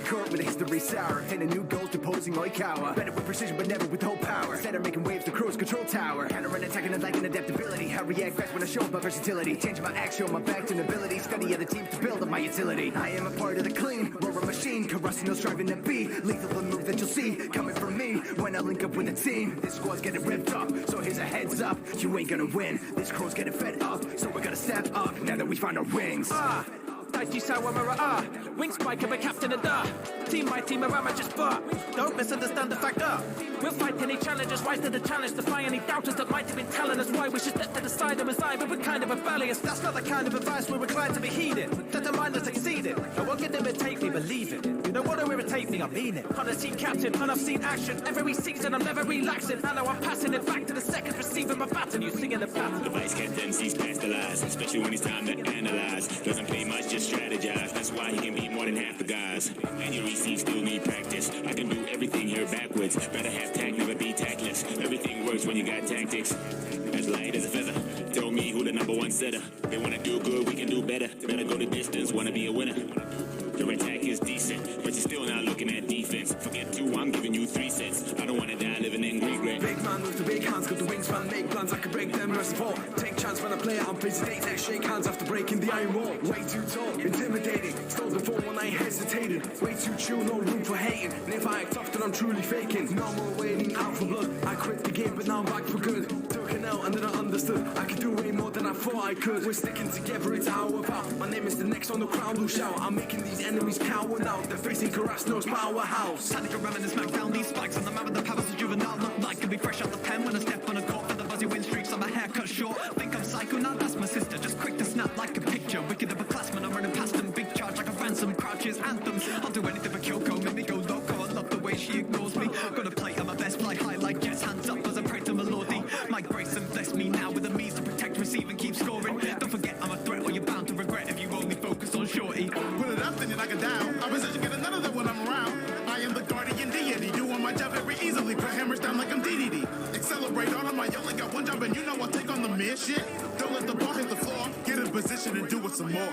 court with a history sour. Attaining new goals, deposing all cower. Better with precision, but never with whole power. Instead of making waves, the cruise control tower. Counter and attacking, like an adaptability. I react fast when I show my versatility. Changing my action, my back and ability. Study other teams to build up my utility. I am a part of the clean, we're a machine. Caressing, no striving to be. Lethal the move that you'll see coming from me. When I link up with a team, this squad's getting ripped up. So here's a heads up, you ain't gonna win. This crew's getting fed up, so we're gonna step up now that we find our wings. Dicey sour mirror, wing spike of a captain of da. Team by team around just but don't misunderstand the factor. We'll fight any challenges, rise to the challenge, defy any doubters that might have been telling us why we should step to the side and resign. But we're kind of rebellious, that's not the kind of advice we're inclined to be heeded. Determined to succeed it, I won't get imitate me, believe it. You don't want to irritate me, I mean it. I'm a team captain, and I've seen action every season, I'm never relaxing. I know I'm passing it back to the second, receiving my baton, you singing the pattern. The vice captain sees past the lies, especially when it's time to analyze. Doesn't play much, just strategize. That's why he can beat more than half the guys. And you receive, still need practice. I can do everything here backwards. Better have tact, never be tactless. Everything works when you got tactics. As light as a feather. Tell me who the #1 setter. They wanna do good, we can do better. Better go the distance, wanna be a winner. Your attack is decent, but you're still not looking at defense. Forget 2, I'm giving you 3 cents. I don't wanna die living in regret. Big man with the big hands, got the wingspan, make plans, I can break them merciful. Take chance when I play it, I'm busy days, let's shake hands after breaking the iron wall. Way too tall, intimidating, stole the phone when I hesitated. Way too chill, no room for hating. And if I act tough, then I'm truly faking. No more waiting out for blood. I quit the game, but now I'm back for good. Took it out and then I understood. I could do way more than I thought I could. We're sticking together, it's our vow. My name is the next on the crowd who shout. I'm making these enemies cower now. They're facing Carrasco's powerhouse. Panic around and smack down these spikes on the map of the powers of juvenile. Look like to be fresh out the pen when I step on a court for the buzzy wind streaks on my hair cut short. Think I'm psycho, now that's my sister. Just quick to snap like a picture. Wicked of a classman, I'm running past them. Big charge like a ransom, crouches, anthems. I'll do anything for Kyoko, make me go loco. I love the way she ignores me. Gonna play at my best, fly high like jets. Hands up as I pray to Melody. My grace and bless me now with the means to protect, receive and keep scoring. Don't forget I'm a threat or you're bound to regret if you only focus on shorty. Put it up, then you knock it down. I position get none of that when I'm around. I am the guardian deity, doing my job very easily. Put hammers down like I'm DDD. Accelerate all of my, you only got one job and you know I'll take on the mid shit. Don't let the ball hit the floor. Get in position and do it some more.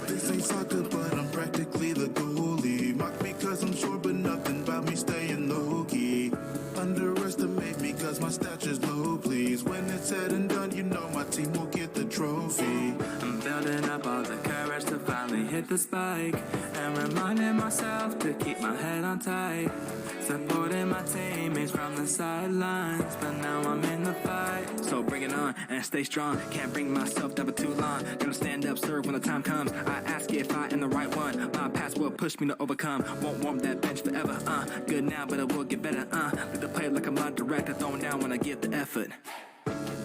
This ain't soccer, but I'm practically the goalie. Mock me cause I'm short, but nothing about me staying low key. Underestimate me cause my stature's low, please. When it's said and done, you know my team will get the trophy. I'm building up all the courage to finally hit the spike, and reminding myself to keep my head on tight. Supporting my teammates from the sidelines, but now I'm in the fight. So bring it on and stay strong. Can't bring myself down for too long. Gonna stand up, serve when the time comes. I ask if I am the right one. My past will push me to overcome. Won't warm that bench forever. Good now, but it will get better. Lead the play like I'm not director, throwing down when I give the effort.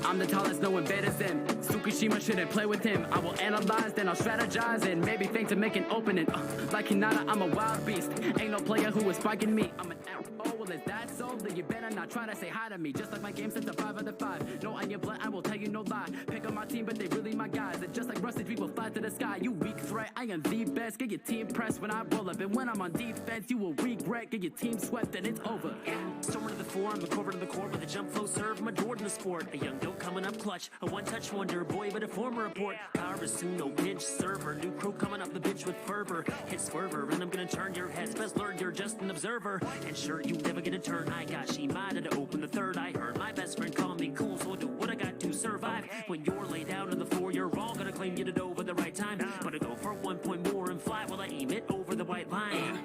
I'm the tallest, no one better than Tsukishima shouldn't play with him. I will analyze, then I'll strategize, and maybe think to make an opening. Like Hinata, I'm a wild beast. Ain't no player who is spiking me. I'm an arrow. Oh, well, is that so? Then you better not try to say hi to me. Just like my game says, a 5 out of 5. No, I am blunt, I will tell you no lie. Pick on my team, but they really my guys. And just like rusted, we will fly to the sky. You weak threat, I am the best. Get your team pressed when I roll up. And when I'm on defense, you will regret. Get your team swept, and it's over. Stormer to the 4, I'm a cover to the court with a jump flow serve. I'm a Jordan the sport. A young dope coming up clutch. A one-touch wonder, boy, but a former report. Karasu, no pinch server. New crew coming up the bitch with fervor. Hit swerver, and I'm gonna turn your heads. Best learn, you're just an observer. And sure, you never get a turn. I got Shimada to open the third. I heard my best friend call me cool, so I'll do what I got to survive. When you're laid out on the floor, you're all gonna claim you did it over the right time. Gonna go for 1 point more and fly while I aim it over the white line.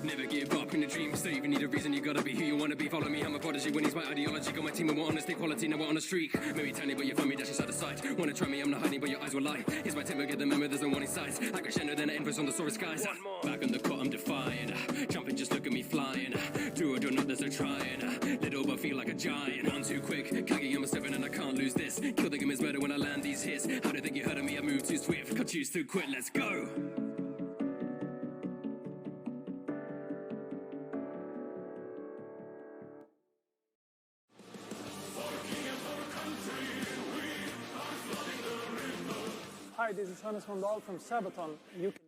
Never give up in a dream state. You need a reason, you gotta be who you wanna be. Follow me, I'm a prodigy. When he's my ideology, got my team and we're honesty, quality, now we're on a streak. Maybe tiny, but you find me dashing side to side. Wanna try me, I'm not hiding, but your eyes will lie. Here's my temper, get the member, there's no one inside. I crescendo, then I inverse on the soaring skies. Back on the court, I'm defying. Jumping, just look at me flying. Do or do not, there's no trying. Little but feel like a giant. I'm too quick, Kage, I'm a 7 and I can't lose this. Kill the game is murder when I land these hits. How do you think you heard of me? I move too swift. Can't choose to quit, let's go. Hi, this is Hannes van Daal from Cyberpunk. You can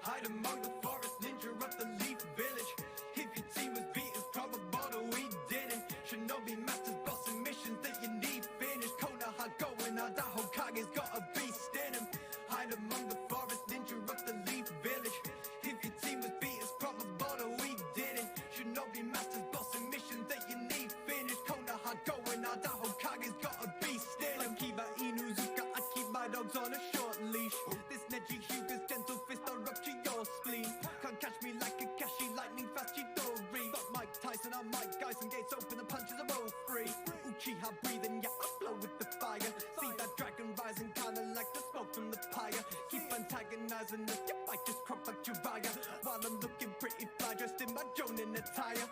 Hide among the forest, ninja of the leaf village. If your team was beat, it's probable that we didn't. Shinobi masters bossing missions that you need finished. Konoha going out, the Hokage's got a beast in him. Hide among the forest, ninja of the leaf village. If your team was beat, it's probable that we didn't. Shinobi masters bossing missions that you need finished. Konoha going out, the Hokage's got a beast in him. Kiba Inuzuka, I keep my dogs on a short leash. This Neji Hyuga's gentle fist, I'll rupture your spleen. Can't catch me like a Kashi, lightning fast Chidori. But Mike Tyson, I'm Mike Tyson, gates open, the punches are all free. Uchiha breathing, yeah, I flow with the fire. See that dragon rising, kinda like the smoke from the pyre. Keep antagonizing us, yep, I just crop like Jiraiya. While I'm looking pretty fly, dressed in my Jonin attire.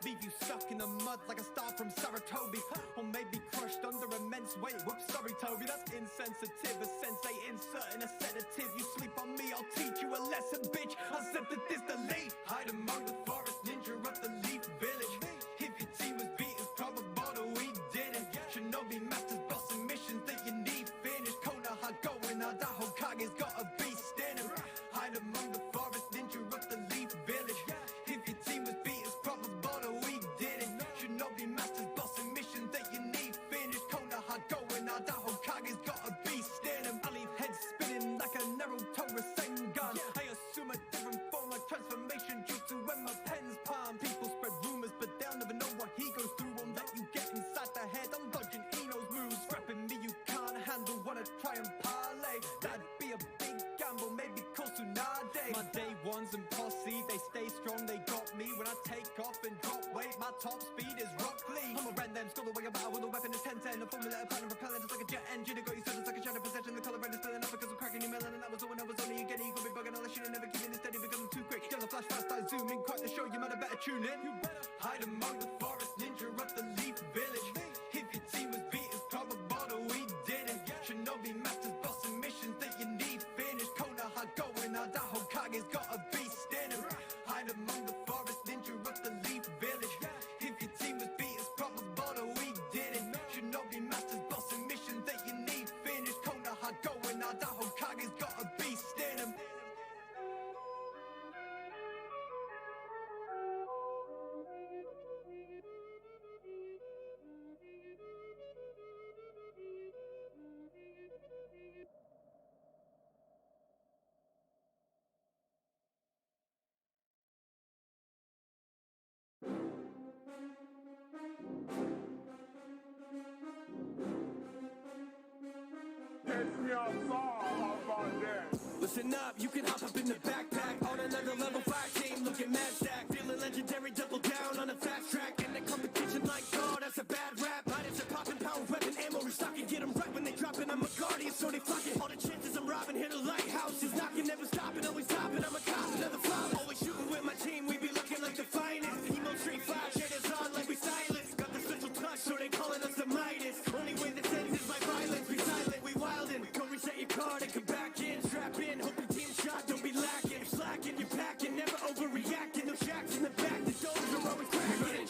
Leave you stuck in the mud like a star from Saratobi. Or maybe crushed under immense weight. Whoops, sorry Toby, that's insensitive. A sensei inserting a sedative. You sleep on me, I'll teach you a lesson, bitch. I said that this delete. Hide among the forest, ninja of the leaf village. If your team was beat, it's probable that we didn't. Shinobi masters bossing missions that you need finished. Konoha going out, the Hokage's got a beast in him. Hide among the forest, ninja of the leaf village. If your team was beat, it's probable that we didn't. Shinobi masters bossing missions that you need finished. Konoha going out, the Hokage's got a beast in him. I leave heads spinning like a Naruto Rasengan. I assume a different form like transformation jutsu when my pen's palm. People spread rumors, but they'll never know what he goes through. Won't let you get inside the head. I'm dodging Eno's moves. Scrapping me, you can't handle. Wanna try and parlay? That'd be a big gamble. Maybe call Tsunade. My day ones and posse, they stay strong. They got me when I take off and drop weight. My top speed is Rock Lee. I'm a random skull away about with a weapon is 10-10. A formula, a pattern, propellant, just like a jet engine. It got you started like a shadow possession. The color red is filling up because I'm cracking your melon. And that was all when I was only you getting. You got me bugging all the shit and never keeping it steady because I'm too quick. Yellow flash fast, I zoom in. Quite the show, you might have better tune in. You better hide among the forest, ninja of the leaf village. If your team was beat, it's probable that we didn't. Shinobi masters bossing missions that you need finished. Konoha going out, the Hokage's got a beast in him. Hide among the forest, ninja of the leaf village. If your team was beat, it's probable that we didn't. Shinobi masters bossing missions that you need finished. Konoha going out, the Hokage's got a beast in him. Listen up, you can hop up in the backpack on another level 5 team, looking mad stack, feeling legendary, double down on a fast track. In the competition like, oh, that's a bad rap. Minus a popping power weapon, ammo restocking, get them right when they drop it. I'm a guardian, so they flocking. All the chances I'm robbing, hit a lighthouse is knocking, never stopping, always topping. I'm a cop, another flop, always shooting with my team. We be looking like the finest. Emo Street 5, shaders on like we stylists. Got the special touch, so they calling us the Midas. Only way this ends is by violence. We silent, we wildin'. Go reset your card and come back in. Strap in, hope your team shot, don't be lacking. Slacking, you're packing, never overreacting. No shacks in the back, the doors are always cracking.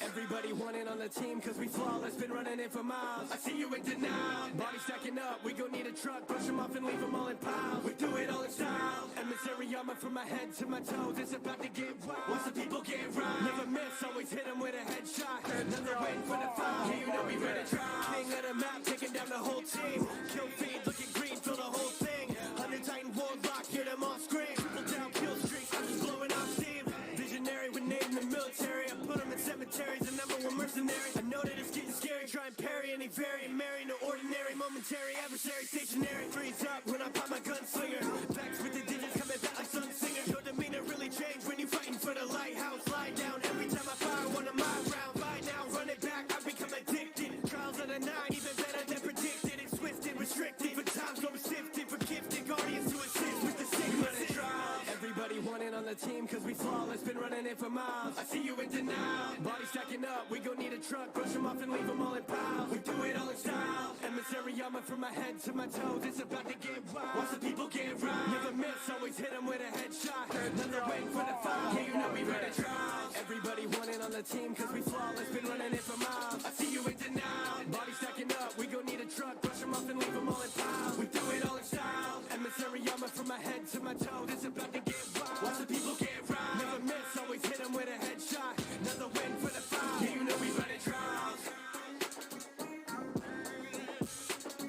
Everybody wanting on the team, cause we flawless. Been running in for miles. I see you in denial. Body stacking up, we gon' need a truck. Brush them off and leave them all in piles. We do it all in style. Emissary armor from my head to my toes. It's about to get wild. Once the people get right, never miss, always hit them with a headshot. Another waiting for the foul. Yeah, you know we ready to try. King of the map, taking down the whole team. Kill feed, looking green, fill the whole thing. 100 Titan warlock, hear them all scream. Triple down, kill streaks, I'm just blowing off steam. Visionary with name in the military. I put them in cemeteries, the number one mercenary. I know that it's getting scary, try and parry any variant. Marry no ordinary, momentary adversary, stationary. Freeze up when I pop my gunslinger. Backs with the digits coming back like sun singer. Your demeanor really changed when you fighting for the lighthouse. Lie down every time I fire one of my rounds. By now, run it back, I become addicted. Trials of the 9, even better than predicted. It's twisted, restricted, for times go sifted. For gifted guardians to assist with the signal and trials. Everybody wanting on the team, cause we flawless. Been running in for miles. I see you in denial. Body stacking up, we gon' need a truck. Brush them off and leave them all in piles. We do it all in style. Emissary armor from my head to my toes. It's about to get wild. Once the people get right, never miss, always hit them with a headshot. Another waiting for the foul. Yeah, you know we ready to try. Everybody wanting on the team, cause we flawless. Been running in for miles. I see you in denial. Body stacking up, we gon' need a truck. Brush them off and leave them all in piles. We do it all in style. Emissary armor from my head to my toe. It's about to get wild. Watch the people get round. Never miss, always hit them with a headshot. Another win for the foul. Yeah, you know we run it trials.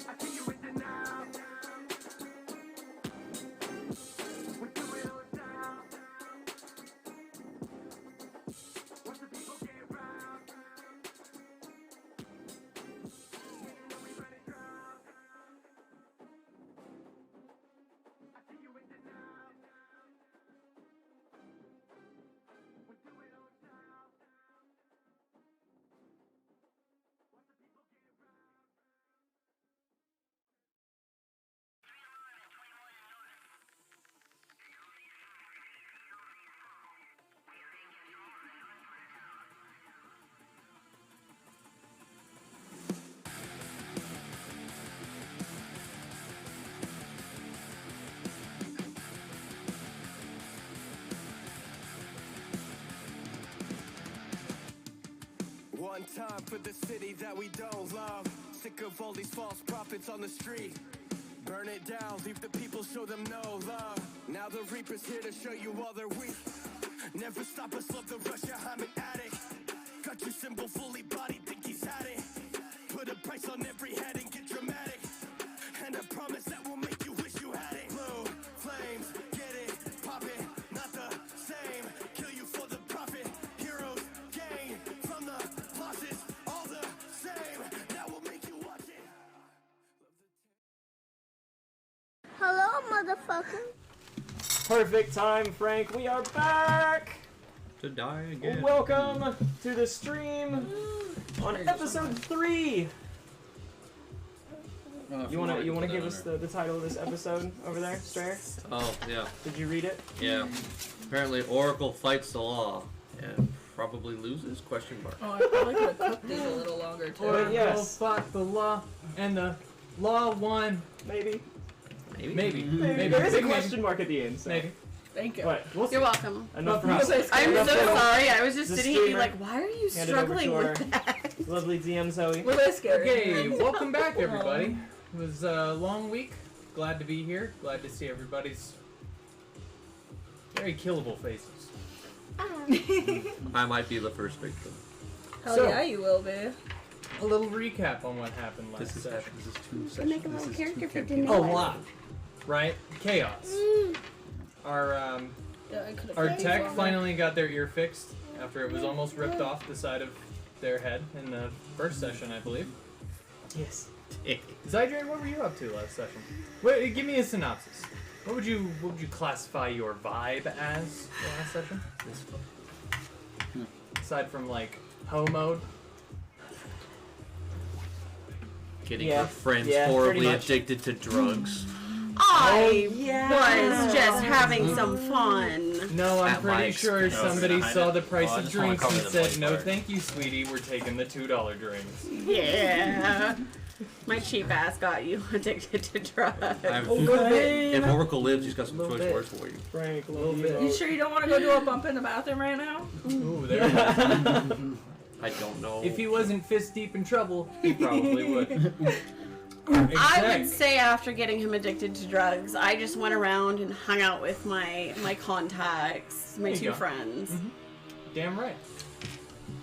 I think you with it now. We do it all down. Watch the people get round. Yeah, you know we run it trials. I think you with it now. We do it all down. Watch the people get round. One time for the city that we don't love. Sick of all these false prophets on the street. Burn it down, leave the people, show them no love. Now the Reaper's here to show you all they're weak. Never stop us, love the rush, yeah, I'm an addict. Got your symbol fully bodied, think he's had it. Put a price on every head and get dramatic. And I promise that will make you wish you had it. Blue flames, get it, pop it, not the same. Kill you for the profit. Heroes gain from the losses, all the same. That will make you watch it. Hello, motherfucker. Perfect time, Frank. We are back. To die again. Welcome to the stream on episode 3. You wanna give us the title of this episode over there, Strayer? Oh yeah. Did you read it? Yeah. Apparently, Oracle fights the law and probably loses? Question mark. Oh, I feel like I cooked these a little longer too. Oracle fought the law, and the law won. Maybe. Maybe. There is a question mark at the end. So. Maybe. Thank you. What? We'll You're welcome. Enough I'm so sorry. I was just The sitting here streamer. like, why are you Hand it over struggling to our with that? lovely DM Zoe. Well, that's scary. Okay, welcome back, everybody. It was a long week. Glad to be here. Glad to see everybody's very killable faces. I might be the first victim. Hell So- yeah, you will be. A little recap on what happened last session. This is two We sessions. make a little character for A dinner. lot, right? Chaos. Our Yeah, I could've our picked tech these on finally got their ear fixed after it was almost ripped off the side of their head in the first session, I believe. Yes. Zydrian, what were you up to last session? Wait, give me a synopsis. What would you classify your vibe as last session? Aside from like hoe mode. Getting Yeah. her friends Yeah, pretty horribly much. addicted to drugs. I yeah. was just having some fun. No, I'm At my pretty sure expense. somebody I saw know. the price Oh, I of just wanna drinks cover and the said, plate no part." thank you, sweetie, we're taking the $2 drinks. Yeah. My cheap ass got you addicted to drugs. If Oracle lives, he's got some Little choice bit. words for you. Frank, Little love bit. You sure you don't want to go do a bump in the bathroom right now? Ooh, there it is. I don't know. If he wasn't fist deep in trouble, he probably would. I would say after getting him addicted to drugs, I just went around and hung out with my contacts, my There you two go. friends. Damn right.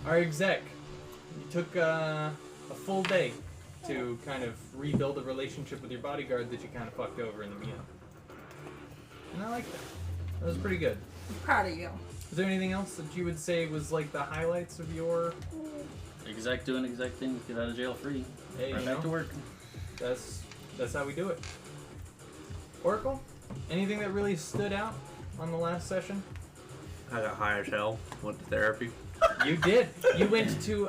Our exec, you took a full day to kind of rebuild a relationship with your bodyguard that you kind of fucked over in the beginning. And I like that. That was pretty good. I'm proud of you. Is there anything else that you would say was like the highlights of your... Exec doing exec things, get out of jail free. Hey, right you back know? to work. That's how we do it. Oracle, anything that really stood out on the last session? I got high as hell. Went to therapy. You did. You went to,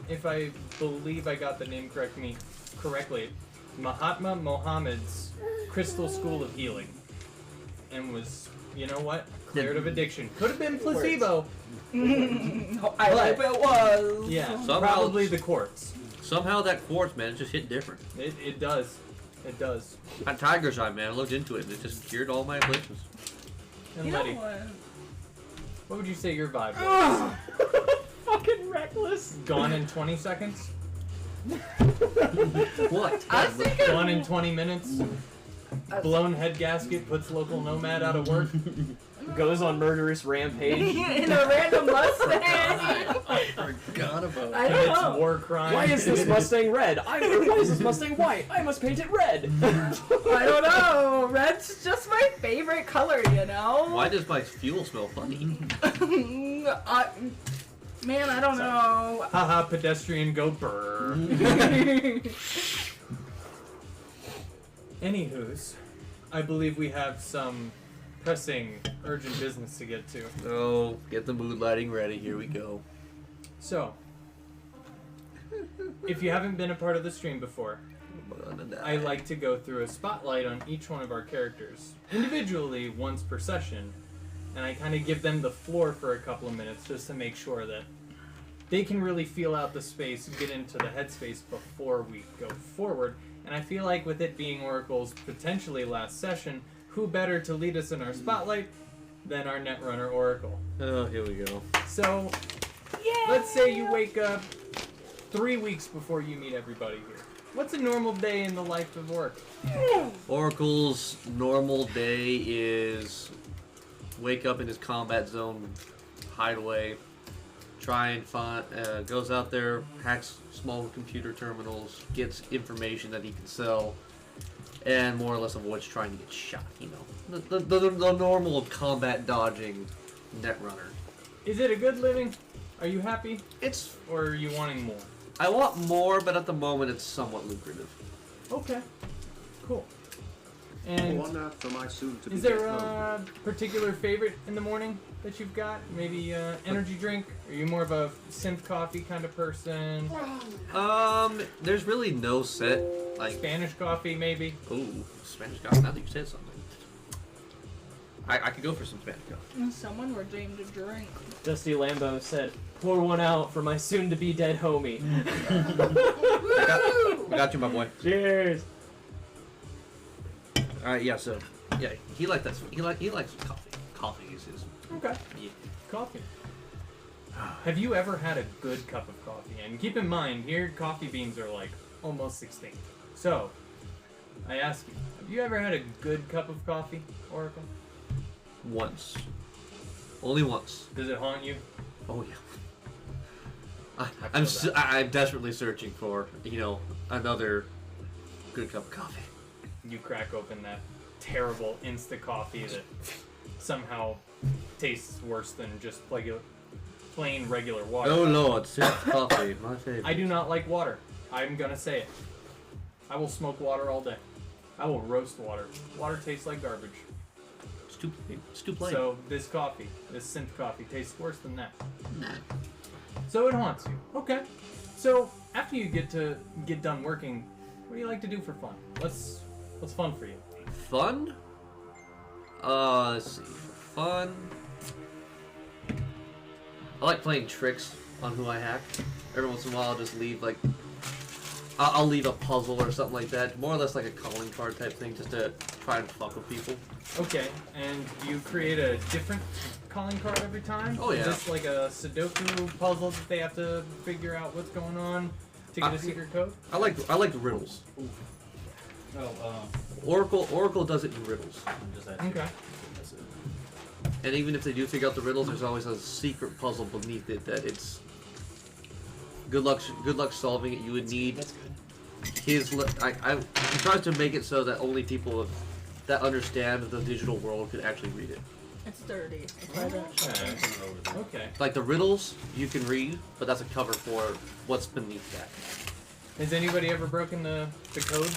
if I believe I got the name correctly, Mahatma Mohammed's Crystal School of Healing. And was, you know what? Cleared of addiction. Could have been placebo. I hope it was. Yeah, Somehow- probably the quartz. Somehow that quartz, man, it just hit different. It does. It does. On Tiger's Eye, man, I looked into it and it just cured all my afflictions. And You know Letty, what? what would you say your vibe was? Fucking reckless. Gone in 20 seconds? What? I was thinking. Gone in 20 minutes? Blown head gasket puts local nomad out of work. Goes on murderous rampage. In a random Mustang. I forgot about I don't know. War crime. Why is this Mustang red? Why is this Mustang white? I must paint it red. I don't know. Red's just my favorite color, you know? Why does my fuel smell funny? Man, I don't know. Haha, pedestrian, go burr. Anywho's, I believe we have some pressing, urgent business to get to. Oh, get the mood lighting ready. Here we go. So, if you haven't been a part of the stream before, I like to go through a spotlight on each one of our characters, individually once per session, and I kind of give them the floor for a couple of minutes just to make sure that they can really feel out the space, get into the headspace before we go forward. And I feel like with it being Oracle's potentially last session, who better to lead us in our spotlight than our Netrunner Oracle? Oh, here we go. So, let's say you wake up 3 weeks before you meet everybody here. What's a normal day in the life of Oracle? Oracle's normal day is wake up in his combat zone, hideaway, try and find, goes out there, hacks small computer terminals, gets information that he can sell, and more or less avoids trying to get shot, you know. The normal combat dodging Netrunner. Is it a good living? Are you happy? Or are you wanting more? I want more, but at the moment it's somewhat lucrative. Okay. Cool. And One for my soon-to-be is there dead a particular favorite in the morning that you've got? Maybe energy drink? Are you more of a synth coffee kind of person? There's really no set, like... Spanish coffee, maybe? Ooh, Spanish coffee. Now that you said something. I could go for some Spanish coffee. Someone were dreamed to drink. Dusty Lambo said, pour one out for my soon-to-be dead homie. I got you, my boy. Cheers. Alright, yeah, so... Yeah, he likes that. He likes coffee. Coffee is his... Okay. Yeah. Coffee. Have you ever had a good cup of coffee? And keep in mind, here coffee beans are like almost extinct. So, I ask you, have you ever had a good cup of coffee, Oracle? Once. Only once. Does it haunt you? Oh yeah. I'm desperately searching for, you know, another good cup of coffee. You crack open that terrible Insta coffee that somehow tastes worse than just plain regular water. Oh Lord, synth coffee, my favorite. I do not like water. I'm gonna say it. I will smoke water all day. I will roast water. Water tastes like garbage. It's too plain. So this coffee, this synth coffee, tastes worse than that. So it haunts you. Okay. So after you get done working, what do you like to do for fun? What's fun for you? Fun? Let's see. For fun, I like playing tricks on who I hack. Every once in a while, I'll just leave like I'll leave a puzzle or something like that. More or less like a calling card type thing, just to try and fuck with people. Okay, and you create a different calling card every time? Oh, yeah. Is this like a Sudoku puzzle that they have to figure out what's going on to get a secret code? I like the riddles. Oracle does it in riddles. Okay. And even if they do figure out the riddles, there's always a secret puzzle beneath it that it's good luck solving it. You would need his. He tries to make it so that only people that understand the digital world could actually read it. It's dirty. Okay. Like the riddles, you can read, but that's a cover for what's beneath that. Has anybody ever broken the code?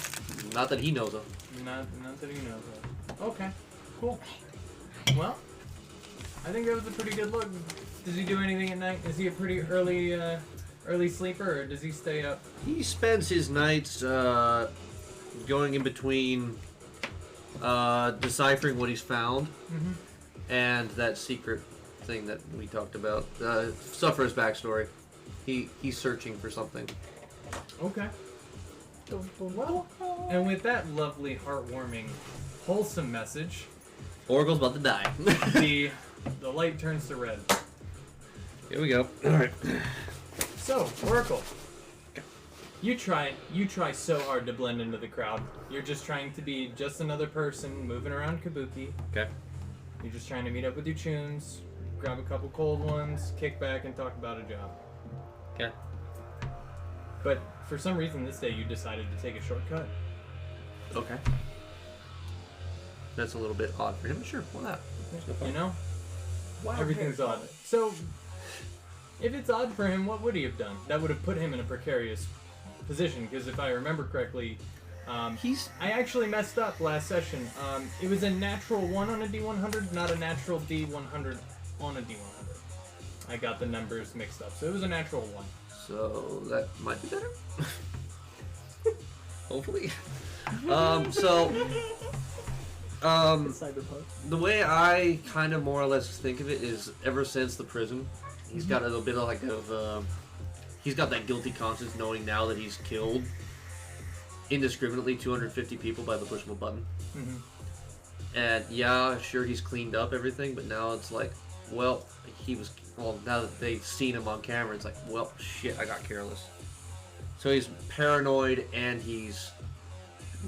Not that he knows of. Not that he knows of. Okay, cool. Well, I think that was a pretty good look. Does he do anything at night? Is he a pretty early sleeper, or does he stay up? He spends his nights going in between deciphering what he's found and that secret thing that we talked about. Stuff for his backstory. He's searching for something. Okay. Well, and with that lovely, heartwarming, wholesome message, Oracle's about to die. the light turns to red. Here we go. All right. So, Oracle, You try so hard to blend into the crowd. You're just trying to be just another person moving around Kabuki. Okay. You're just trying to meet up with your tunes, grab a couple cold ones, kick back, and talk about a job. Okay. But for some reason this day you decided to take a shortcut. Okay. That's a little bit odd for him. Sure, why not? You know? Wow, Everything's hair odd. color. So, if it's odd for him, what would he have done? That would have put him in a precarious position, because if I remember correctly, I actually messed up last session. It was a natural 1 on a D100, not a natural D100 on a D100. I got the numbers mixed up, so it was a natural 1. So that might be better. Hopefully. Cyberpunk. The way I kind of more or less think of it is, ever since the prison, he's got a little bit of he's got that guilty conscience knowing now that he's killed indiscriminately 250 people by the push of a button. Mm-hmm. And yeah, sure, he's cleaned up everything, but now it's like, well, now that they've seen him on camera, it's like, well, shit, I got careless. So he's paranoid and he's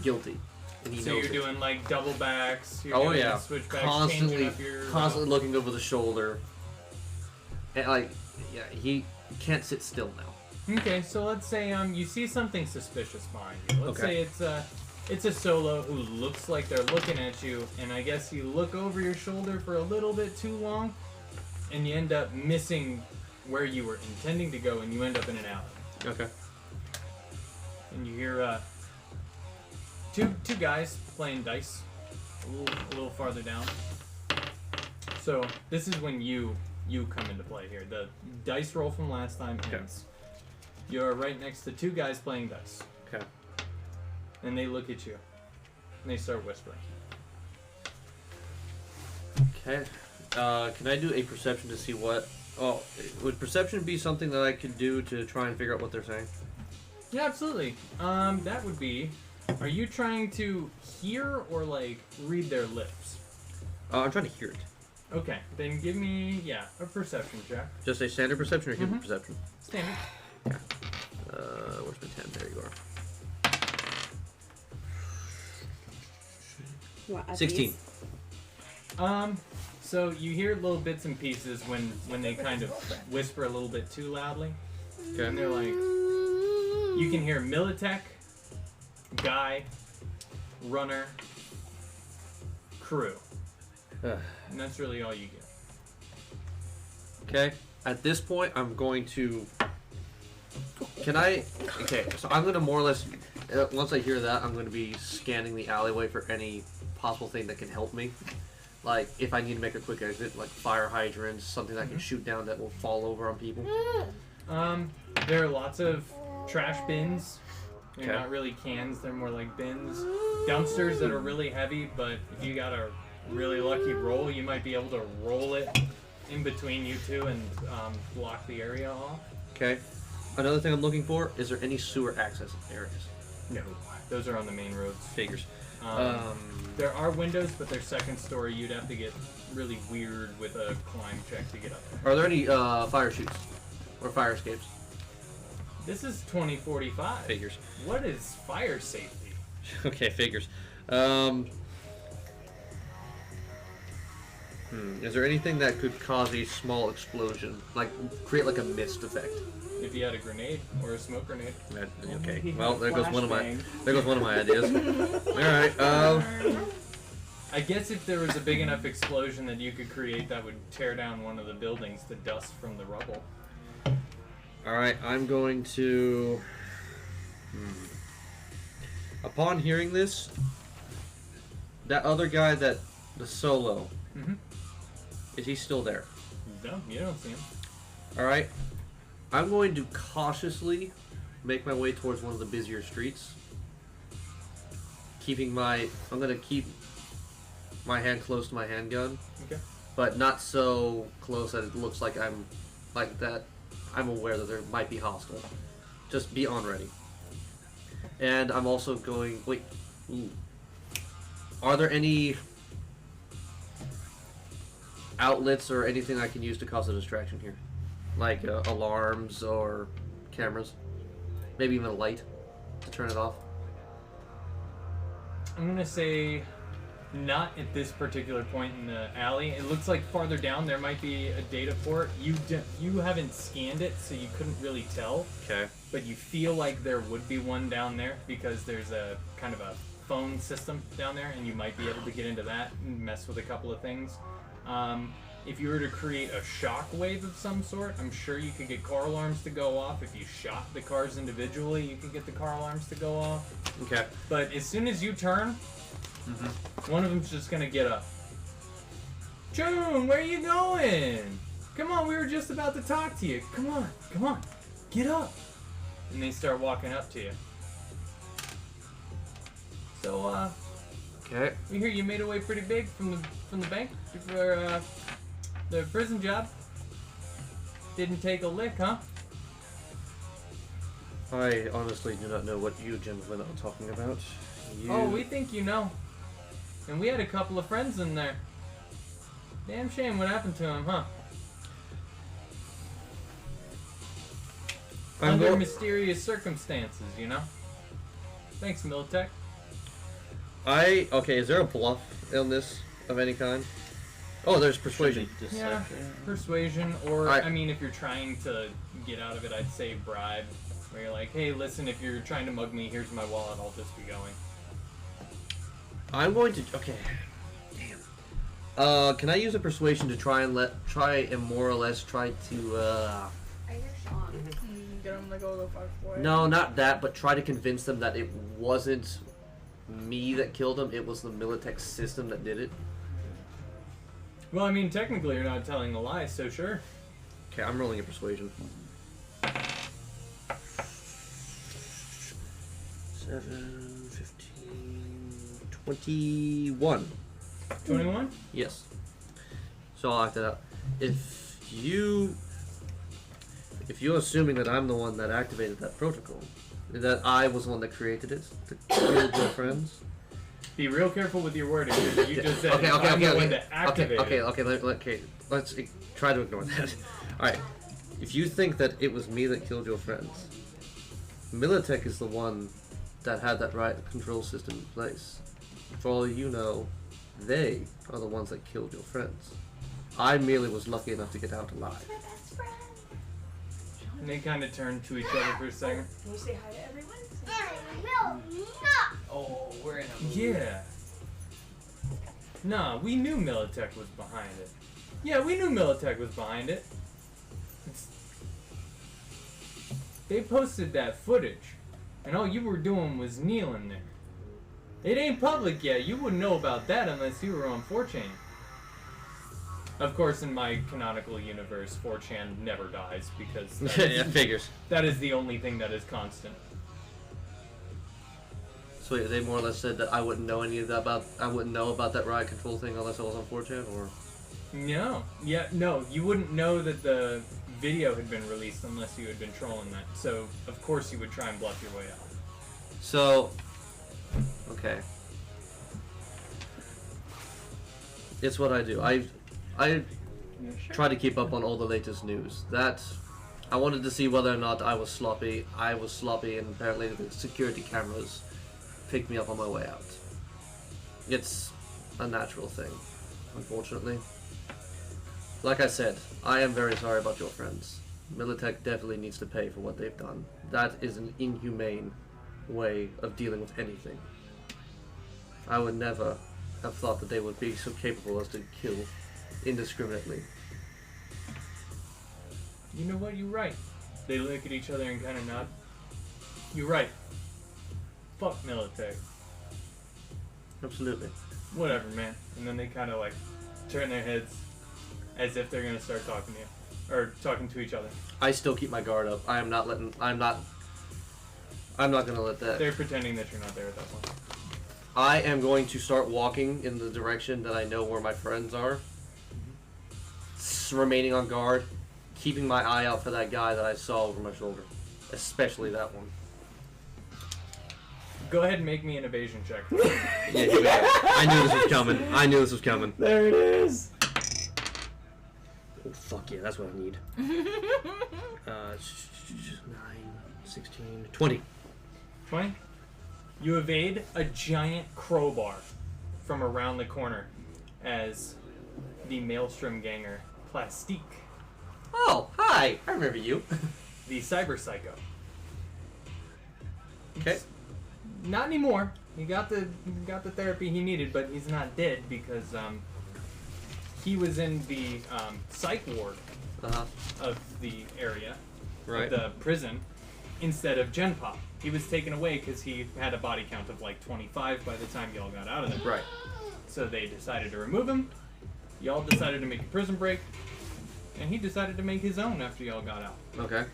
guilty. And he So knows you're it. doing like double backs, you're Oh doing yeah, switchbacks, constantly changing up your looking over the shoulder, and like, yeah, he can't sit still now. Okay, so let's say you see something suspicious behind you. Let's Okay. say it's a solo who looks like they're looking at you, and I guess you look over your shoulder for a little bit too long, and you end up missing where you were intending to go, and you end up in an alley. Okay. And you hear two guys playing dice a little farther down. So this is when you come into play here. The dice roll from last time ends. You're right next to two guys playing dice. Okay. And they look at you. And they start whispering. Okay. Can I do a perception to see what? Oh, would perception be something that I could do to try and figure out what they're saying? Yeah, absolutely. That would be. Are you trying to hear or like read their lips? I'm trying to hear it. Okay, then give me a perception check. Just a standard perception or human perception? Standard. Yeah. Where's my 10? There you are. What, 16. So you hear little bits and pieces when they kind of whisper a little bit too loudly. Okay. And they're like, you can hear Militech, Guy, Runner, Crew. And that's really all you get. Okay. At this point, I'm going to... Okay, so I'm going to more or less... once I hear that, I'm going to be scanning the alleyway for any possible thing that can help me. Like, if I need to make a quick exit, like fire hydrants, something that I can shoot down that will fall over on people. There are lots of trash bins. They're Okay. not really cans, they're more like bins. Dumpsters that are really heavy, but if you got a really lucky roll, you might be able to roll it in between you two and block the area off. Okay. Another thing I'm looking for, is there any sewer access areas? No. Those are on the main roads. Figures. There are windows, but they're second story. You'd have to get really weird with a climb check to get up there. Are there any fire chutes? Or fire escapes? This is 2045. Figures. What is fire safety? Okay, figures. Is there anything that could cause a small explosion? Like, create like a mist effect? If you had a grenade or a smoke grenade. Okay. Well, there goes one of my ideas. Alright, I guess if there was a big enough explosion that you could create, that would tear down one of the buildings to dust from the rubble. Alright, I'm going to... Upon hearing this, that other guy the solo, is he still there? No, you don't see him. Alright, I'm going to cautiously make my way towards one of the busier streets. I'm going to keep my hand close to my handgun. Okay. But not so close that it looks like I'm aware that there might be hostile. Just be on ready. And I'm also going... Wait. Ooh. Are there any outlets or anything I can use to cause a distraction here? Like alarms or cameras? Maybe even a light to turn it off. I'm gonna say not at this particular point in the alley. It looks like farther down there might be a data port. You haven't scanned it, so you couldn't really tell. Okay. But you feel like there would be one down there because there's a kind of a phone system down there, and you might be able to get into that and mess with a couple of things. If you were to create a shock wave of some sort, I'm sure you could get car alarms to go off. If you shot the cars individually, you could get the car alarms to go off. Okay. But as soon as you turn, one of them's just gonna get up. June, where are you going? Come on, we were just about to talk to you. Come on, get up. And they start walking up to you. So, okay. We hear you made away pretty big from the bank for the prison job. Didn't take a lick, huh? I honestly do not know what you gentlemen are talking about. Oh, we think you know. And we had a couple of friends in there. Damn shame what happened to him, huh? Under mysterious circumstances, you know? Thanks, Militech. Okay, is there a bluff in this of any kind? Oh, there's persuasion. Yeah, persuasion, or, I mean, if you're trying to get out of it, I'd say bribe. Where you're like, hey, listen, if you're trying to mug me, here's my wallet, I'll just be going. I'm going to, okay. Damn. Can I use a persuasion to try and more or less try to, Get him to go the fuck for it. No, not that, but try to convince them that it wasn't me that killed him, it was the Militech system that did it. Well, I mean, technically you're not telling a lie, so sure. Okay, I'm rolling a persuasion. 7, 15, 21. 21? Yes. So I'll act that out. If you're assuming that I'm the one that activated that protocol, that I was the one that created it to kill your friends. Be real careful with your wording. You just said I'm the one that activated. Okay. Let's try to ignore that. All right. If you think that it was me that killed your friends, Militech is the one that had that right control system in place. For all you know, they are the ones that killed your friends. I merely was lucky enough to get out alive. And they kind of turn to each other for a second. Can you say hi to everyone? Oh, we're in a movie. Yeah. Nah, we knew Militech was behind it. Yeah, we knew Militech was behind it. They posted that footage, and all you were doing was kneeling there. It ain't public yet. You wouldn't know about that unless you were on 4chan. Of course, in my canonical universe, 4chan never dies because Yeah, figures. That is the only thing that is constant. So they more or less said that I wouldn't know any of that I wouldn't know about that riot control thing unless I was on 4chan, or? No. Yeah, no. You wouldn't know that the video had been released unless you had been trolling that. So, of course, you would try and bluff your way out. So, okay. It's what I do. I try to keep up on all the latest news. That I wanted to see whether or not I was sloppy. I was sloppy, and apparently the security cameras picked me up on my way out. It's a natural thing, unfortunately. Like I said, I am very sorry about your friends. Militech definitely needs to pay for what they've done. That is an inhumane way of dealing with anything. I would never have thought that they would be so capable as to kill indiscriminately. You know what? You're right. They look at each other and kind of nod. You're right. Fuck Militech. Absolutely. Whatever, man. And then they kind of like turn their heads as if they're gonna start talking to you, or talking to each other. I still keep my guard up. I'm not gonna let that. They're pretending that you're not there at that point. I am going to start walking in the direction that I know where my friends are. Remaining on guard, keeping my eye out for that guy that I saw over my shoulder, especially that one. Go ahead and make me an evasion check. Yeah, I knew this was coming. There it is. Oh, fuck yeah, that's what I need. 9, 16, 20. 20. You evade a giant crowbar from around the corner as the Maelstrom Ganger Plastique. Oh, hi! I remember you. The Cyber Psycho. Okay. Not anymore. He got the therapy he needed, but he's not dead because he was in the psych ward of the area, Right. of the prison, instead of Gen Pop. He was taken away because he had a body count of like 25 by the time y'all got out of there. Right. So they decided to remove him. Y'all decided to make a prison break, and he decided to make his own after y'all got out. Okay.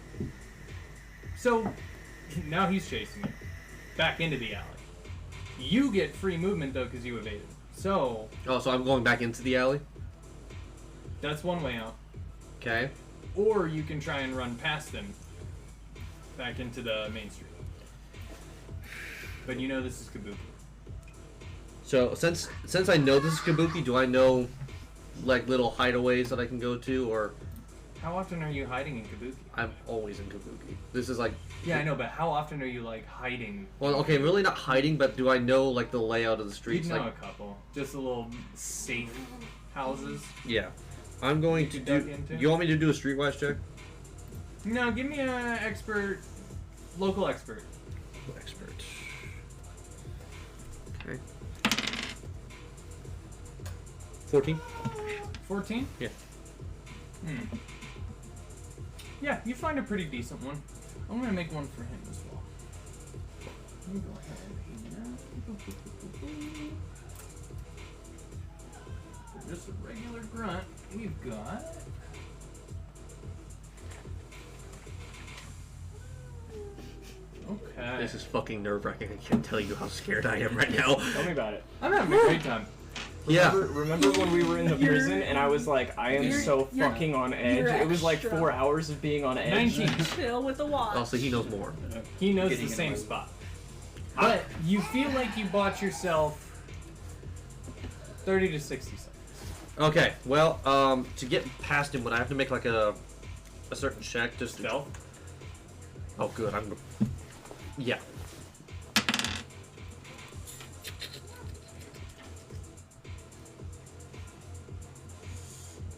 So now he's chasing you back into the alley. You get free movement though because you evaded. So Oh, so I'm going back into the alley? that's one way out. Okay. Or you can try and run past them back into the main street. But you know this is Kabuki. So since I know this is Kabuki, do I know like little hideaways that I can go to, or How often are you hiding in Kabuki? I'm always in Kabuki? This is like Yeah, I know, but how often are you like hiding? well, okay, really not hiding, but do I know like the layout of the You streets? know Like a couple, just a little safe houses. yeah, I'm going to do. duck into? You want me to do a streetwise check? No, give me a local expert. Expert. Okay. 14. 14? Yeah. Yeah, you find a pretty decent one. I'm gonna make one for him as well. Let me go ahead here. For just a regular grunt, we've got. Okay. This is fucking nerve-wracking. I can't tell you how scared I am right now. Tell me about it. I'm having a great time. Remember when we were in the prison and I was like, I am so fucking on edge. It was like 4 hours of being on edge. 19. Chill with the watch. Oh, so he knows more. He knows Getting the same annoyed. spot. But you feel like you bought yourself 30 to 60 seconds. Okay, well, to get past him, would I have to make like a certain check just to... Stealth? Oh, good. I'm. Yeah.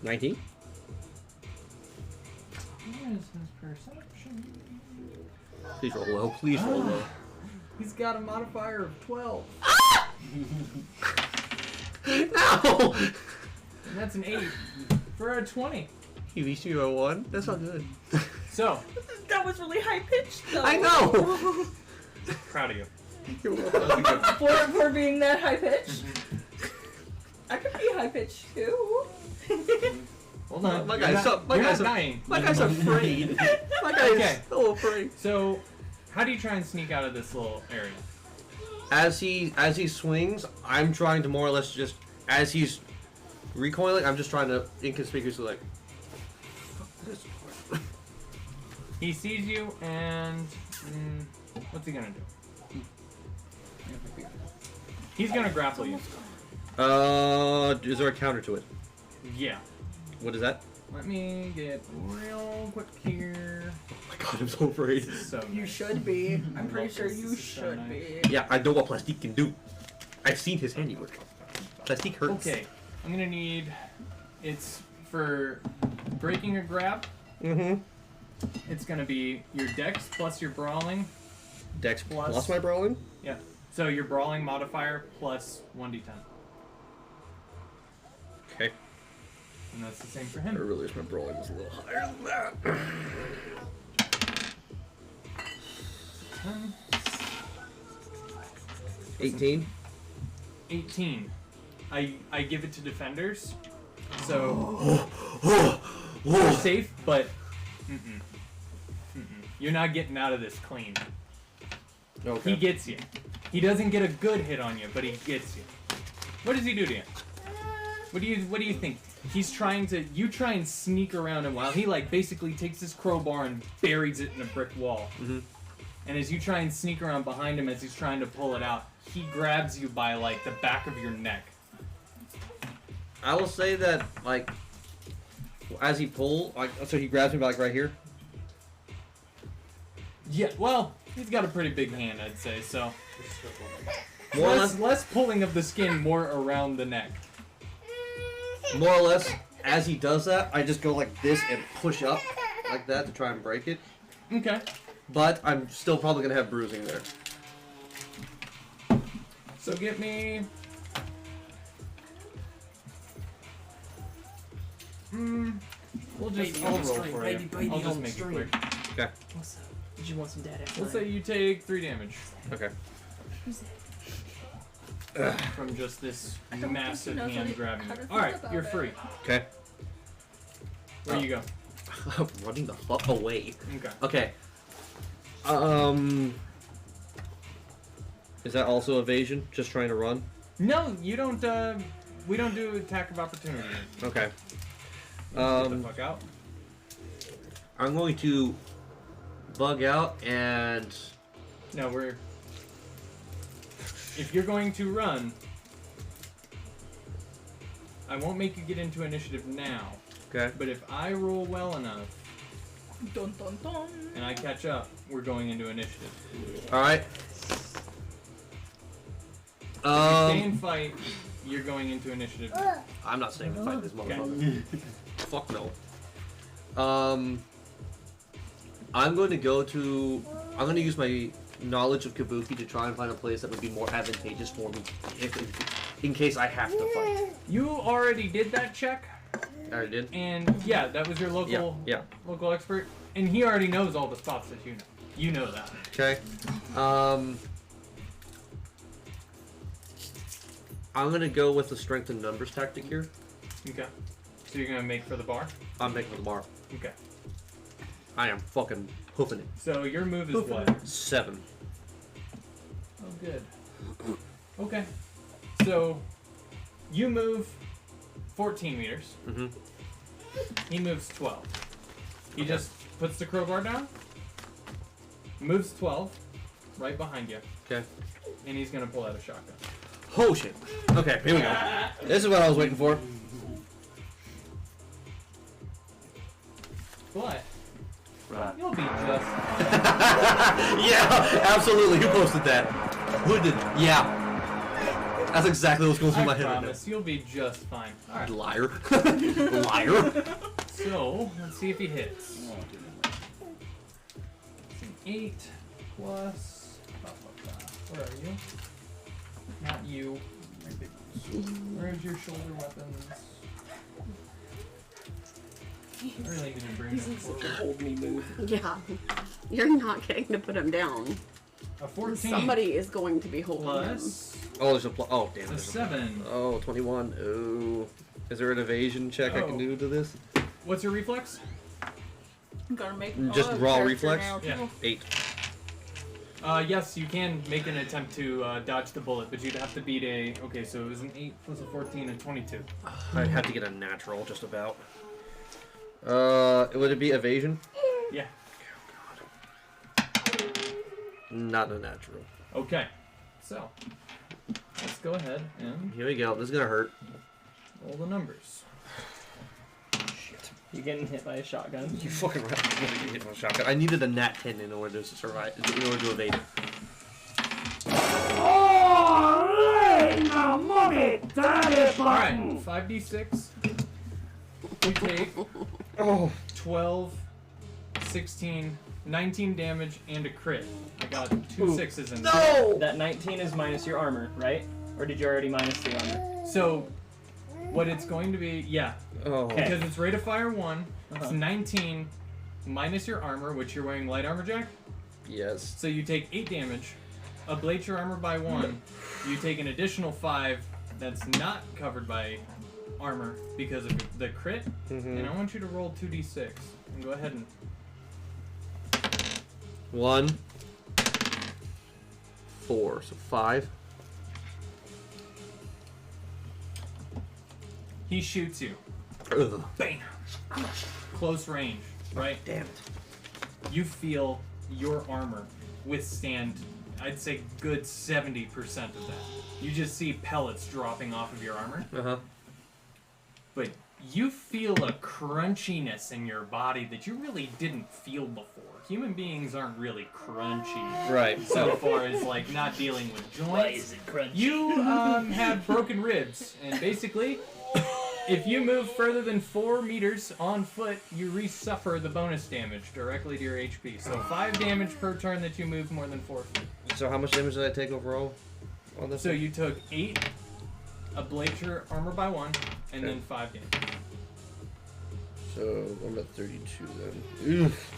$19? What is his perception? Please roll low. Please roll low. He's got a modifier of 12. No! And that's an 8 for a 20. You reached you a 1? That's not good. So, That was really high pitched though. I know! proud of you. You're welcome. For being that high pitched. I could be high pitched too. Hold on. My You're guy's not- my you're guy's not dying. My guy's afraid. My guy's Okay. so afraid. So, how do you try and sneak out of this little area? As he swings, I'm trying to more or less just as he's recoiling, I'm just trying to inconspicuously like. He sees you and what's he gonna do? He's gonna grapple you. Is there a counter to it? Yeah. What is that? Let me get real quick here. Oh my god, I'm so afraid. So You nice. should be. I'm pretty sure This you is so should nice. be. Yeah, I know what Plastique can do. I've seen his handiwork. Plastique hurts. Okay, I'm gonna need. It's for breaking a grab. Mm-hmm. It's gonna be your dex plus your brawling. Dex Plus- plus my brawling? Yeah. So your brawling modifier plus 1d10. Okay. And that's the same for I him. really wish my brawling was a little higher than that. 18. 18. I give it to defenders. So you're Oh, safe, but you're not getting out of this clean. okay. He gets you. He doesn't get a good hit on you, but he gets you. What does he do to you? What do you think? He's trying to. You try and sneak around him while he like basically takes his crowbar and buries it in a brick wall. Mm-hmm. And as you try and sneak around behind him as he's trying to pull it out, he grabs you by like the back of your neck. I will say that, like, as he pull, like, so he grabs me like right here. Yeah, well, he's got a pretty big hand, I'd say, so... More or less pulling of the skin, more around the neck. More or less, as he does that, I just go like this and push up like that to try and break it. Okay. But I'm still probably going to have bruising there. So get me... I'll roll for you. I'll just make it quick. Okay. What's up? Did you want some dad after We'll say you take 3 damage. Okay. From just this massive hand grabbing you. Alright, you're free. Okay. Where you go? I'm running the fuck away. Okay. Okay. Is that also evasion? Just trying to run? No, you don't, we don't do attack of opportunity. Okay. Get the fuck out. I'm going to bug out and... No, we're... If you're going to run, I won't make you get into initiative now. Okay. But if I roll well enough, Dun, dun, dun. and I catch up, we're going into initiative. Alright. If you stay and fight, you're going into initiative. I'm not staying to fight this motherfucker. Okay. Fuck no. I'm going to go to... I'm going to use my knowledge of Kabuki to try and find a place that would be more advantageous for me in case I have to fight. You already did that check. I already did? And yeah, that was your local local expert. And he already knows all the spots that you know. You know that. Okay. I'm going to go with the strength and numbers tactic here. Okay. So you're going to make for the bar? I'm making for the bar. Okay. I am fucking hoofing it. So your move is what? 7. Oh, good. Okay. So you move 14 meters. Mm-hmm. He moves 12. He just puts the crowbar down, moves 12, right behind you. Okay. And he's going to pull out a shotgun. Oh shit. Okay, here we go. This is what I was waiting for. What? You'll be just... Yeah, absolutely. Who posted that? Who did? Yeah. That's exactly what's going through my head right now. promise, you'll be just fine. All right. Liar. Liar. So, let's see if he hits. It's an 8 plus... Where are you? Not you. Where's your shoulder weapons? I really need to bring He's in such a hold me mood. Yeah. You're not getting to put him down. A 14. Somebody is going to be holding Plus... Oh, there's a oh damn. A There's 7. Oh, 21. Ooh. Is there an evasion check I can do to this? What's your reflex? I'm gonna make Just raw character reflex? now, too. Yeah. 8. Yes, you can make an attempt to dodge the bullet, but you'd have to beat a... Okay, so it was an 8 plus a 14 and 22. I'd have to get a natural, just about. Would it be evasion? Yeah. Not a natural. Okay, so let's go ahead and Here we go. This is gonna hurt. roll the numbers. Shit. You're getting hit by a shotgun. You fucking right. I'm gonna get hit with a shotgun. I needed a nat 10 in order to survive. In order to evade it. Alright, 5d6. You take 12, 16, 19 damage, and a crit. I got 2 6s in there. No! That 19 is minus your armor, right? Or did you already minus the armor? So, what it's going to be, yeah. Oh. Because it's rate of fire 1, it's 19 minus your armor, which you're wearing light armor, Jack. Yes. So you take 8 damage, ablate your armor by 1, you take an additional 5 that's not covered by armor because of the crit, and I want you to roll 2d6. And go ahead and... 1, 4, so 5. He shoots you. Ugh. Bam! Close range, right? Damn it. You feel your armor withstand, I'd say, good 70% of that. You just see pellets dropping off of your armor. Uh-huh. But you feel a crunchiness in your body that you really didn't feel before. Human beings aren't really crunchy. Right. So far as like not dealing with joints. Why is it crunchy? You have broken ribs, and basically, if you move further than 4 meters on foot, you re-suffer the bonus damage directly to your HP. So 5 damage per turn that you move more than 4 feet. So how much damage did I take overall on this? So you took 8, ablate your armor by 1, and then 5 damage. So I'm at 32 then. Oof.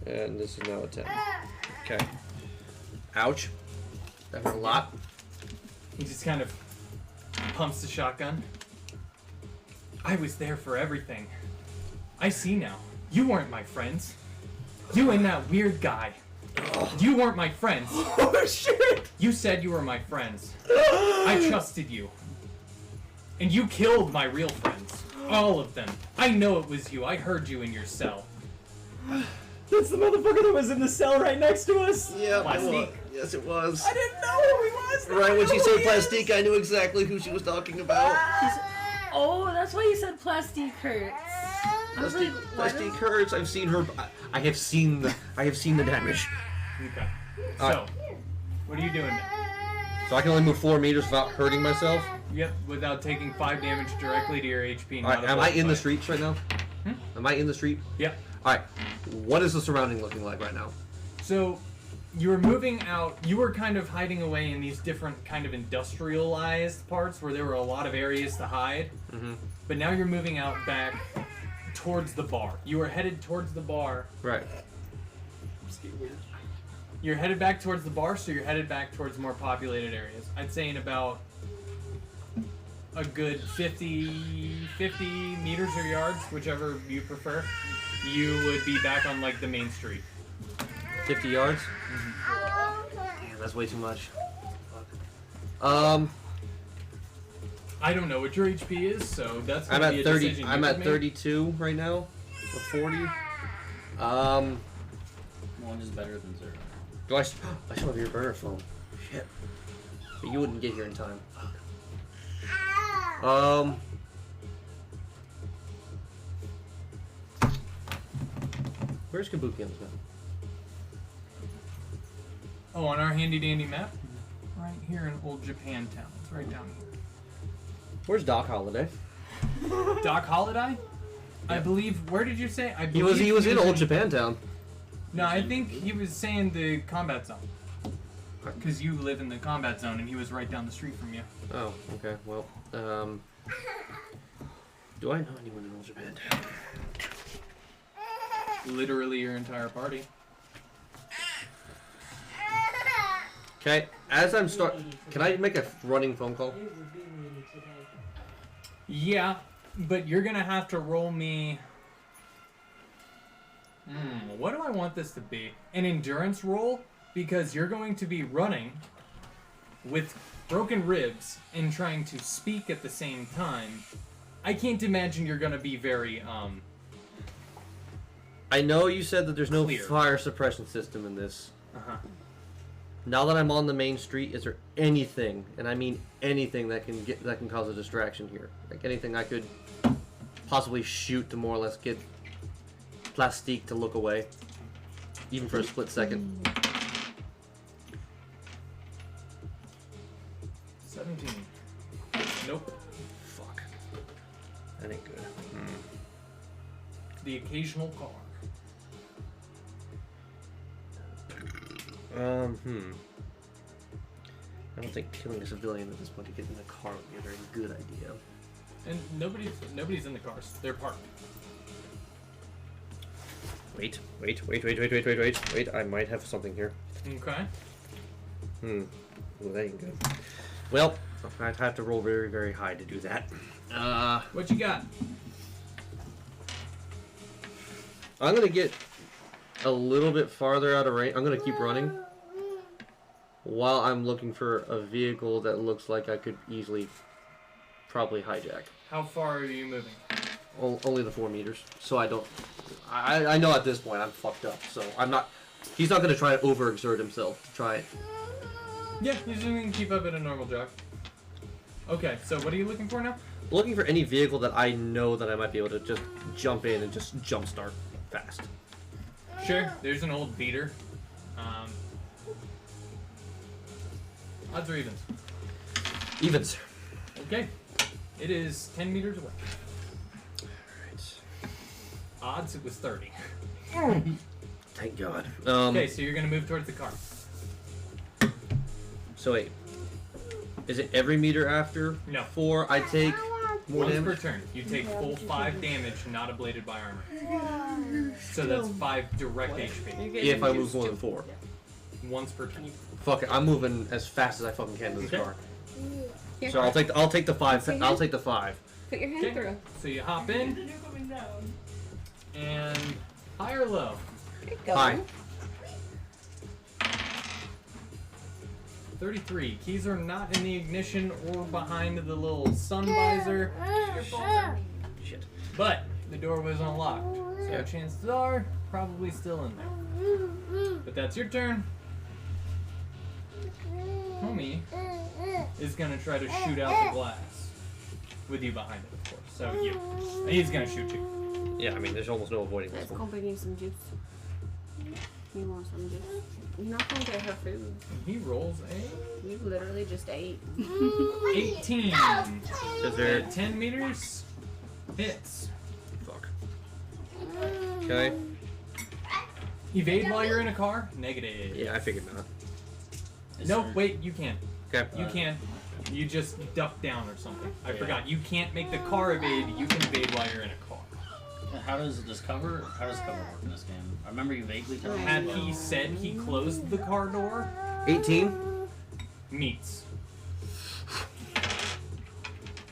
And this is now a 10. Okay. Ouch. That hurt a lot. He just kind of pumps the shotgun. I was there for everything. I see now. You weren't my friends. You and that weird guy. You weren't my friends. Oh shit! You said you were my friends. I trusted you. And you killed my real friends. All of them. I know it was you. I heard you in your cell. That's the motherfucker that was in the cell right next to us. Yeah, Plastique. Yes, it was. I didn't know who he was. Right when she said plastique, I knew exactly who she was talking about. Oh, that's why you said plastique hurts. Plastique hurts. I've seen her. I have seen the damage. Okay. So, what are you doing now? So I can only move 4 meters without hurting myself. Yep, without taking 5 damage directly to your HP. All right, am I in the streets right now? Am I in the street? Yep. All right. What is the surrounding looking like right now? So, you were moving out. You were kind of hiding away in these different kind of industrialized parts where there were a lot of areas to hide. Mm-hmm. But now you're moving out back towards the bar. You were headed towards the bar. Right. You're headed back towards the bar, so you're headed back towards more populated areas. I'd say in about a good 50 meters or yards, whichever you prefer, you would be back on like the main street. 50 yards? Mm-hmm. Damn, that's way too much. I don't know what your HP is, so that's I'm gonna at be a 30. decision I'm you at make. 32 right now, or 40. 1 is better than 0. Do I still have your burner phone? Shit. But you wouldn't get here in time. Where's Kabuki on this map? Oh, on our handy dandy map, right here in Old Japantown. It's right down here. Where's Doc Holliday? Doc Holliday? I believe. Where did you say? He was in Old Japantown. No, I think he was saying the combat zone. Because you live in the combat zone, and he was right down the street from you. Oh, okay. Well, do I know anyone in Old Japantown? Literally your entire party. Okay, as I'm can I make a running phone call? Yeah, but you're gonna have to roll me. What do I want this to be? An endurance roll? Because you're going to be running with broken ribs and trying to speak at the same time. I can't imagine you're gonna be very, I know you said that there's no clear. fire suppression system in this. Uh-huh. Now that I'm on the main street, is there anything, and I mean anything, that can cause a distraction here? Like anything I could possibly shoot to more or less get Plastique to look away, even for a split second. 17. Nope. Fuck. That ain't good. The occasional car. I don't think killing a civilian at this point to get in the car would be a very good idea. And nobody's in the cars. They're parked. Wait. I might have something here. Okay. Ooh, that ain't good. Well, I'd have to roll very, very high to do that. What you got? I'm gonna get a little bit farther out of range. I'm gonna keep running while I'm looking for a vehicle that looks like I could easily probably hijack. How far are you moving? Only the 4 meters, so I don't. I know at this point I'm fucked up, so I'm not. He's not gonna try and overexert himself to try it. Yeah, he's just gonna keep up at a normal jog. Okay, so what are you looking for now? Looking for any vehicle that I know that I might be able to just jump in and just jumpstart fast. Sure, there's an old beater. Odds or evens? Evens. Okay. It is 10 meters away. Alright. Odds, it was 30. Thank God. Okay, so you're going to move towards the car. So wait. Is it every meter after? No. 4, I take more Once damage? per turn. You take full 5 damage, not ablated by armor. So that's 5 direct HP. If I move more than 4. Once per turn. Fuck it, I'm moving as fast as I fucking can to this Okay. car. Here. So I'll take the 5. I'll take the 5. Put your hand through. So you hop in. And high or low? High. 33. Keys are not in the ignition or behind the little sun visor. Shit. But the door was unlocked. So chances are, probably still in there. But that's your turn. Homie is gonna try to shoot out the glass. With you behind it, of course. So you. He's gonna shoot you. Yeah, I mean, there's almost no avoiding this Let's one. go bring you some juice. You want some juice? You're not gonna get her food. He rolls a... You literally just ate. 18. Is there... At 10 meters. Hits. Fuck. Okay. Evade while you're in a car? Negative. Yeah, I figured not. No, wait, you can. Okay. You can. You just duck down or something. I Yeah. forgot. You can't make the car evade. You can evade while you're in a car. How does cover work in this game? I remember you vaguely telling me. Had he said he closed the car door, 18. meets.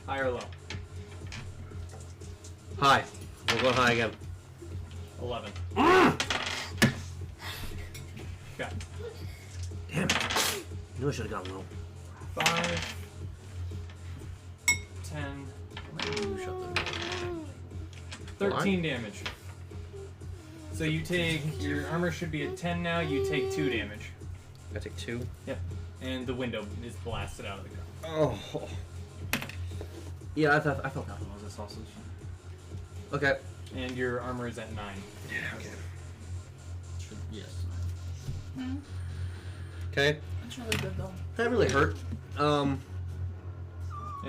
High or low? High. We'll go high again. 11. Okay. Damn it. Knew I should have gone low. 5, 10, 13 damage. So you take, your armor should be at 10 now, you take 2 damage. I take 2? Yep. And the window is blasted out of the car. Oh. Yeah, I felt that one was a sausage. Okay. And your armor is at 9. Yeah, okay. Yes. Okay. It's really good though. That really hurt. And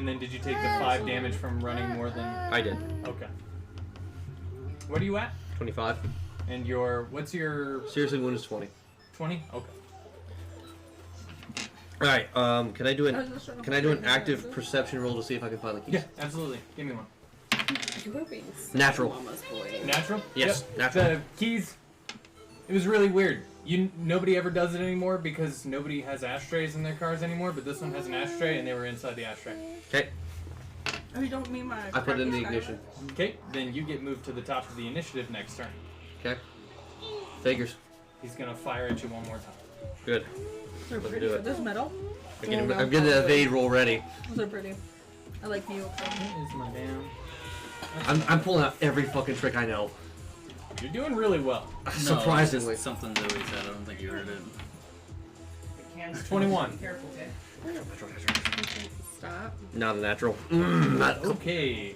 then did you take the 5 damage from running more than... I did. Okay. What are you at? 25. And what's your... Seriously wounded is 20. 20? Okay. Alright, can I do an active perception roll to see if I can find the keys? Yeah, absolutely. Give me one. You're being so Natural. mama's boy. Natural? Yes, Yep. natural. The keys, it was really weird. Nobody ever does it anymore because nobody has ashtrays in their cars anymore, but this one has an ashtray and they were inside the ashtray. Okay. Oh, you don't mean my... I put it in the ignition. Okay, then you get moved to the top of the initiative next turn. Okay. Figures. He's gonna fire at you one more time. Good. They're Let's pretty. do it. This metal? I'm getting the evade roll ready. Those are pretty. I like Neo. Is my damn... I'm pulling out every fucking trick I know. You're doing really well. Surprisingly. It's something Zoe said. I don't think you heard it. 21. Stop. Not a natural. Okay.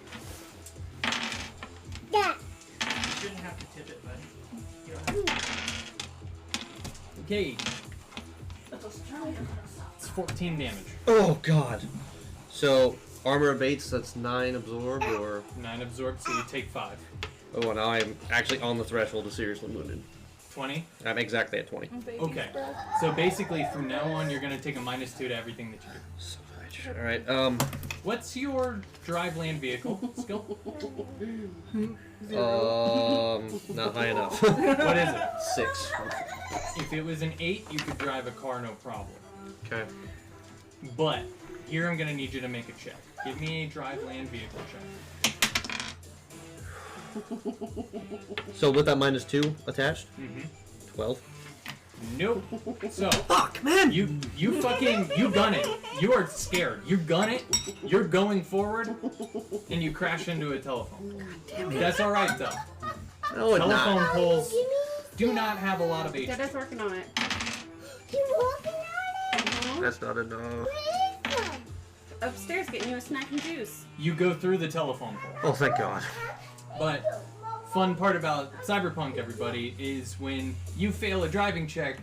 Yeah. You shouldn't have to tip it, bud. You don't have to. Okay. It's 14 damage. Oh god. So armor abates. That's 9 absorb or 9 absorbed, so you take 5. oh, now I'm actually on the threshold of seriously wounded. 20? I'm exactly at 20. Okay. So basically, from now on, you're gonna take a -2 to everything that you do. All right. What's your drive land vehicle skill? Not high enough. What is it? 6. If it was an 8, you could drive a car no problem. Okay. But here I'm gonna need you to make a check. Give me a drive land vehicle check. So with that -2 attached? Mm-hmm. 12. Nope. So fuck, man. You gun it. You are scared. You gun it. You're going forward, and you crash into a telephone. God damn it. That's all right though. No, it's telephone not. poles do not have a lot of HP. Dada's working on it. You're working on it? That's not enough. upstairs getting you a snack and juice. You go through the telephone pole. Oh, thank God. But fun part about Cyberpunk, everybody, is when you fail a driving check,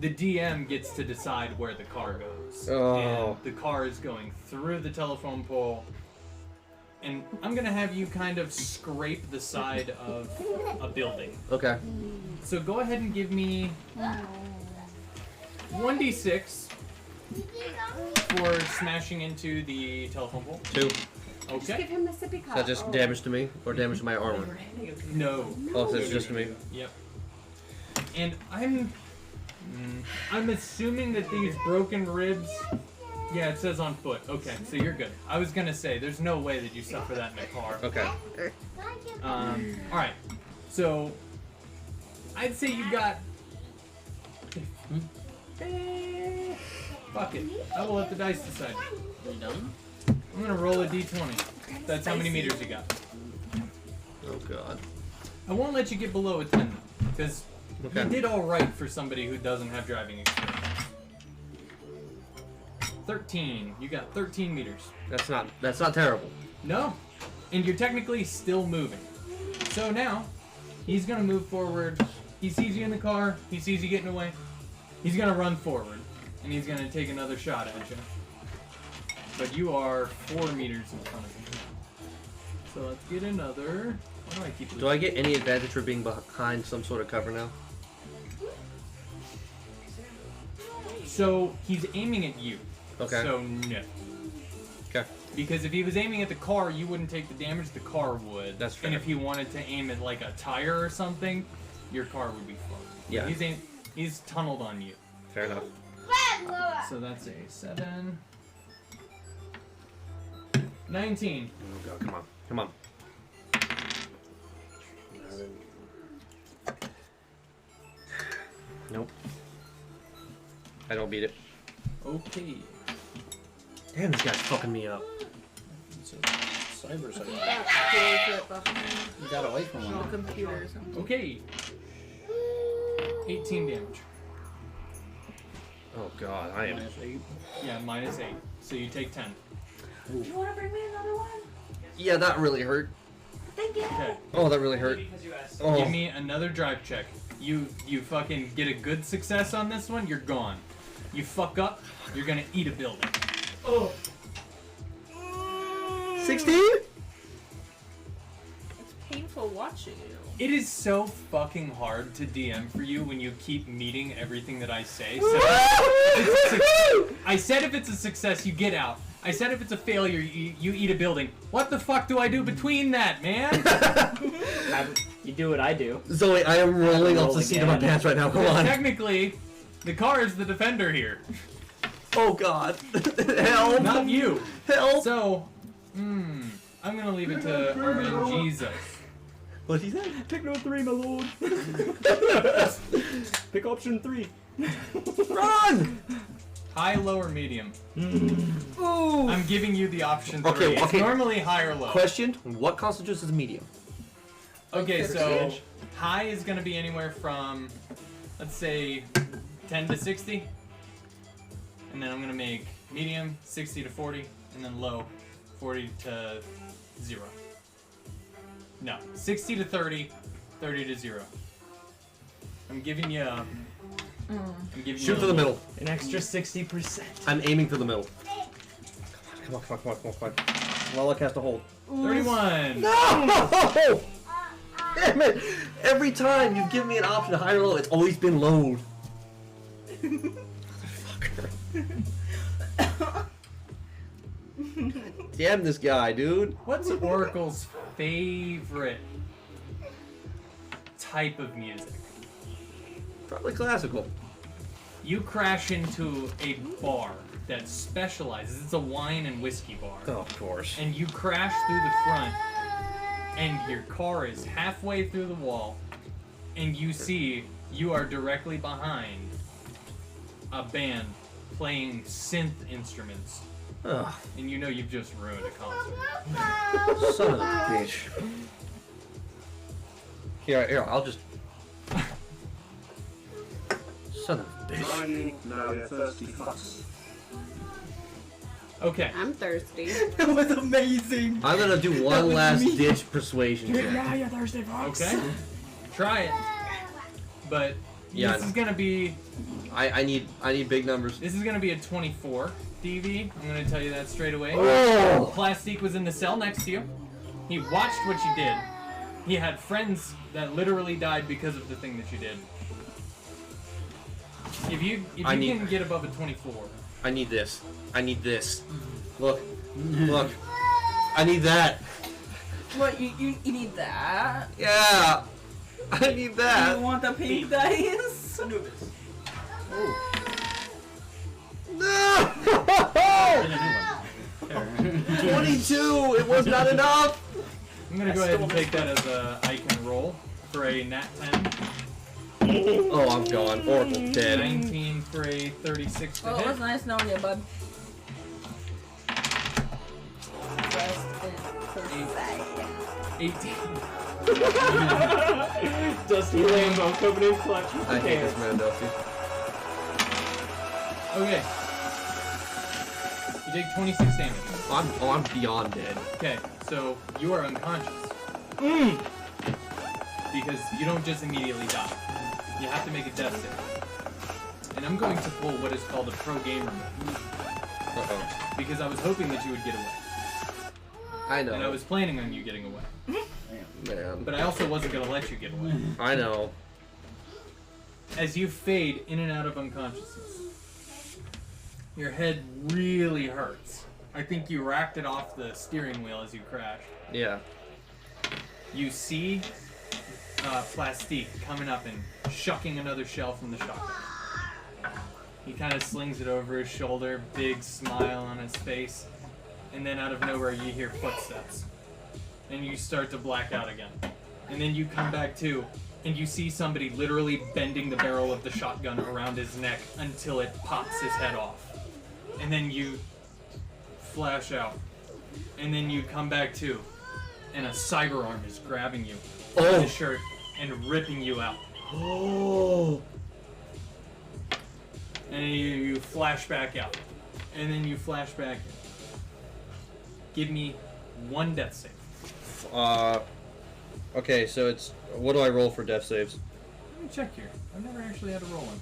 the DM gets to decide where the car goes. Oh. And the car is going through the telephone pole. And I'm gonna have you kind of scrape the side of a building. Okay. So go ahead and give me 1d6 for smashing into the telephone pole. 2. Just give Okay. him the sippy Is cup. that just damage to me or damage to my armor? No. Oh, so it's just to me. Yep. And I'm assuming that these broken ribs. Yeah, it says on foot. Okay, so you're good. I was gonna say there's no way that you suffer that in a car. Okay. All right. So I'd say you got. Fuck it. I will let the dice decide. Are you done? I'm gonna roll a d20. That's how many meters you got. Oh God. I won't let you get below a 10 because Okay. you did all right for somebody who doesn't have driving experience. 13. You got 13 meters. That's not terrible. No. And you're technically still moving. So now, he's gonna move forward. He sees you in the car. He sees you getting away. He's gonna run forward. And he's gonna take another shot at you. But you are 4 meters in front of him. So let's get another. Why do I keep Do I get any advantage for being behind some sort of cover now? So he's aiming at you. Okay. So no. Okay. Because if he was aiming at the car, you wouldn't take the damage. The car would. That's fair. And if he wanted to aim at like a tire or something, your car would be floating. Yeah. He's tunneled on you. Fair enough. So that's a 7. 19. Oh God! Come on! Come on! Nope. I don't beat it. Okay. Damn, this guy's fucking me up. Cyber You got away from no one. computer or something. Okay. 18 damage. Oh God, I am. -8. Yeah, -8. So you take 10. Do you want to bring me another one? Yeah, that really hurt. Thank you. Okay. Oh, that really hurt. Oh. Give me another drive check. You fucking get a good success on this one, you're gone. You fuck up, you're gonna eat a building. Oh. 16? It's painful watching you. It is so fucking hard to DM for you when you keep meeting everything that I say. So I said if it's a success, you get out. I said if it's a failure, you eat a building. What the fuck do I do between that, man? You do what I do. Zoe, I am rolling off the seat of my pants right now. Come on. Technically, the car is the defender here. Oh God. Help. Not you. Help. So, I'm gonna leave it to our man Jesus. What'd he say? Pick no 3, my lord. Pick option 3. Run! High, low, or medium? Ooh. I'm giving you the option 3. Okay, It's okay. normally high or low. Question: what constitutes as a medium? Okay, so high is going to be anywhere from, let's say, 10 to 60. And then I'm going to make medium 60 to 40. And then low 40 to 0. No, 60 to 30, 30 to 0. I'm giving you... I'm giving Shoot you for the middle. An extra 60%. I'm aiming for the middle. Come on, come on, come on, come on, come on. Lala cast a hold. 31! No! Damn it! Every time you've given me an option high or low, it's always been low. Damn this guy, dude. What's Oracle's favorite type of music? Probably classical. You crash into a bar that specializes, it's a wine and whiskey bar. Oh, of course. And you crash through the front, and your car is halfway through the wall, and you see you are directly behind a band playing synth instruments. Ugh. And you know you've just ruined a concert. Son of a bitch. Here, I'll just... Son of a bitch. Now you're thirsty fucks. Okay. I'm thirsty. That was amazing. I'm gonna do one last ditch persuasion check. Yeah, you're thirsty, Fox. Okay. Try it. But Yeah, this is gonna be. I need big numbers. This is gonna be a 24 DV. I'm gonna tell you that straight away. Oh! Plastique was in the cell next to you. He watched what you did. He had friends that literally died because of the thing that you did. If you can get above a 24. I need this. I need this. Look. Look. I need that. What, you need that? Yeah. I need that. You want the pink dice? No! 22! It was not enough! I'm gonna go ahead and take that as a I can roll for a nat 10. Oh, I'm gone. Oracle dead. 19 for a 36 to Oh, it hit. was nice knowing you, bud. 18. Dusty Lambo coming in clutch with the I hate this cans. man, Dusty. Okay. You take 26 damage. I'm beyond dead. Okay, so you are unconscious. Because you don't just immediately die. You have to make a death save. And I'm going to pull what is called a pro gamer mode. Uh-oh. Because I was hoping that you would get away. I know. And I was planning on you getting away. Man. But I also wasn't going to let you get away. I know. As you fade in and out of unconsciousness, your head really hurts. I think you racked it off the steering wheel as you crashed. Yeah. You see Plastique coming up and shucking another shell from the shotgun. He kind of slings it over his shoulder, big smile on his face, and then out of nowhere you hear footsteps. And you start to black out again. And then you come back to, and you see somebody literally bending the barrel of the shotgun around his neck until it pops his head off. And then you flash out. And then you come back to, and a cyber arm is grabbing you by the shirt and ripping you out. Oh. And then you flash back out. And then you flash back in. Give me one death save. Okay, so it's... What do I roll for death saves? Let me check here. I've never actually had to roll one.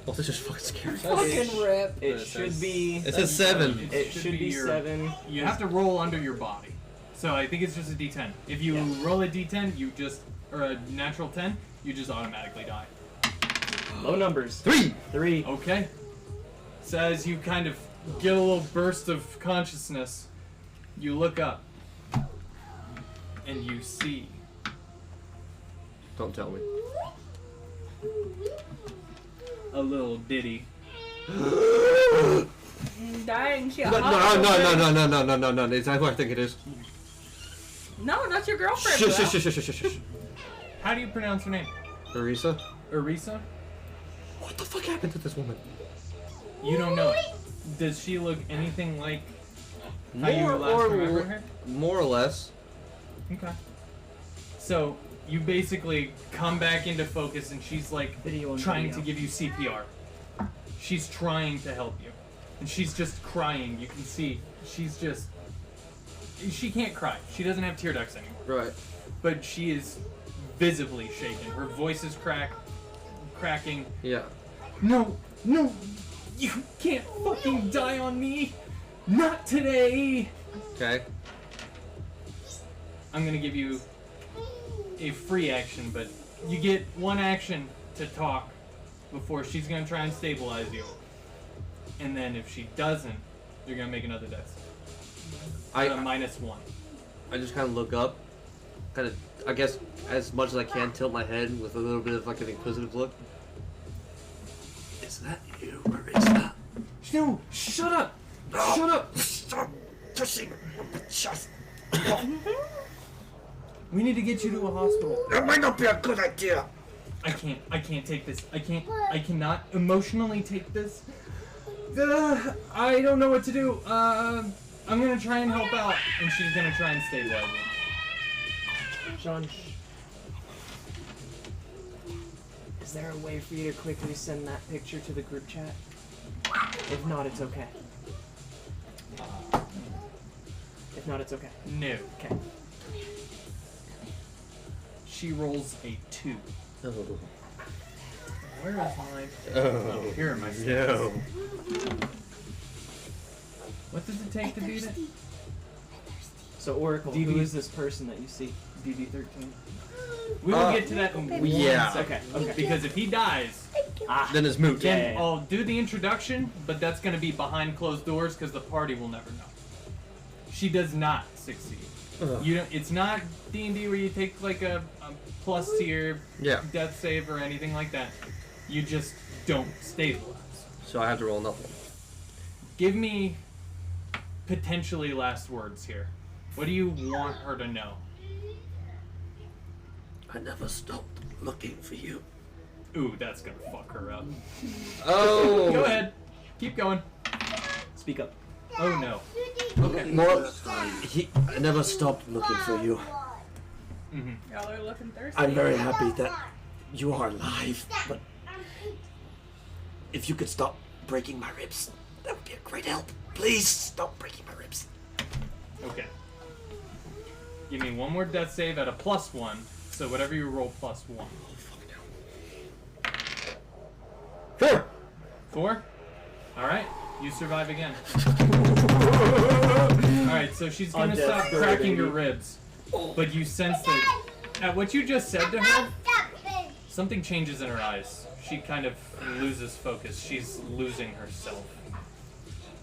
Well, this is fucking scary. Fucking rip. It should be. It says 7. It should be your, 7. You have to roll under your body. So I think it's just a d10. If you roll a d10, you just... Or a natural 10, you just automatically die. Low numbers. 3! 3. Okay. So as you kind of get a little burst of consciousness, you look up. And you see... Don't tell me. a little ditty. Dying, she No, it's not who I think it is. No, that's your girlfriend. Shush. How do you pronounce her name? Arisa? Arisa? What the fuck happened to this woman? You don't know it. Does she look anything like how you last remember her? More or less. Okay. So, you basically come back into focus and she's like trying to give you CPR. She's trying to help you. And she's just crying. You can see. She's just... She can't cry. She doesn't have tear ducts anymore. Right. But she is visibly shaken. Her voice is cracking. Yeah. No! You can't fucking die on me! Not today! Okay. I'm gonna give you a free action, but you get one action to talk before she's gonna try and stabilize you. And then if she doesn't, you're gonna make another death. At a -1. I just kind of look up, kind of, I guess, as much as I can, tilt my head with a little bit of like an inquisitive look. Is that you, Marisa? No! Shut up! Shut up! Stop touching my chest. We need to get you to a hospital. That might not be a good idea. I can't take this. I cannot emotionally take this. I don't know what to do. I'm gonna try and help out, and she's gonna try and stabilize me. Sean, is there a way for you to quickly send that picture to the group chat? If not, it's okay. If not, it's okay. No. Okay. She rolls a 2. Oh. Where is my... Oh, here are my stats. no. What does it take to beat it? So Oracle, DD who is this person that you see? DD13. We will get to that in 1 yeah. second. Okay. Because if he dies, Then it's moot. then I'll do the introduction, but that's going to be behind closed doors because the party will never know. She does not succeed. You don't. It's not D&D where you take like a plus tier death save or anything like that. You just don't stabilize. So I have to roll nothing. Give me potentially last words here. What do you want her to know? I never stopped looking for you. Ooh, that's gonna fuck her up. Oh! Go ahead. Keep going. Speak up. Oh no. Okay. More. I never stopped looking for you. Y'all are looking thirsty. I'm very happy that you are alive, but if you could stop breaking my ribs, that would be a great help. Please stop breaking my ribs. Okay. Give me one more death save at a +1, so whatever you roll +1. 4. 4? Alright, you survive again. Alright, so she's gonna stop cracking your ribs. But you sense that at what you just said to her, something changes in her eyes. She kind of loses focus. She's losing herself.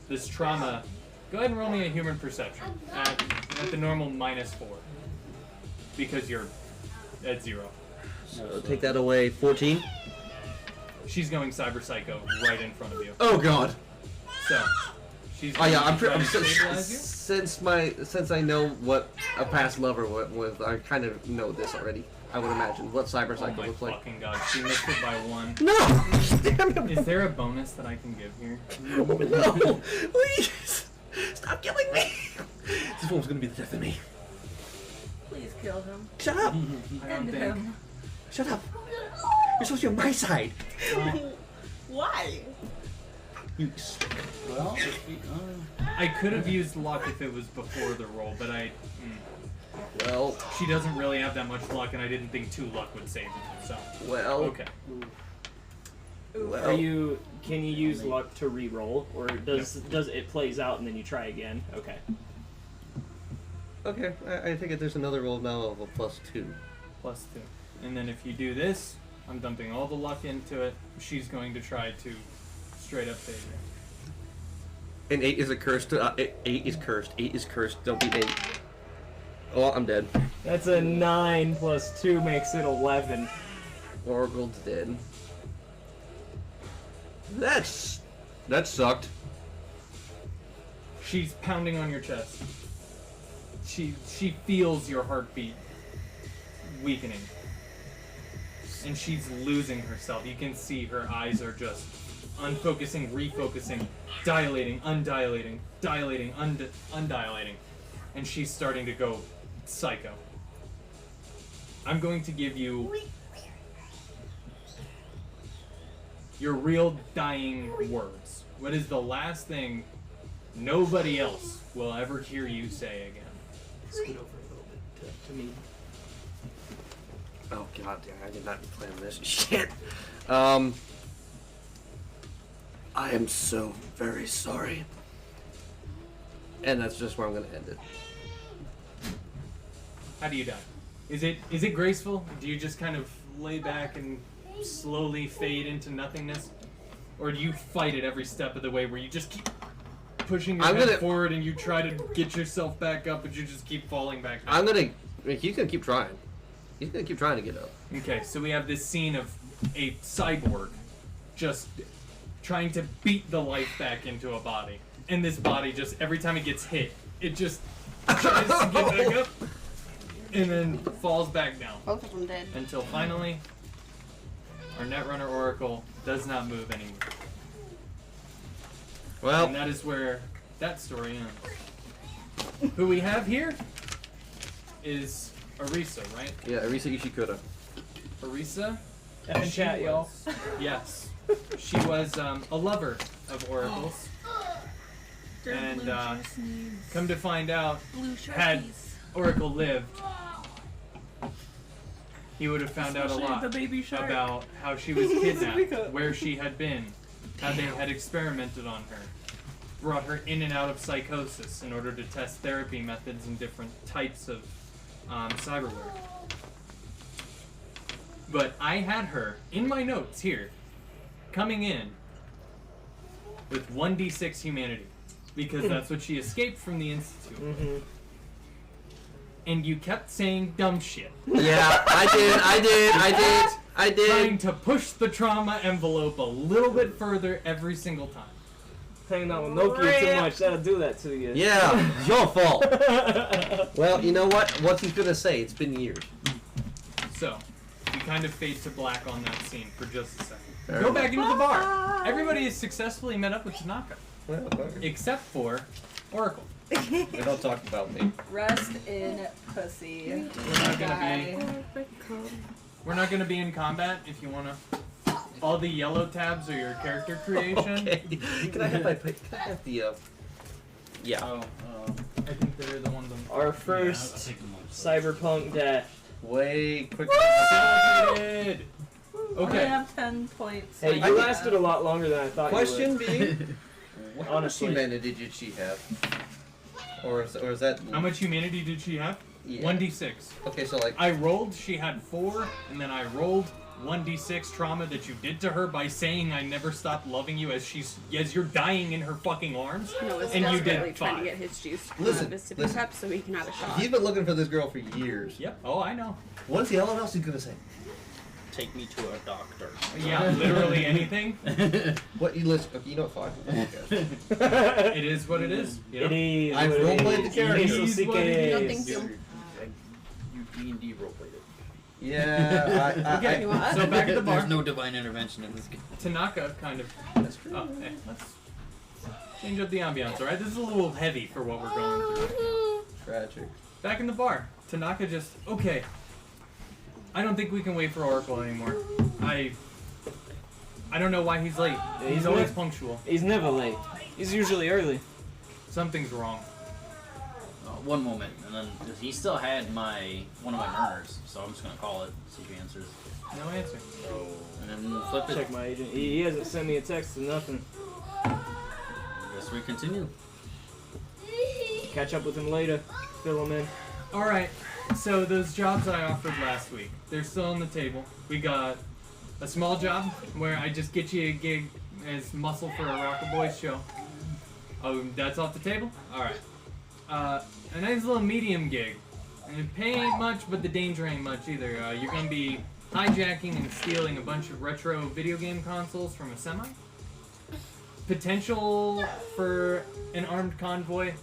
This trauma. Go ahead and roll me a human perception at the normal -4. Because you're at 0. So take that away. 14. She's going cyber psycho right in front of you. Oh god. So she's. Oh yeah, I'm trying to pretty. stabilize you? Since I know what a past lover was, I kind of know this already. I would imagine what cyber cycle looks like. Fucking god, she missed it by 1. No! Damn it. Is there a bonus that I can give here? No, please! Stop killing me! This one's gonna be the death of me. Please kill him. Shut up! I don't End think. him. Shut up! You're supposed to be on my side. Why? You. Well, I could have used luck if it was before the roll, but Well. She doesn't really have that much luck, and I didn't think 2 luck would save it. So. Well. Okay. Well, can you use luck to re-roll, or does it plays out and then you try again? Okay. Okay, I think there's another roll now of a +2. +2. And then if you do this, I'm dumping all the luck into it. She's going to try to straight up save you. And 8 is a cursed. 8 is cursed. 8 is cursed. Don't be 8. Oh, I'm dead. That's a 9 plus 2 makes it 11. Oracle's dead. That sucked. She's pounding on your chest. She feels your heartbeat weakening. And she's losing herself. You can see her eyes are just unfocusing, refocusing, dilating, undilating, dilating, undilating. And she's starting to go psycho. I'm going to give you your real dying words. What is the last thing nobody else will ever hear you say again? Scoot over a little bit to me. Oh god damn, I did not plan this shit. I am so very sorry. And that's just where I'm gonna end it. How do you die? Is it graceful? Do you just kind of lay back and slowly fade into nothingness? Or do you fight it every step of the way where you just keep pushing your head forward and you try to get yourself back up but you just keep falling back down? He's gonna keep trying. He's gonna keep trying to get up. Okay, so we have this scene of a cyborg just trying to beat the life back into a body. And this body just, every time it gets hit, it just tries to get back up and then falls back down. Both of them did. Until finally, our Netrunner Oracle does not move anymore. Well. And that is where that story ends. Who we have here is Arisa, right? Yeah, Arisa Ishikuda. Arisa? F in chat, y'all. Yes. She was a lover of Oracle's. And come to find out, had Oracle lived, he would have found out a lot about how she was kidnapped, where she had been, how they had experimented on her, brought her in and out of psychosis in order to test therapy methods and different types of cyberware. But I had her, in my notes here, coming in with 1d6 humanity, because that's what she escaped from the Institute. Mm-hmm. And you kept saying dumb shit. Yeah, I did. Trying to push the trauma envelope a little bit further every single time. Hanging out with Nokia too much, that'll do that to you. Yeah, it's your fault. Well, you know what? What's he gonna say? It's been years. So, we kind of fade to black on that scene for just a second. Fair Go enough. back into the bar. Everybody has successfully met up with Tanaka. Well, except for Oracle. They don't talk about me. Rest in pussy. We're not gonna be in combat if you wanna. All the yellow tabs are your character creation. Okay. Can I have the yeah. I think they're the ones on Our first Cyberpunk dash. Way quicker. Celebrated. I Okay. have 10 points. Hey, you lasted a lot longer than I thought Question you would. being, how much Honestly. humanity did she have? Or is that... How much humanity did she have? Yeah. 1d6. Okay, so like... I rolled, she had 4, and then I rolled 1d6 trauma that you did to her by saying I never stopped loving you as you're dying in her fucking arms. No, it's and you desperately did trying 5. to get his juice to Listen, his sippy cup so he can have a shot. He's been looking for this girl for years. Yep. Oh, I know. What's the hell else he's gonna say? Take me to a doctor. Yeah, literally anything. What you listen? Okay, you know what? Fine. It is what it is. You know? It is. I've what it roleplayed the is. character. It is what it No, is. thank you. You D&D roleplayed it. Yeah. Okay, so back at the bar. There's no divine intervention in this game. Tanaka kind of. That's true. Oh, hey, let's change up the ambiance, alright? This is a little heavy for what we're going through. Tragic. Back in the bar, Tanaka just, okay, I don't think we can wait for Oracle anymore. I don't know why he's late. Yeah, He's always punctual. He's never late. He's usually early. Something's wrong. One moment, and then he still had one of my earners, so I'm just gonna call it, see if he answers. No answer. So, and then flip it. Check my agent. He hasn't sent me a text or nothing. I guess we continue. Catch up with him later. Fill him in. Alright, so those jobs I offered last week, they're still on the table. We got a small job where I just get you a gig as muscle for a Rocker Boys show. Oh, that's off the table? Alright. A nice little medium gig. And the pay ain't much, but the danger ain't much either. You're gonna be hijacking and stealing a bunch of retro video game consoles from a semi. Potential for an armed convoy,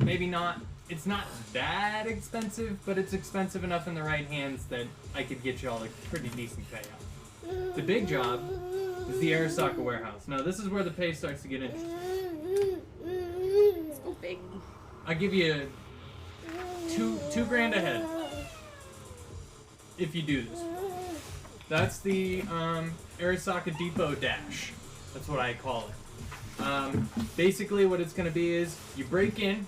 maybe not. It's not that expensive, but it's expensive enough in the right hands that I could get y'all a pretty decent payout. The big job is the Arasaka warehouse. Now this is where the pay starts to get interesting. So big. I'll give you two grand a head if you do this. That's the Arasaka Depot Dash. That's what I call it. Basically what it's going to be is you break in,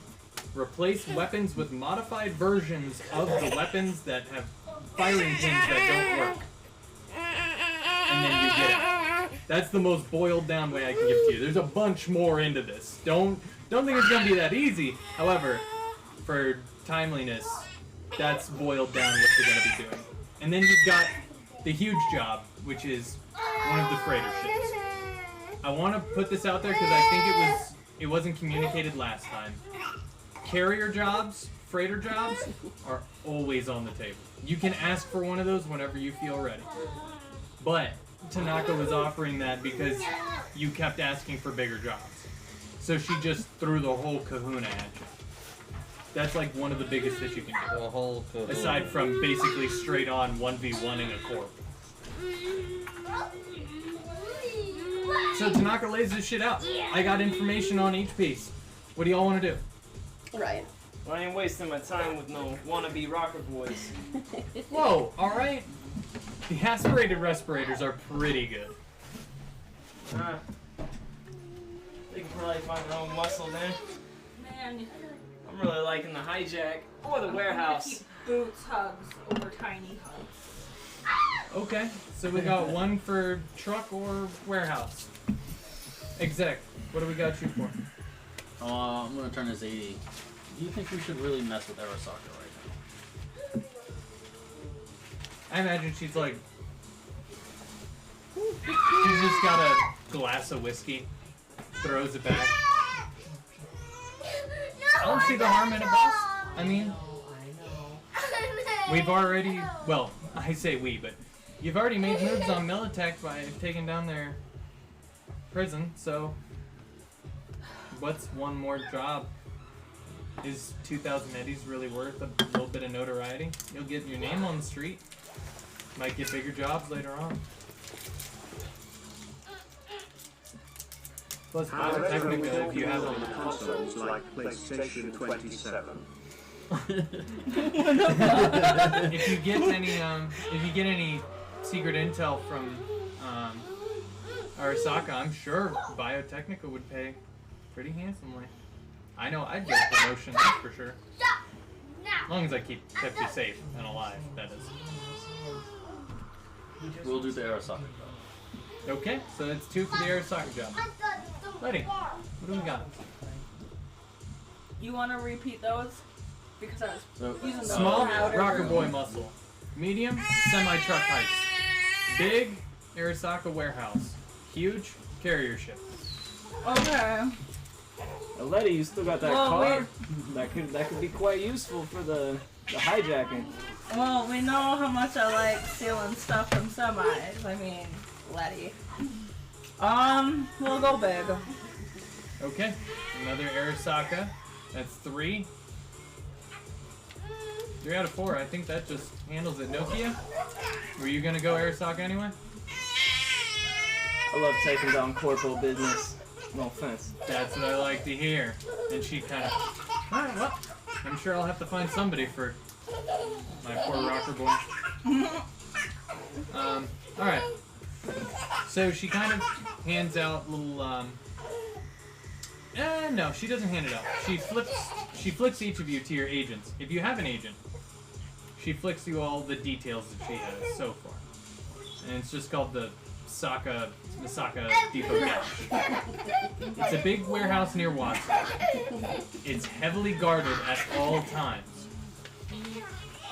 replace weapons with modified versions of the weapons that have firing pins that don't work. And then you get out. That's the most boiled down way I can give to you. There's a bunch more into this. Don't think it's going to be that easy. However, for timeliness, that's boiled down what you're going to be doing. And then you've got the huge job, which is one of the freighter ships. I want to put this out there because I think it wasn't communicated last time. Carrier jobs, freighter jobs, are always on the table. You can ask for one of those whenever you feel ready. But Tanaka was offering that because you kept asking for bigger jobs. So she just threw the whole kahuna at you. That's like one of the biggest that you can do. The whole kahuna. Aside from basically straight on 1v1ing a corp. So Tanaka lays this shit out. I got information on each piece. What do y'all want to do? Right. Well, I ain't wasting my time with no wannabe rocker boys. Whoa, alright. The aspirated respirators are pretty good. They can probably find their own muscle there. Man, I'm really liking the hijack or the warehouse. keep boots hugs over tiny hugs. Okay, so we got one for truck or warehouse. Exec, what do we got you for? I'm gonna turn this 80. Do you think we should really mess with Arasaka right now? I imagine she's like... She's just got a glass of whiskey, throws it back. I don't see the harm in it, boss. I mean, we've already... Well, I say we, but you've already made moves on Militech by taking down their prison, so... What's one more job? Is 2,000 eddies really worth a little bit of notoriety? You'll get your name on the street. Might get bigger jobs later on. Plus, technically, if you have them, consoles like PlayStation 27. if you get any secret intel from Arasaka, I'm sure Biotechnica would pay pretty handsomely. I know I'd get a promotion, that's for sure. As long as I keep Pepsi safe and alive, that is. We'll do the Arasaka. Okay, so that's 2 for the Arasaka job. Letty, what do we got? You want to repeat those? Because I was using the Small, powder. rocker boy muscle. Medium, semi-truck heights. Big, Arasaka warehouse. Huge, carrier ship. Okay. Letty, you still got that Well, car. That could be quite useful for the hijacking. Well, we know how much I like stealing stuff from semis. I mean, Letty. We'll go big. Okay, another Arasaka. That's 3. 3 out of 4. I think that just handles it. Nokia, were you gonna go Arasaka anyway? I love taking down corporal business. No offense. That's what I like to hear. And she kind of, alright, well, I'm sure I'll have to find somebody for my poor rocker boy. Alright. So she kind of hands out little, no, she doesn't hand it out. She flicks each of you to your agents. If you have an agent, she flicks you all the details that she has so far. And it's just called the Misaka Depot Cache. It's a big warehouse near Watson. It's heavily guarded at all times.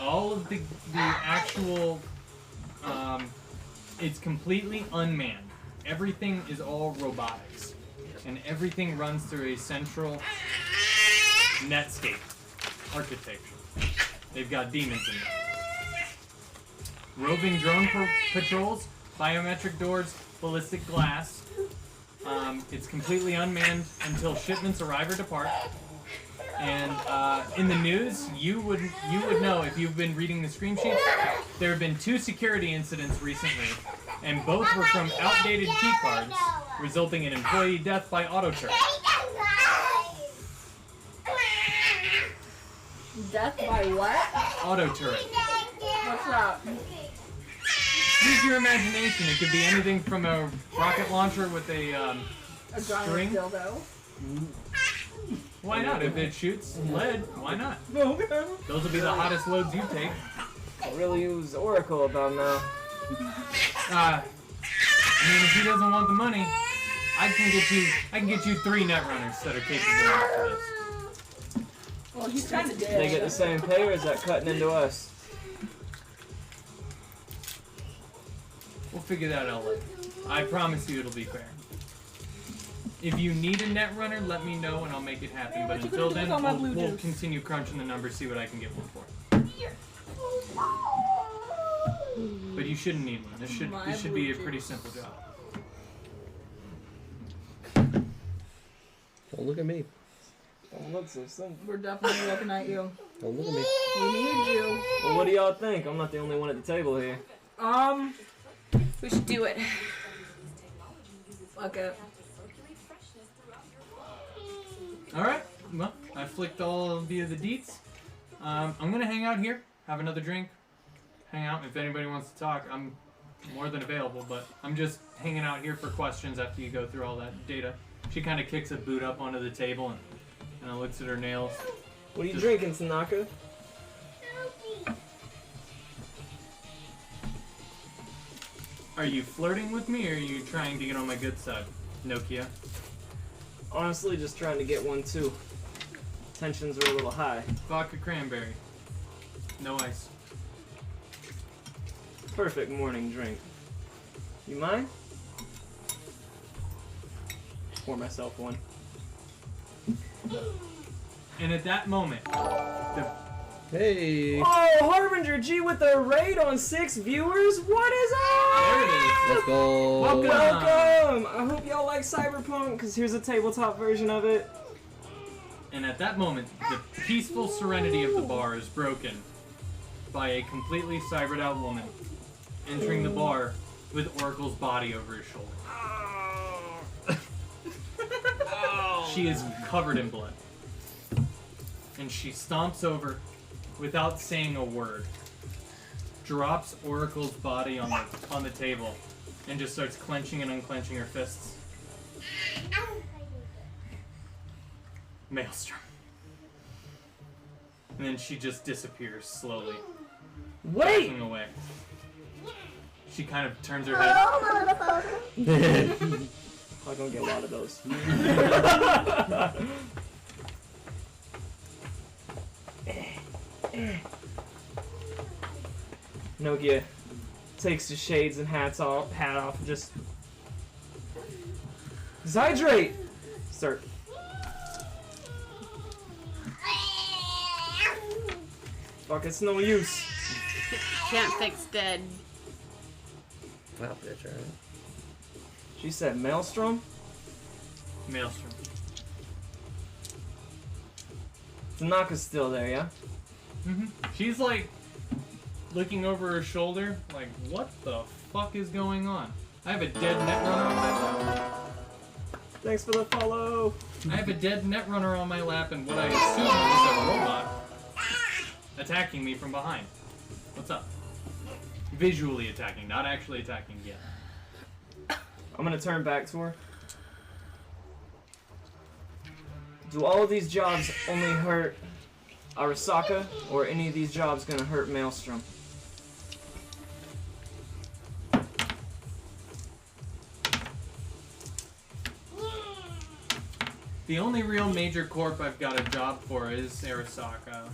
All of the actual, it's completely unmanned. Everything is all robotics. And everything runs through a central Netscape architecture. They've got demons in there. Roving drone patrols, biometric doors, ballistic glass. It's completely unmanned until shipments arrive or depart. And in the news, you would know if you've been reading the screen sheets. There have been 2 security incidents recently, and both were from outdated key cards, resulting in employee death by auto turret. Death by what? Auto turret. What's that? Use your imagination. It could be anything from a rocket launcher with a giant string. dildo. Why not? If it shoots lead, why not? Okay. Those will be the hottest loads you take. I really use Oracle about now. I mean, if he doesn't want the money, I can get you 3 netrunners that are capable of this. Well, he's kind of dead. They get the same pay, or is that cutting into us? We'll figure that out later. I promise you it'll be fair. If you need a netrunner, let me know and I'll make it happen. But until then, we'll continue crunching the numbers, see what I can get one for. But you shouldn't need one. This should be a pretty simple job. Don't look at me. Don't look so simple. We're definitely looking at you. Don't look at me. We need you. Well, what do y'all think? I'm not the only one at the table here. We should do it. Fuck it. Alright, well, I flicked all of you the deets. I'm gonna hang out here, have another drink, hang out. If anybody wants to talk, I'm more than available, but I'm just hanging out here for questions after you go through all that data. She kind of kicks a boot up onto the table and looks at her nails. What are you drinking, Tanaka? Are you flirting with me, or are you trying to get on my good side, Nokia? Honestly, just trying to get one too. Tensions are a little high. Vodka cranberry. No ice. Perfect morning drink. You mind? Pour myself one. And at that moment, Hey! Oh, Harbinger G with the raid on 6 viewers? What is up? There it is. Let's go! Welcome! I hope y'all like Cyberpunk, because here's a tabletop version of it. And at that moment, the peaceful serenity of the bar is broken by a completely cybered out woman entering the bar with Oracle's body over his shoulder. She is covered in blood. And she stomps over without saying a word, drops Oracle's body on the table, and just starts clenching and unclenching her fists. Maelstrom. And then she just disappears slowly. Wait! Backing away. She kind of turns her head. Hello, motherfucker. I'm gonna get a lot of those. Nokia takes his shades and hat off, and just hydrate. Start. Fuck, it's no use. Can't fix dead. Well, bitch, alright. She said Maelstrom? Maelstrom. Tanaka's still there, yeah? Mm-hmm. She's like looking over her shoulder, like, what the fuck is going on? I have a dead netrunner on my lap. Thanks for the follow. I have a dead netrunner on my lap, and what I assume is a robot attacking me from behind. What's up? Visually attacking, not actually attacking yet. I'm gonna turn back to her. Do all of these jobs only hurt Arasaka, or any of these jobs gonna hurt Maelstrom? The only real major corp I've got a job for is Arasaka.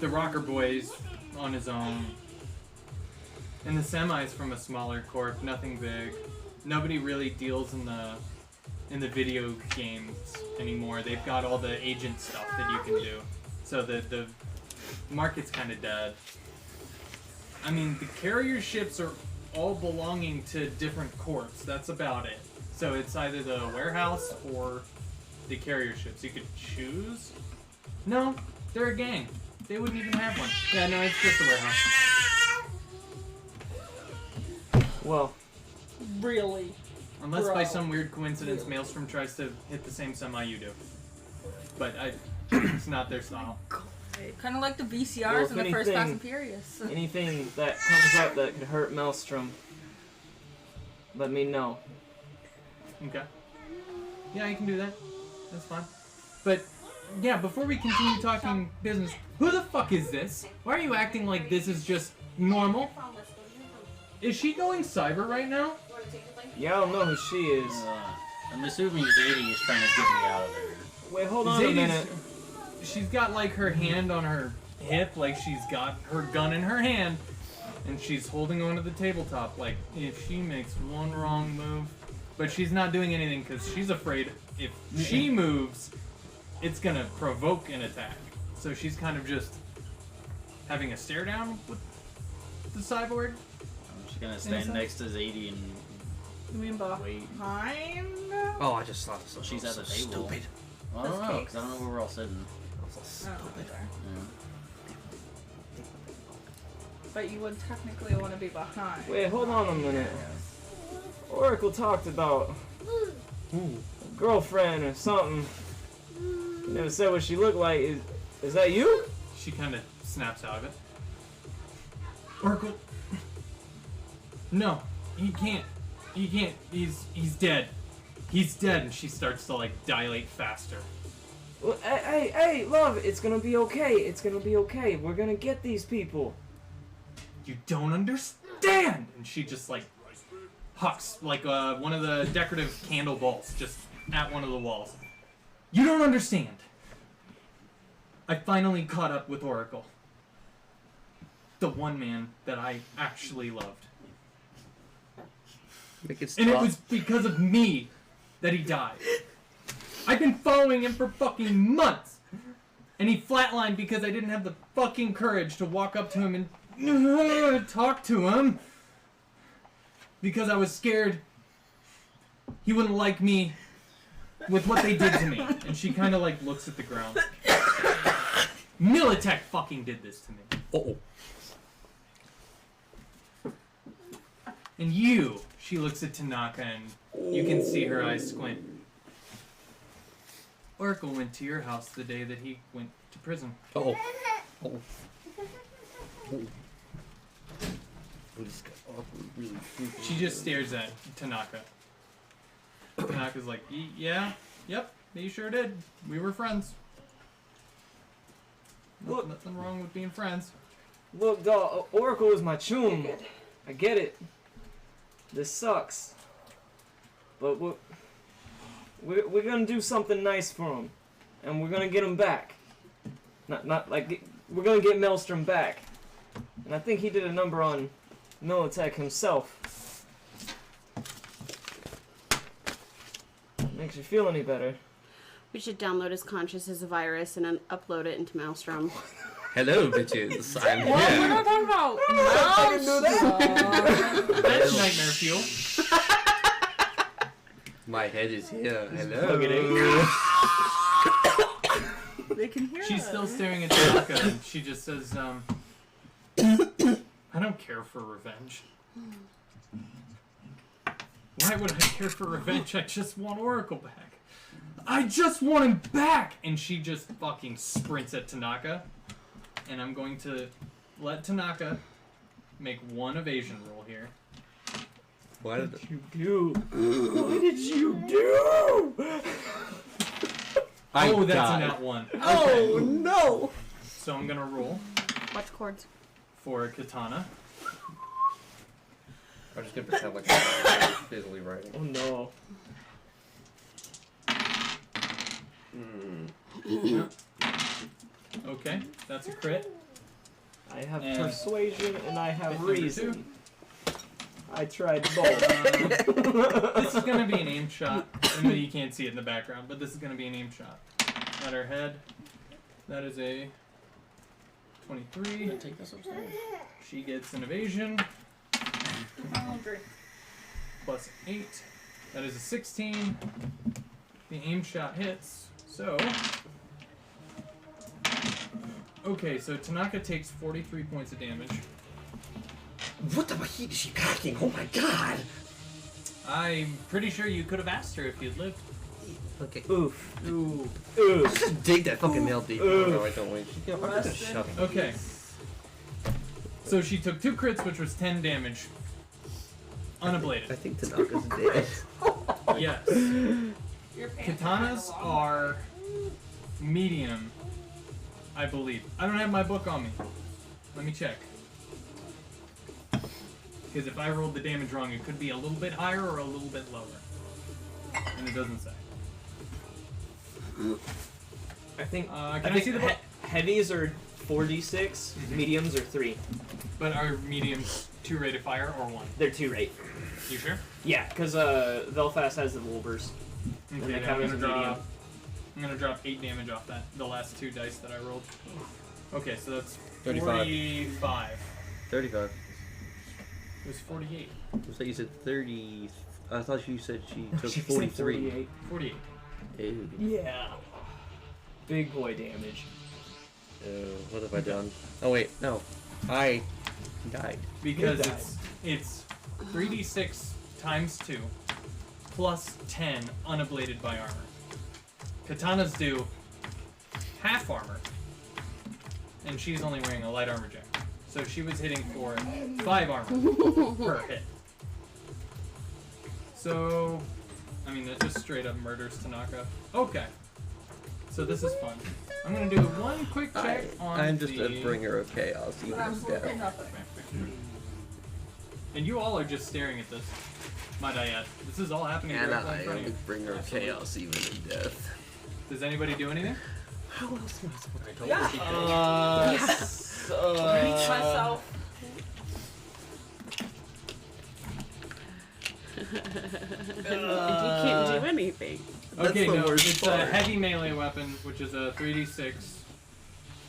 The Rocker Boy's on his own. And the Semi's from a smaller corp, nothing big. Nobody really deals in the video games anymore. They've got all the agent stuff that you can do. So the market's kind of dead. I mean, the carrier ships are all belonging to different corps. That's about it. So it's either the warehouse or the carrier ships. You could choose? No, they're a gang. They wouldn't even have one. Yeah, no, it's just the warehouse. Well, Really? Unless Bro. by some weird coincidence Maelstrom tries to hit the same semi you do. But it's not their style. Kind of like the VCRs well, in the first Fast and Furious. Anything that comes up that could hurt Maelstrom, let me know. Okay. Yeah, you can do that. That's fine. But, yeah, before we continue talking business, who the fuck is this? Why are you acting like this is just normal? Is she going cyber right now? Yeah, I don't know who she is. I'm assuming Zadie is trying to get me out of there. Wait, hold on a minute. She's got like her hand on her hip, like she's got her gun in her hand, and she's holding onto the tabletop, like if she makes one wrong move. But she's not doing anything because she's afraid if she moves, it's gonna provoke an attack. So she's kind of just having a stare down with the cyborg. She's gonna stand next to Zadie and You mean behind? Oh, I just thought this was she's at the table. stupid. Well, I don't know, because I don't know where we're all sitting. Oh, but you would technically want to be behind. Wait, hold on a minute. Oracle talked about a girlfriend or something. You never said what she looked like. Is that you? She kind of snaps out of it. Oracle. No, he can't. He can't. He's dead. He's dead, and she starts to, like, dilate faster. Well, hey, love, it's gonna be okay. It's gonna be okay. We're gonna get these people. You don't understand! And she just, like, hucks, like, one of the decorative candle balls just at one of the walls. You don't understand. I finally caught up with Oracle. The one man that I actually loved. And it was because of me that he died. I've been following him for fucking months. And he flatlined because I didn't have the fucking courage to walk up to him and talk to him. Because I was scared he wouldn't like me with what they did to me. And she kind of like looks at the ground. Militech fucking did this to me. Uh-oh. And you, she looks at Tanaka and you can see her eyes squint. Oracle went to your house the day that he went to prison. Uh-oh. Uh-oh. She just stares at Tanaka. Tanaka's like, yeah, yep, you sure did. We were friends. Look, nothing wrong with being friends. Look, dog, Oracle is my chum. I get it. This sucks. But we're gonna do something nice for him. And we're gonna get him back. Not like, we're gonna get Maelstrom back. And I think he did a number on Militech himself. Makes you feel any better. We should download his conscious as a virus and then upload it into Maelstrom. Hello, bitches. I'm here. Well, we're not talking about Maelstrom. That's nightmare fuel. My head is here. Hello. They can hear She's us. still staring at Tanaka and she just says, I don't care for revenge. Why would I care for revenge? I just want Oracle back. I just want him back! And she just fucking sprints at Tanaka. And I'm going to let Tanaka make one evasion roll here. What did you do? What did you do? Oh, that's a nat one. Oh, Okay. no! So I'm gonna roll. Watch chords. For a katana. I'm just gonna pretend like I'm busily writing. Oh no. Okay, that's a crit. I have And persuasion and I have hit number reason. 2. I tried both. This is gonna be an aim shot. I know you can't see it in the background, but this is gonna be an aim shot. At her head. That is a 23. Take this upstairs. She gets an evasion. Plus 8. That is a 16. The aim shot hits. So. Okay, so Tanaka takes 43 points of damage. What the heat is she packing? Oh my god! I'm pretty sure you could have asked her if you'd lived. Okay. Oof. Ooh. Oof. Just dig that fucking nail deep. Oof. No, I don't wait. You know, I'm just shut up. Okay. So she took 2 crits, which was 10 damage. Unablated. I think Tanaka's dead. Yes. Katanas are medium, I believe. I don't have my book on me. Let me check. Because if I rolled the damage wrong, it could be a little bit higher or a little bit lower. And it doesn't say. I think. Can I see the book? Heavies are 4d6, mediums are 3. But are mediums 2 rate of fire or 1? They're 2 rate. You sure? Yeah, because Velfast has the Wolvers. Okay, and that then I'm counters gonna a medium. drop. I'm gonna drop 8 damage off that. The last 2 dice that I rolled. Okay, so that's 35. 45. 35. It was 48. I thought you said 30. I thought you said she took She said 43. 48. 48. Ew. Yeah. Big boy damage. What have I done? Oh wait, no. I died. Because it's 3d6 times 2 plus 10 unablated by armor. Katanas do half armor, and she's only wearing a light armor jacket. So she was hitting for 5 armor per hit. So I mean, that just straight up murders Tanaka. Okay. So this is fun. I'm gonna do one quick check on I'm just a bringer of chaos, even in death. And you all are just staring at this. Might I add? This is all happening And directly I in front am of a you. bringer of chaos, even in death. Does anybody do anything? How else am I supposed to Yeah. Myself. You can't do anything. Okay, the no, worst it's part. a heavy melee weapon, which is a 3d6.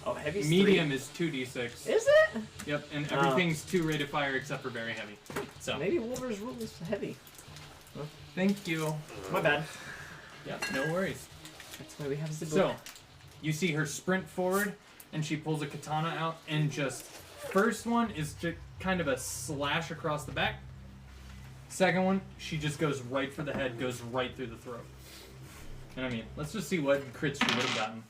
Oh, heavy's Medium is 2d6. Is it? Yep, and everything's 2 rate of fire except for very heavy. So Maybe Wolver's rule is heavy. Huh? Thank you. My bad. Yeah, no worries. That's why we have the book. So, you see her sprint forward, and she pulls a katana out, and just first one is just kind of a slash across the back. Second one, she just goes right for the head, goes right through the throat. And I mean, let's just see what crits she would have gotten.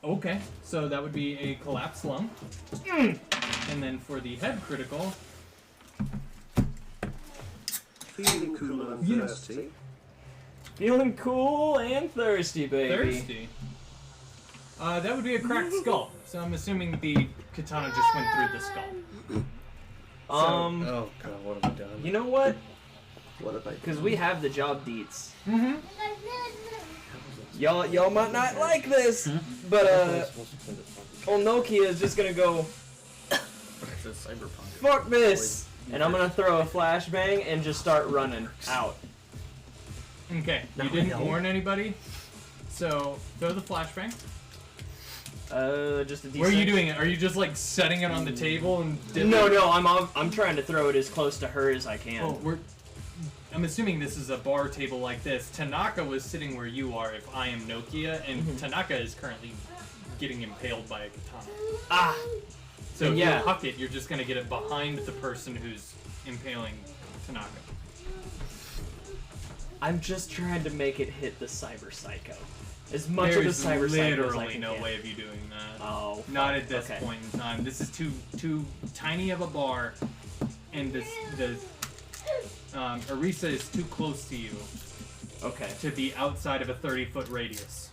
Okay, so that would be a collapsed lung. And then for the head critical, Feeling cool and thirsty. Feeling cool and thirsty, baby. thirsty. That would be a cracked skull. So I'm assuming the katana just went through the skull. Oh god, what have I done? You know what? What have I done? Because we have the job deets. Mm-hmm. Y'all might not like this, but old Nokia is just gonna go, It's a Cyberpunk. fuck this, and I'm gonna throw a flashbang and just start running out. Okay, you didn't warn anybody, so throw the flashbang. Just a D6. Where are you doing it? Are you just like setting it on the table and dipping? No, I'm trying to throw it as close to her as I can. Oh, I'm assuming this is a bar table like this. Tanaka was sitting where you are if I am Nokia, and Tanaka is currently getting impaled by a katana. Ah! So if yeah. you huck it, you're just going to get it behind the person who's impaling Tanaka. I'm just trying to make it hit the Cyber Psycho. As much of the There's Cyber Psycho as I literally can no get. way of you doing that. Oh. Not at this okay. point in time. This is too tiny of a bar, and the Arisa is too close to you. Okay. To be outside of a 30-foot radius.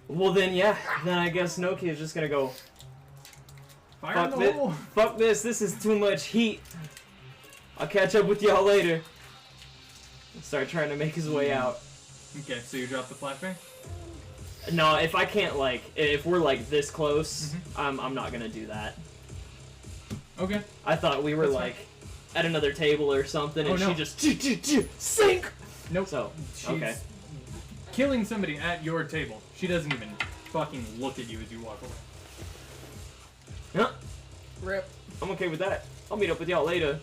Well then, yeah. Then I guess Nokia is just gonna go. Fire in the hole. Fuck this. This is too much heat. I'll catch up with y'all later. And start trying to make his way out. Okay, so you drop the flashbang? No, if I can't if we're like this close, I'm not gonna do that. Okay. I thought we were That's like at another table or something, and Oh, no. she just sink. Nope. So She's okay. killing somebody at your table. She doesn't even fucking look at you as you walk away. Yeah. Rip. I'm okay with that. I'll meet up with y'all later.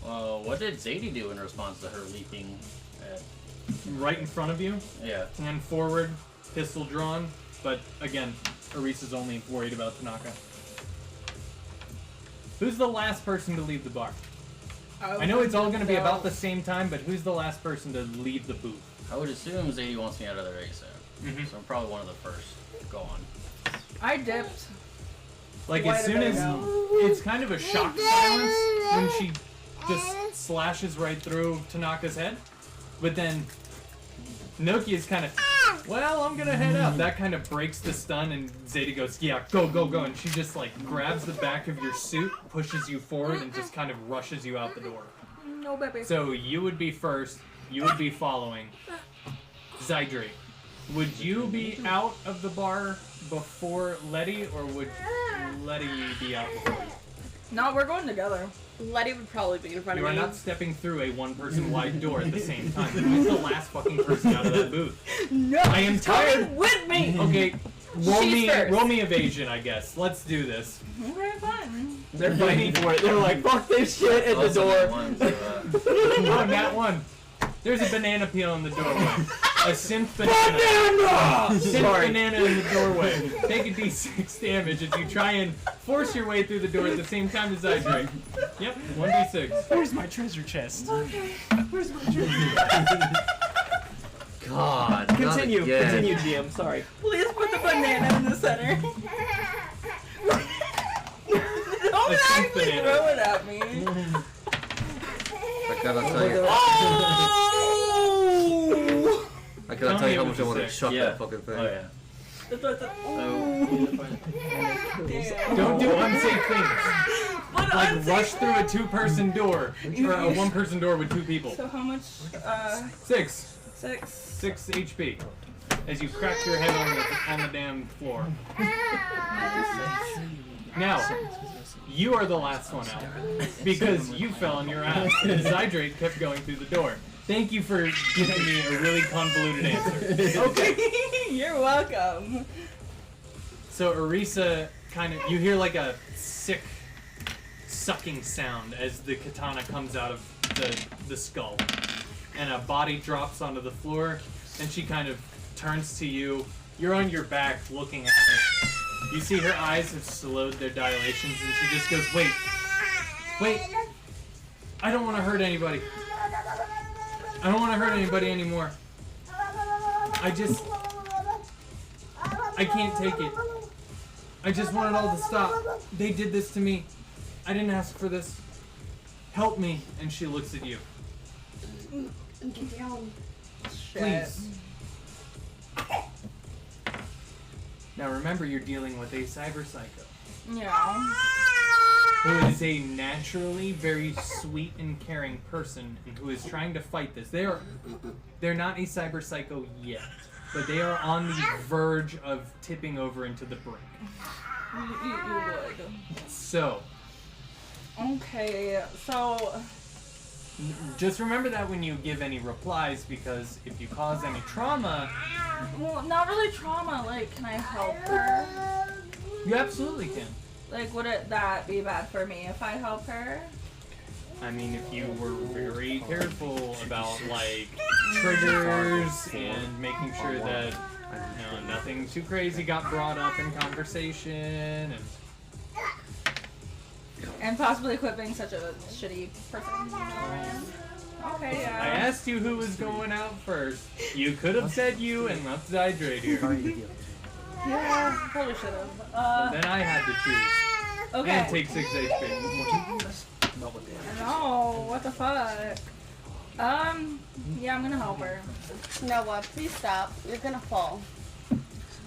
Well, what did Zadie do in response to her leaping at... Right in front of you. Yeah. Hand forward, pistol drawn. But again, Arisa's only worried about Tanaka. Who's the last person to leave the bar? I know it's all going to be about the same time, but who's the last person to leave the booth? I would assume Zadie wants me out of there ASAP. So I'm probably one of the first gone. I dipped. Like, Quite as a soon bit as ago. it's kind of a shock silence when she just slashes right through Tanaka's head, but then Nokia's kind of, well, I'm gonna head up. That kind of breaks the stun, and Zadie goes, yeah, go, go, go, and she just like grabs the back of your suit, pushes you forward, and just kind of rushes you out the door. No, baby. So you would be first, you would be following. Zydri, would you be out of the bar before Letty, or would Letty be out before you? No, we're going together. Letty would probably be in front You of are me. not stepping through a one-person wide door at the same time. Who's the last fucking person out of that booth? No, I am tired. with me. Okay, She's first. roll me evasion, I guess. Let's do this. Okay, fine. They're fighting for it. They're like, fuck this shit at the door. On that one. There's a banana peel in the doorway. A synth banana! Synth Sorry. banana in the doorway. Take a d6 damage as you try and force your way through the door at the same time as I drink. Yep, 1d6. Where's my treasure chest? Okay. Where's my treasure chest? God, Continue, not again. continue, GM. Sorry. Please put the banana in the center. Don't A synth actually banana. throw it at me. If I cannot tell you. I cannot tell you how much I want to shut that fucking thing. Oh yeah. Don't do unsafe things. Like rush through a 2-person door, or a 1-person door with 2 people. So how much? 6. 6. 6 HP. As you crack your head on the damn floor. Now, you are the last one out because you fell on your ass. And Zydrate kept going through the door. Thank you for giving me a really convoluted answer. Okay. You're welcome. So Orisa you hear like a sick sucking sound as the katana comes out of the skull. And a body drops onto the floor, and she kind of turns to you. You're on your back looking at her. You see her eyes have slowed their dilations, and she just goes, wait, I don't want to hurt anybody. I don't want to hurt anybody anymore. I can't take it. I just want it all to stop. They did this to me. I didn't ask for this. Help me. And she looks at you. Get down. Please. Now remember, you're dealing with a cyber psycho. Yeah. Who is a naturally very sweet and caring person and who is trying to fight this. They're not a cyber psycho yet, but they are on the verge of tipping over into the brink. You would. So. Okay, so. Just remember that when you give any replies, because if you cause any trauma. Well, not really trauma. Like, can I help her? You absolutely can. Like, would that be bad for me if I help her? I mean, if you were very careful about, like, triggers and making sure that, nothing too crazy got brought up in conversation and possibly quit being such a shitty person. Okay, yeah. I asked you who was going out first. You could have said you and left Zydrate here. Yeah, probably should have. But then I had to choose. Okay. And take 6 HP. No, what the fuck? Yeah, I'm gonna help her. No, what? Please stop. You're gonna fall.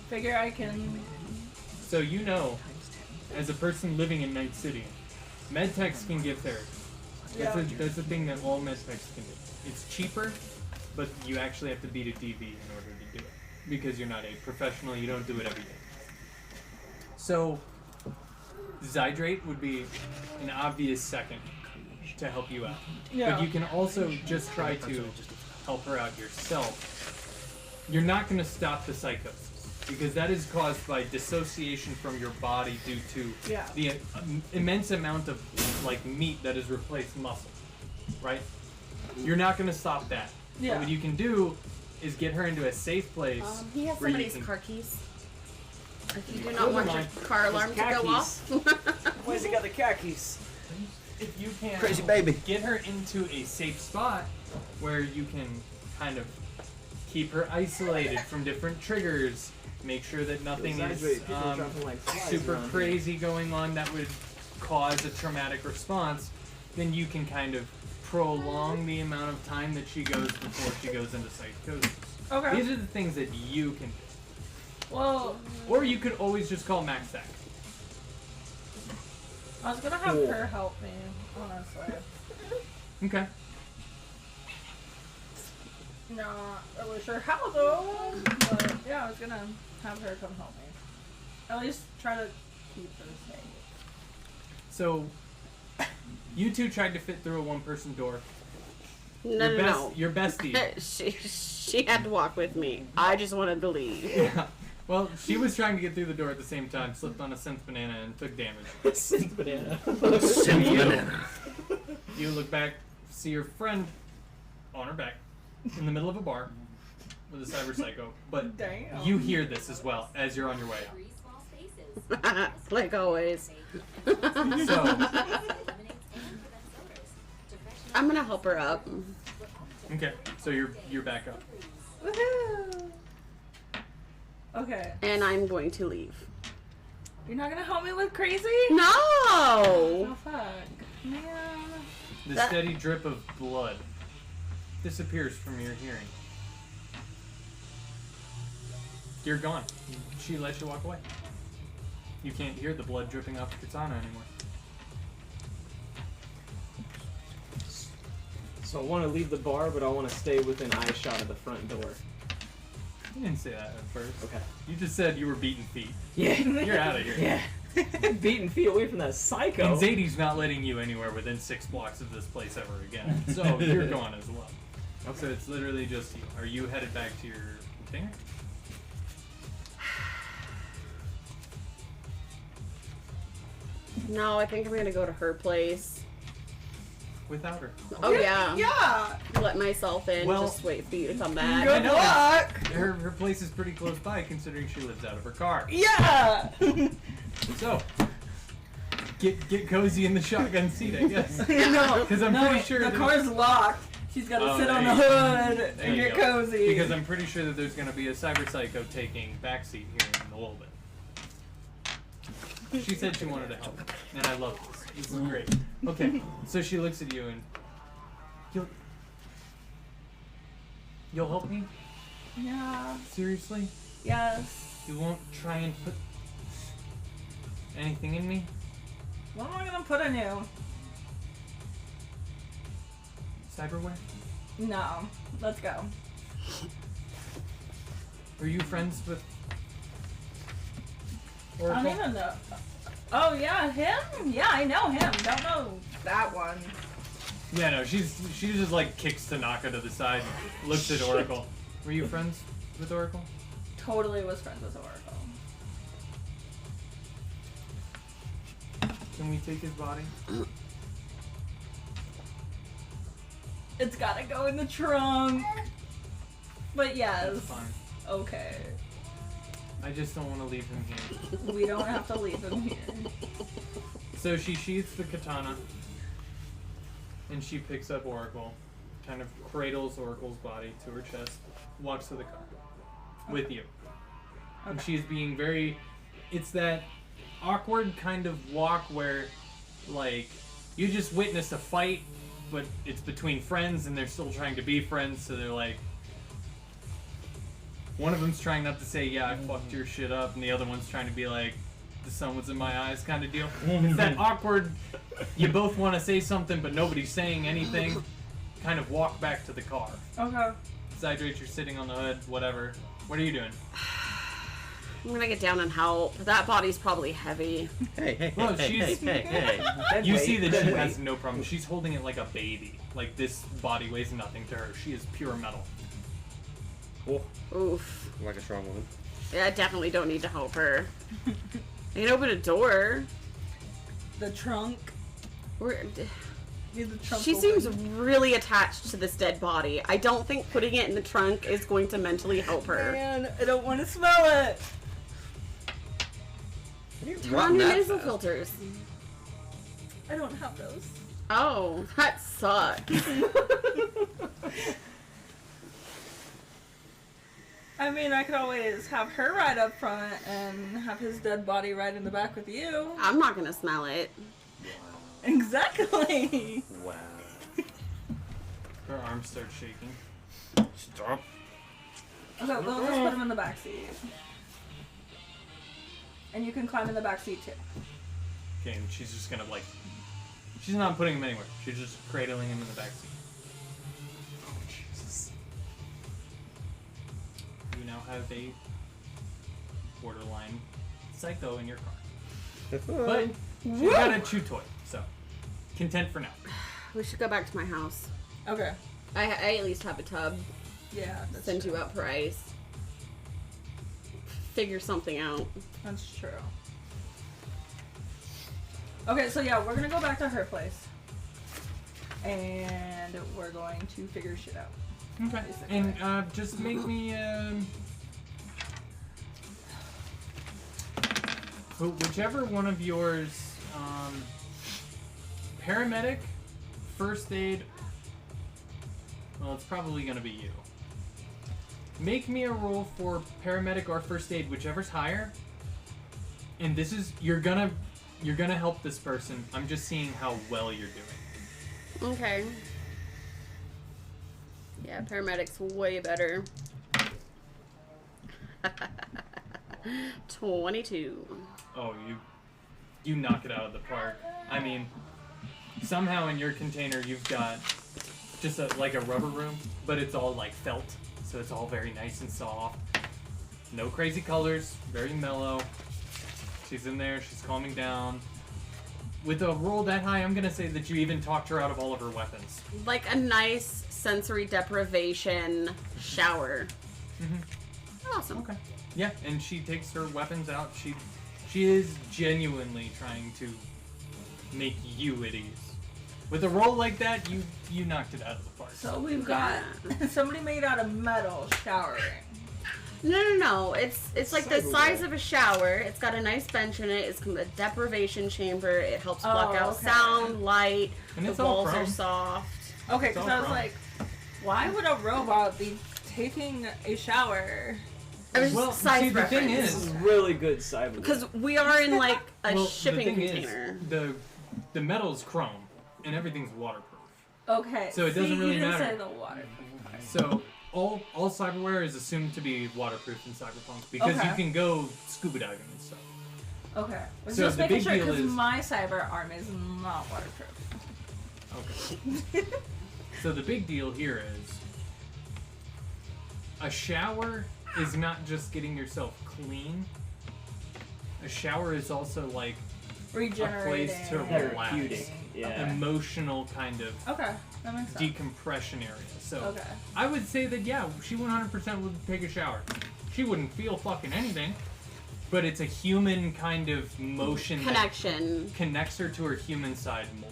Figure I can. So you know, as a person living in Night City, medtechs can give therapy. That's a thing that all medtechs can do. It's cheaper, but you actually have to beat a DV in order to do it. Because you're not a professional, you don't do it every day. So, Zydrate would be an obvious second to help you out. Yeah. But you can also just try to help her out yourself. You're not going to stop the psychosis, because that is caused by dissociation from your body due to the immense amount of like meat that has replaced muscle, right? You're not going to stop that. Yeah. But what you can do is get her into a safe place. He has where you somebody's can- car keys. If you do not want your car alarm to go off. Where's he got the car keys? If you can Crazy baby. get her into a safe spot where you can kind of keep her isolated from different triggers, make sure that nothing is super crazy going on that would cause a traumatic response, then you can kind of prolong the amount of time that she goes before she goes into psychosis. Okay. These are the things that you can do. Well, or you could always just call Max Stack. I was gonna have her help me, honestly. Okay. Not really sure how though, but yeah, I was gonna have her come help me. At least try to keep her safe. So, you two tried to fit through a one-person door. No. Your bestie. she had to walk with me. I just wanted to leave. Yeah. Well, she was trying to get through the door at the same time, slipped on a synth banana, and took damage. Synth banana. Synth banana. You look back, see your friend on her back, in the middle of a bar, with a cyber psycho. But Damn. you hear this as well as you're on your way out. Like always. So, I'm gonna help her up. okay, so you're back up. Woohoo! Okay. And I'm going to leave. You're not gonna help me with crazy? No! Oh fuck. Man. The steady drip of blood disappears from your hearing. You're gone. She lets you walk away. You can't hear the blood dripping off the katana anymore. So I want to leave the bar, but I want to stay within eye shot of the front door. You didn't say that at first. Okay. You just said you were beating feet. Yeah. You're out of here. Yeah. Beating feet away from that psycho. And Zadie's not letting you anywhere within 6 blocks of this place ever again. So you're gone as well. Okay. So it's literally just you. Are you headed back to your container? No, I think I'm gonna go to her place. Without her. Oh yeah. Yeah. Let myself in. Well, just wait for you to come back. Good luck. Her place is pretty close by, considering she lives out of her car. Yeah. So, get cozy in the shotgun seat, I guess. No, Because I'm pretty sure the there's- car's locked. She's got to sit there on you the go. hood There and you get go. cozy. Because I'm pretty sure that there's going to be a cyber psycho taking backseat here in a little bit. She said she wanted to help, and I love this. This is great. Okay, so she looks at you and you'll help me? Yeah. Seriously? Yes. You won't try and put anything in me? What am I gonna put in you? Cyberware? No. Let's go. Are you friends with I Oracle? don't even know. Oh yeah, him? Yeah, I know him. Don't know that one. Yeah, no, she just like kicks Tanaka to the side, looks at Oracle. Were you friends with Oracle? Totally was friends with Oracle. Can we take his body? It's gotta go in the trunk. But yes. That's fine. Okay. I just don't want to leave him here. We don't have to leave him here. So she sheaths the katana, and she picks up Oracle, kind of cradles Oracle's body to her chest, walks to the car with you. And she's being very... It's that awkward kind of walk where, like, you just witnessed a fight, but it's between friends, and they're still trying to be friends, so they're like... One of them's trying not to say, yeah, I fucked your shit up, and the other one's trying to be like, the sun was in my eyes kind of deal. It's that awkward, you both want to say something, but nobody's saying anything, kind of walk back to the car. Okay. Zydrate, you're sitting on the hood, whatever. What are you doing? I'm gonna get down and help. That body's probably heavy. Hey, Well, she's... Dead You weight, see that dead she weight. has no problem. She's holding it like a baby. Like, this body weighs nothing to her. She is pure metal. Cool. Oof. Like a strong woman. Yeah, I definitely don't need to help her. I can open a door. The trunk. Need the trunk She open. seems really attached to this dead body. I don't think putting it in the trunk is going to mentally help her. Man, I don't want to smell it. Turn on your nasal filters. I don't have those. Oh, that sucks. I mean, I could always have her ride up front and have his dead body ride in the back with you. I'm not gonna smell it. Exactly. Wow. Her arms start shaking. Stop. Okay, well, let's put him in the back seat. And you can climb in the back seat too. Okay, and she's just gonna, like... She's not putting him anywhere. She's just cradling him in the back seat. Oh, Jesus. You now have a borderline psycho in your car. But she's got a chew toy, so content for now. We should go back to my house. Okay. I at least have a tub. Yeah, that's Send true. you out for ice. Figure something out. That's true. Okay, so yeah, we're gonna go back to her place. And we're going to figure shit out. Okay. And just make me whichever one of yours, paramedic, first aid. Well, it's probably gonna be you. Make me a roll for paramedic or first aid, whichever's higher. And this is you're gonna help this person. I'm just seeing how well you're doing. Okay. Yeah, paramedic's way better. 22. Oh, you knock it out of the park. I mean, somehow in your container you've got just like a rubber room, but it's all like felt, so it's all very nice and soft. No crazy colors, very mellow. She's in there, she's calming down. With a roll that high, I'm gonna say that you even talked her out of all of her weapons. Like a nice sensory deprivation shower. Mm-hmm. Awesome. Okay. Yeah, and she takes her weapons out. She is genuinely trying to make you at ease. With a roll like that, you knocked it out of the park. So we've got somebody made out of metal showering. No. It's like the size of a shower. It's got a nice bench in it. It's a deprivation chamber. It helps block out sound, light. And the it's all walls are chrome. soft. Okay, because I was like, why would a robot be taking a shower? I was Well, just size see, the thing reference. is, really good cyber. Because we are in like a well, shipping the thing container. Is, the metal's chrome, and everything's waterproof. Okay. So it doesn't really you didn't matter. say the water. So all cyberware is assumed to be waterproof in Cyberpunk because Okay. you can go scuba diving and stuff. Okay. Was So just the making big sure deal because is- my cyber arm is not waterproof. Okay. So the big deal here is a shower is not just getting yourself clean. A shower is also like a place to Regenerating. relax, Therapeutic, yeah. emotional kind of Okay, that makes sense. decompression area. So Okay. I would say that yeah, she 100% would take a shower. She wouldn't feel fucking anything, but it's a human kind of motion Connection. that connects her to her human side more.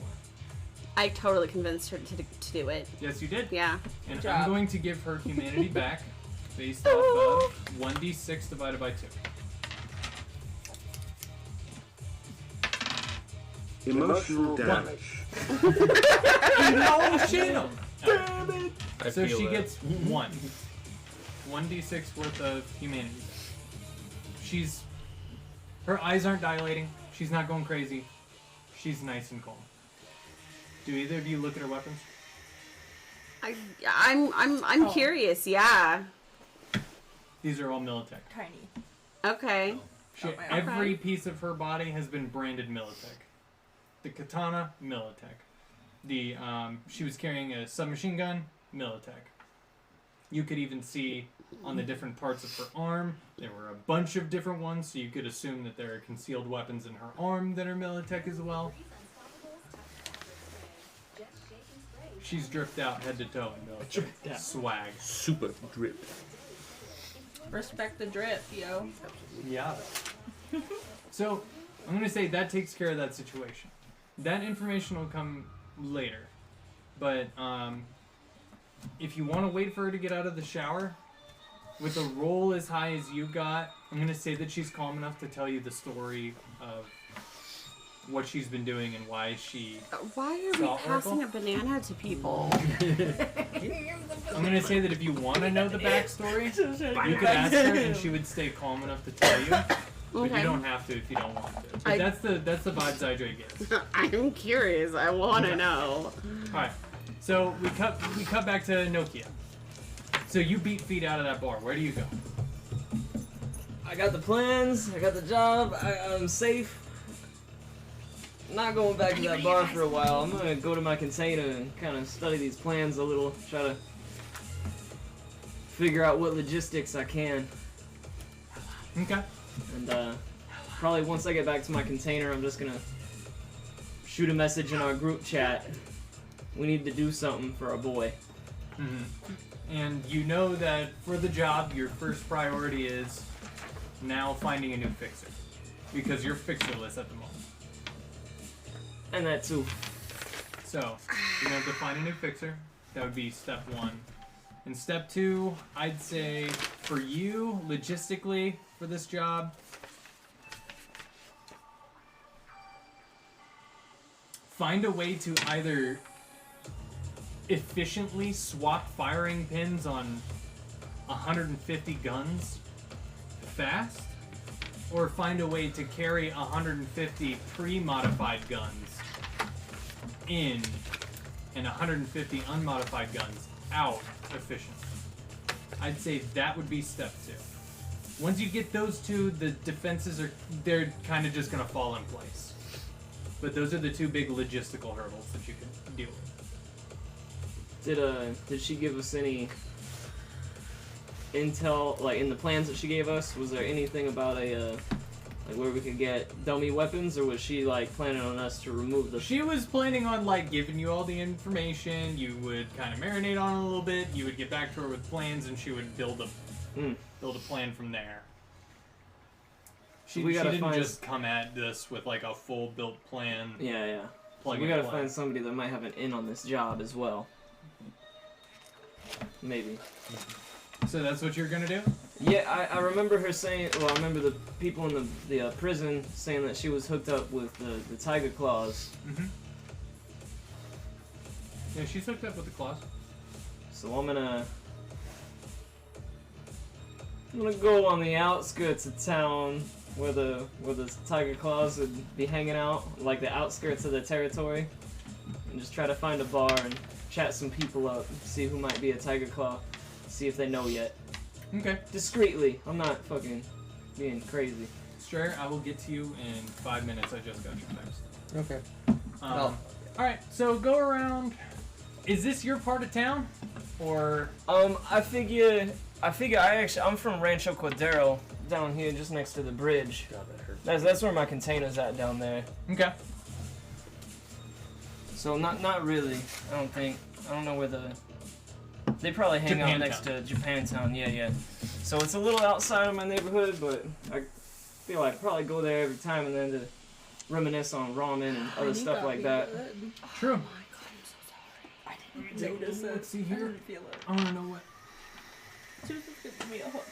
I totally convinced her to do it. Yes, you did. Yeah. And Good I'm job. going to give her humanity back based off of 1d6 divided by 2. Emotional damage. Emotional! Damn it! I So feel she that. gets 1. 1d6 worth of humanity. Her eyes aren't dilating. She's not going crazy. She's nice and calm. Do either of you look at her weapons? I'm curious. Yeah. These are all Militech. Tiny. Okay. Every piece of her body has been branded Militech. The katana, Militech. She was carrying a submachine gun, Militech. You could even see on the different parts of her arm, there were a bunch of different ones, so you could assume that there are concealed weapons in her arm that are Militech as well. She's dripped out head to toe in Militech. Swag. Super drip. Respect the drip, yo. Yeah. So, I'm going to say that takes care of that situation. That information will come later. But, if you want to wait for her to get out of the shower, with a roll as high as you got, I'm going to say that she's calm enough to tell you the story of what she's been doing and why she Why are we saw passing Oracle. a banana to people? I'm going to say that if you want to know the backstory, you could ask her and she would stay calm enough to tell you. But Okay. you don't have to if you don't want to. But that's the vibes IJ gets. I'm curious. I want to know. Alright. So we cut back to Nokia. So you beat feet out of that bar. Where do you go? I got the plans, I got the job, I'm safe. Not going back to that bar for a while. I'm gonna go to my container and kind of study these plans a little, try to figure out what logistics I can. Okay. And probably once I get back to my container, I'm just gonna shoot a message in our group chat. We need to do something for our boy. Mm-hmm. And you know that for the job, your first priority is now finding a new fixer. Because you're fixerless at the moment. And that too. So, you have to find a new fixer. That would be step 1. And step 2, I'd say for you, logistically, for this job, find a way to either efficiently swap firing pins on 150 guns fast, or find a way to carry 150 pre-modified guns in and 150 unmodified guns out efficient. I'd say that would be step 2. Once you get those two, the defenses they're kind of just gonna fall in place. But those are the two big logistical hurdles that you can deal with. Did she give us any intel, like in the plans that she gave us? Was there anything about like where we could get dummy weapons, or was she like planning on us to remove the? She was planning on like giving you all the information. You would kind of marinate on it a little bit. You would get back to her with plans, and she would build a plan from there. She didn't just come at this with like a full built plan. Yeah. So we gotta find somebody that might have an in on this job as well. Maybe. So that's what you're gonna do? Yeah, I remember her saying. Well, I remember the people in the prison saying that she was hooked up with the tiger claws. Yeah, she's hooked up with the claws. So I'm gonna go on the outskirts of town where the tiger claws would be hanging out, like the outskirts of the territory, and just try to find a bar and chat some people up, see who might be a tiger claw, see if they know yet. Okay. Discreetly. I'm not fucking being crazy. Sure, I will get to you in 5 minutes. I just got your text. Okay. Alright, so go around. Is this your part of town? Or I figure I'm from Rancho Cordero, down here just next to the bridge. God, that hurt. That's where my container's at down there. Okay. So not really. I don't know where they probably hang out next to Japantown. Yeah. So it's a little outside of my neighborhood, but I feel like I'd probably go there every time and then to reminisce on ramen and other stuff like that. True. Oh my god, I'm so sorry. I didn't notice it. Let's see here. I didn't feel it. I wanna know what. She was just giving me a hook.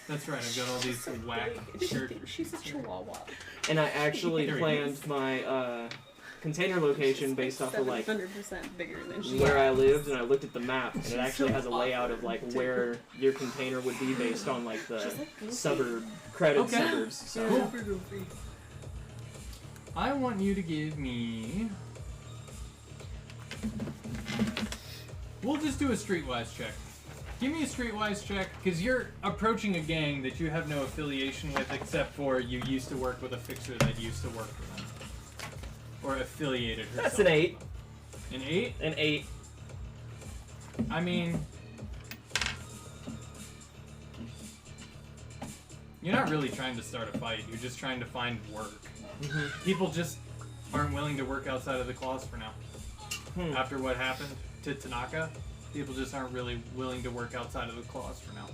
That's right, I've got all these whack shirts. She's a chihuahua. And I actually planned my container location based off of like 100% bigger than she where I lived, and I looked at the map, and it actually has a layout of like where your container would be based on like the suburbs. So. Cool. I want you to give me. We'll just do a streetwise check. Give me a streetwise check, because you're approaching a gang that you have no affiliation with, except for you used to work with a fixer that used to work for them. Or affiliated herself. That's an 8. An 8? An 8. I mean, you're not really trying to start a fight. You're just trying to find work. People just aren't willing to work outside of the claws for now. After what happened to Tanaka, people just aren't really willing to work outside of the claws for now.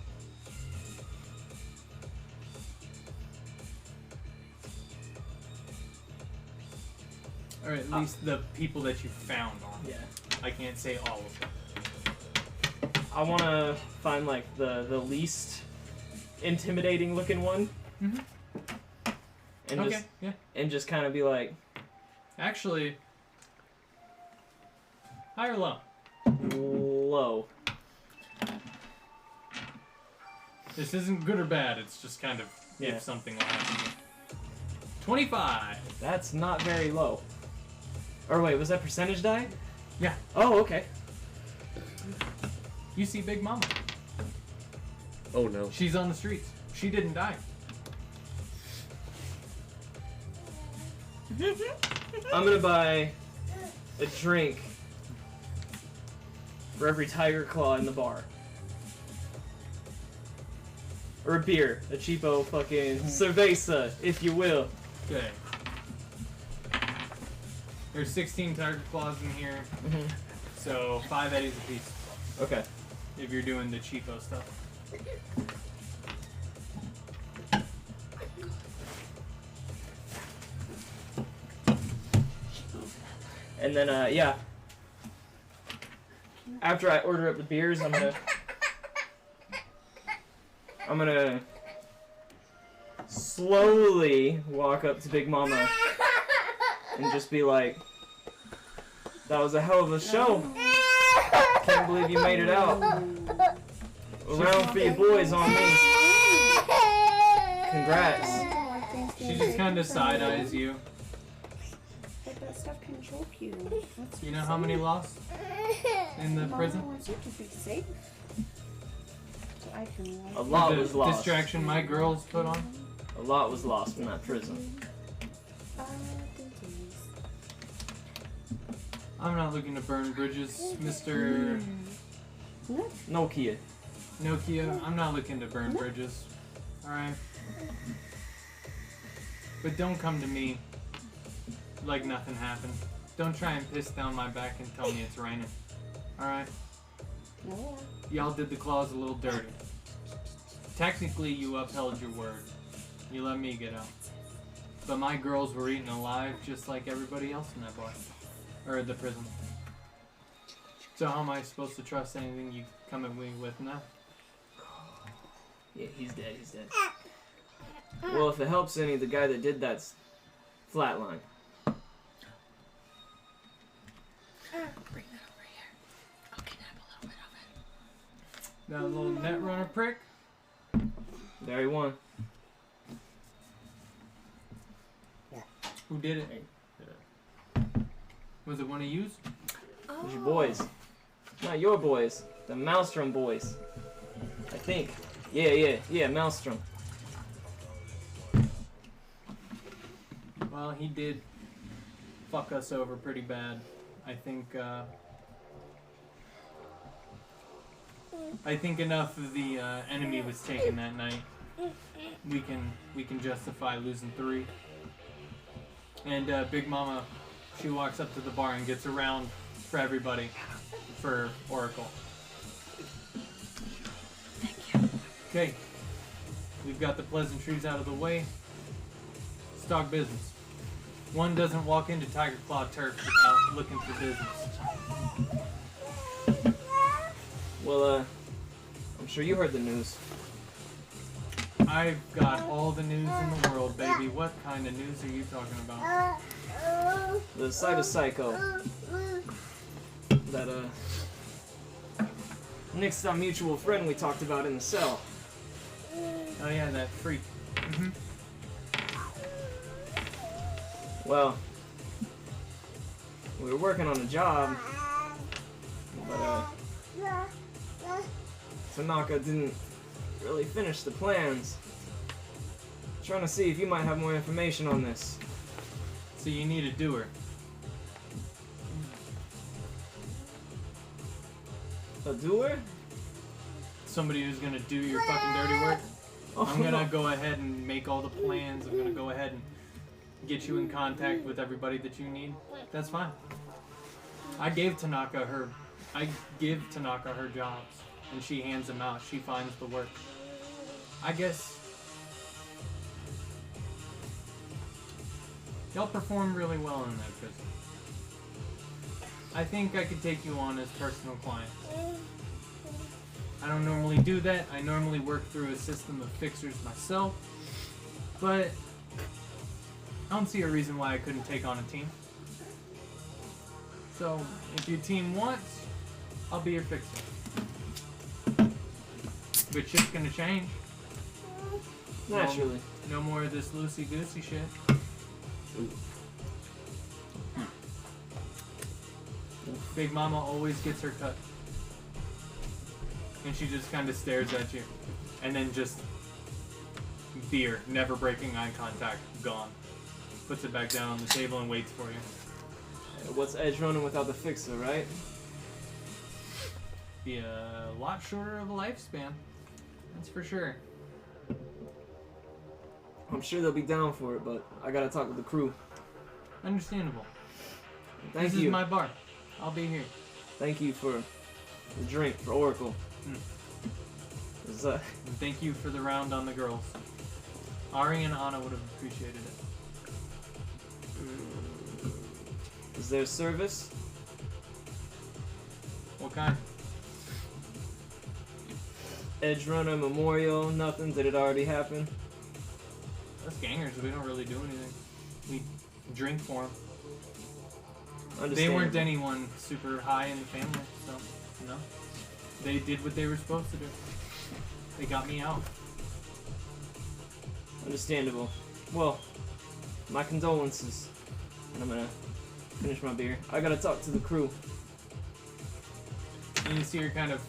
Or at least the people that you found are. Yeah. I can't say all of them. I want to find like the least intimidating looking one. And Okay, yeah. And just kind of be like, actually, high or low? Low. This isn't good or bad, it's just kind of if something will happen. 25! That's not very low. Or wait, was that percentage die? Yeah. Oh, okay. You see Big Mama. Oh no. She's on the streets. She didn't die. I'm gonna buy a drink for every Tiger Claw in the bar. Or a beer. A cheapo fucking cerveza, if you will. Okay. There's 16 Tiger Claws in here. So 5 eddies apiece. Okay. If you're doing the cheapo stuff. And then, yeah. After I order up the beers, I'm gonna slowly walk up to Big Mama and just be like, that was a hell of a show. Can't believe you made it out. A round for you boys on me. Congrats. She just kind of side-eyes you. that stuff can choke you. Let's You be know how many safe. lost in the Mama prison? wants you to be safe. So I can A lot The was lost. distraction my girls put on. A lot was lost in that prison. I'm not looking to burn bridges, Mr. Nokia. Nokia. I'm not looking to burn bridges. Alright? But don't come to me like nothing happened. Don't try and piss down my back and tell me it's raining. Alright? Y'all did the claws a little dirty. Technically, you upheld your word. You let me get out. But my girls were eaten alive just like everybody else in that bar. Or the prison. So how am I supposed to trust anything you come at me with now? Yeah, he's dead, he's dead. Well, if it helps any, the guy that did that's flatline. Bring that over here. I'll kidnap a little bit of it. That little net runner prick? There he won. Who did it? Was it one of yous? It was your boys. Not your boys. The Maelstrom boys. I think. Yeah, Maelstrom. Well, he did fuck us over pretty bad. I think enough of the enemy was taken that night. We can justify losing 3. And Big Mama, she walks up to the bar and gets around for everybody for Oracle. Okay, we've got the pleasantries out of the way. Let's talk business. One doesn't walk into Tiger Claw Turf without looking for business. Well, I'm sure you heard the news. I've got all the news in the world, baby. What kind of news are you talking about? The Cyberpsycho. That, Nick's our mutual friend we talked about in the cell. Oh yeah, that freak. Mm-hmm. Well, we were working on a job, but, Tanaka didn't really finish the plans. Trying to see if you might have more information on this. So you need a doer. A doer? Somebody who's gonna do your fucking dirty work. I'm gonna go ahead and make all the plans. I'm gonna go ahead and get you in contact with everybody that you need. That's fine. I give Tanaka her jobs, and she hands them out. She finds the work. I guess y'all perform really well in that prison. I think I could take you on as personal clients. I don't normally do that. I normally work through a system of fixers myself, but I don't see a reason why I couldn't take on a team. So, if your team wants, I'll be your fixer. But shit's gonna change. Naturally. No more of this loosey-goosey shit. Big Mama always gets her cut. And she just kind of stares at you. And then just beer, never breaking eye contact, gone. Puts it back down on the table and waits for you. What's edge running without the fixer, right? Be a lot shorter of a lifespan. That's for sure. I'm sure they'll be down for it, but I gotta talk with the crew. Understandable. Thank This you. is my bar. I'll be here. Thank you for the drink for Oracle. And thank you for the round on the girls. Ari and Anna would have appreciated it. Is there service? What kind? Edge Runner Memorial, nothing. Did it already happen? Us gangers, we don't really do anything. We drink for them. They weren't anyone super high in the family, so no. They did what they were supposed to do. They got me out. Understandable. Well, my condolences. And I'm gonna Finish my beer. I gotta talk to the crew. And you see her kind of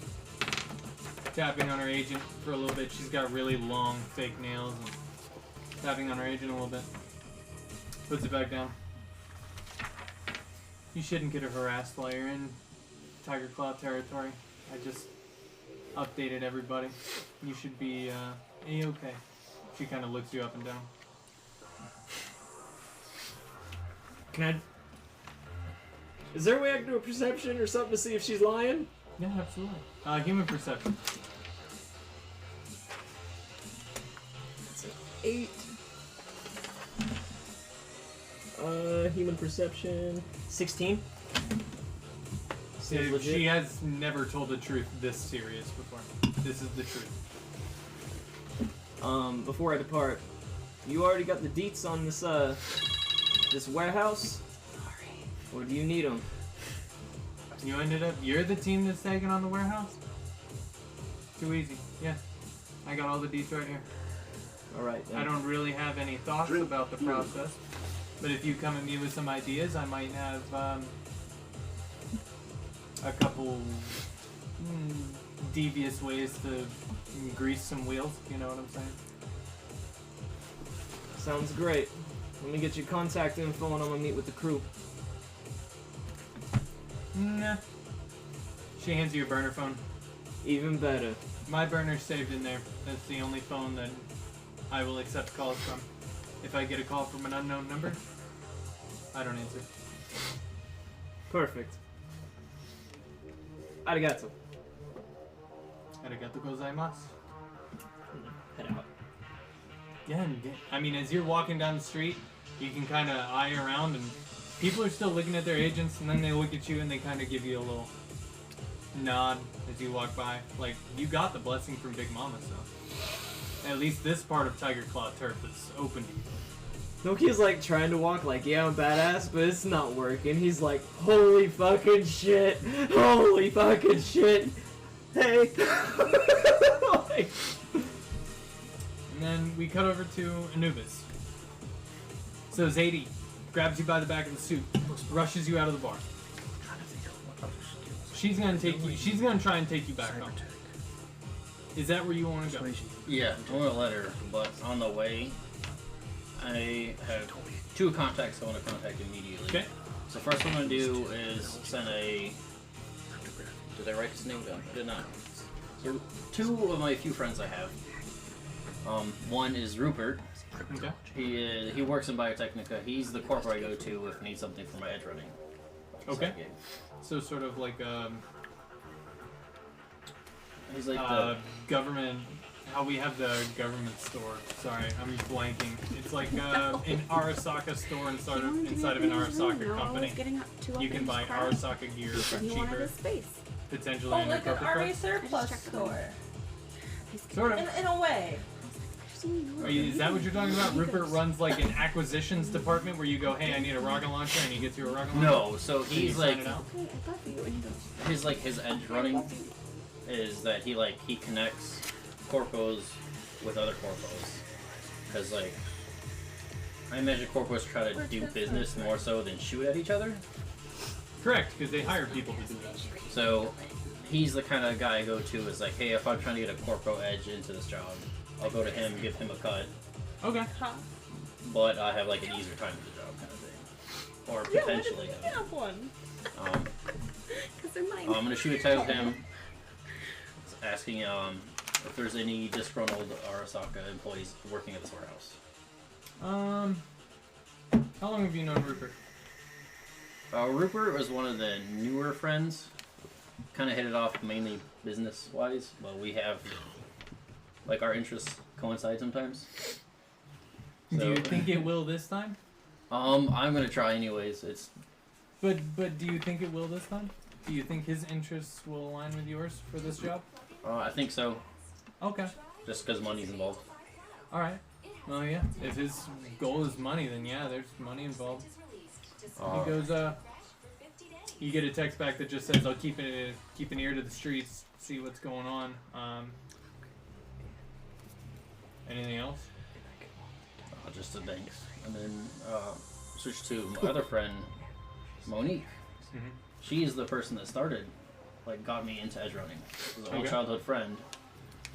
tapping on her agent for a little bit. She's got really long fake nails and tapping on her agent a little bit. Puts it back down. You shouldn't get her harassed while you're in Tiger Claw territory. I just updated everybody. You should be A-okay. She kind of looks you up and down. Can I... Is there a way I can do a perception or something to see if she's lying? Yeah, absolutely. Human perception. It's an 8. Human perception... 16? Seems legit. She has never told the truth this serious before. This is the truth. Before I depart, you already got the deets on this, this warehouse? Or do you need them? You're the team that's taking on the warehouse? Too easy. Yeah. I got all the deets right here. Alright then. I don't really have any thoughts about the process. But if you come at me with some ideas, I might have, a couple devious ways to grease some wheels, you know what I'm saying? Sounds great. Let me get your contact info and I'm gonna meet with the crew. Nah. She hands you a burner phone. Even better. My burner's saved in there. That's the only phone that I will accept calls from. If I get a call from an unknown number, I don't answer. Perfect. Arigato. Arigato gozaimasu. Head out. Yeah, I mean, as you're walking down the street, you can kind of eye around, and people are still looking at their agents, and then they look at you and they kind of give you a little nod as you walk by. Like, you got the blessing from Big Mama, so at least this part of Tiger Claw turf is open to you. Nokia's like trying to walk like, yeah, I'm badass, but it's not working. He's like, holy fucking shit. Holy fucking shit. Hey. Like, and then we cut over to Anubis. So Zadie grabs you by the back of the suit, rushes you out of the bar. She's gonna take you. She's gonna try and take you back home. Is that where you want to go? Yeah, I'm gonna let her. But on the way, I have 2 contacts I want to contact immediately. Okay. So first what I'm gonna do is send a. Did I write his name down? I did not. So 2 of my few friends I have. One is Rupert. Okay. He works in Biotechnica. He's the corporate I go to if I need something for my edge running. Okay. So sort of like he's like the government. How we have the government store. Sorry, I'm blanking. It's like an Arasaka store inside of an Arasaka company. You can buy Arasaka gear for cheaper. Potentially in your like an corporate army card. surplus store. Sort of. In a way. Is that what you're talking about? Rupert runs like an acquisitions department where you go, hey, I need a rocket launcher, and he gets you a rocket launcher? No, so he's like, his edge running is that he connects corpos with other corpos. Because like, I imagine corpos try to do business more so than shoot at each other. Correct, because they hire people to do that. So he's the kind of guy I go to is like, hey, if I'm trying to get a corpo edge into this job, I'll go to him, give him a cut. Okay. But I have like an easier time with the job kind of thing. Or potentially. Yeah, have one. I'm going to shoot a text with him asking if there's any disgruntled Arasaka employees working at this warehouse. How long have you known Rupert? Rupert was one of the newer friends. Kind of hit it off mainly business-wise, but we have... like, our interests coincide sometimes. So, do you think it will this time? I'm gonna try anyways. But do you think it will this time? Do you think his interests will align with yours for this job? I think so. Okay. Just because money's involved. Alright. Well, yeah. If his goal is money, then yeah, there's money involved. He goes, you get a text back that just says, I'll keep an ear to the streets, see what's going on. Anything else? Just the thanks. And then switch to my other friend. Monique. She's the person that started, like, got me into edge running. It was an old childhood friend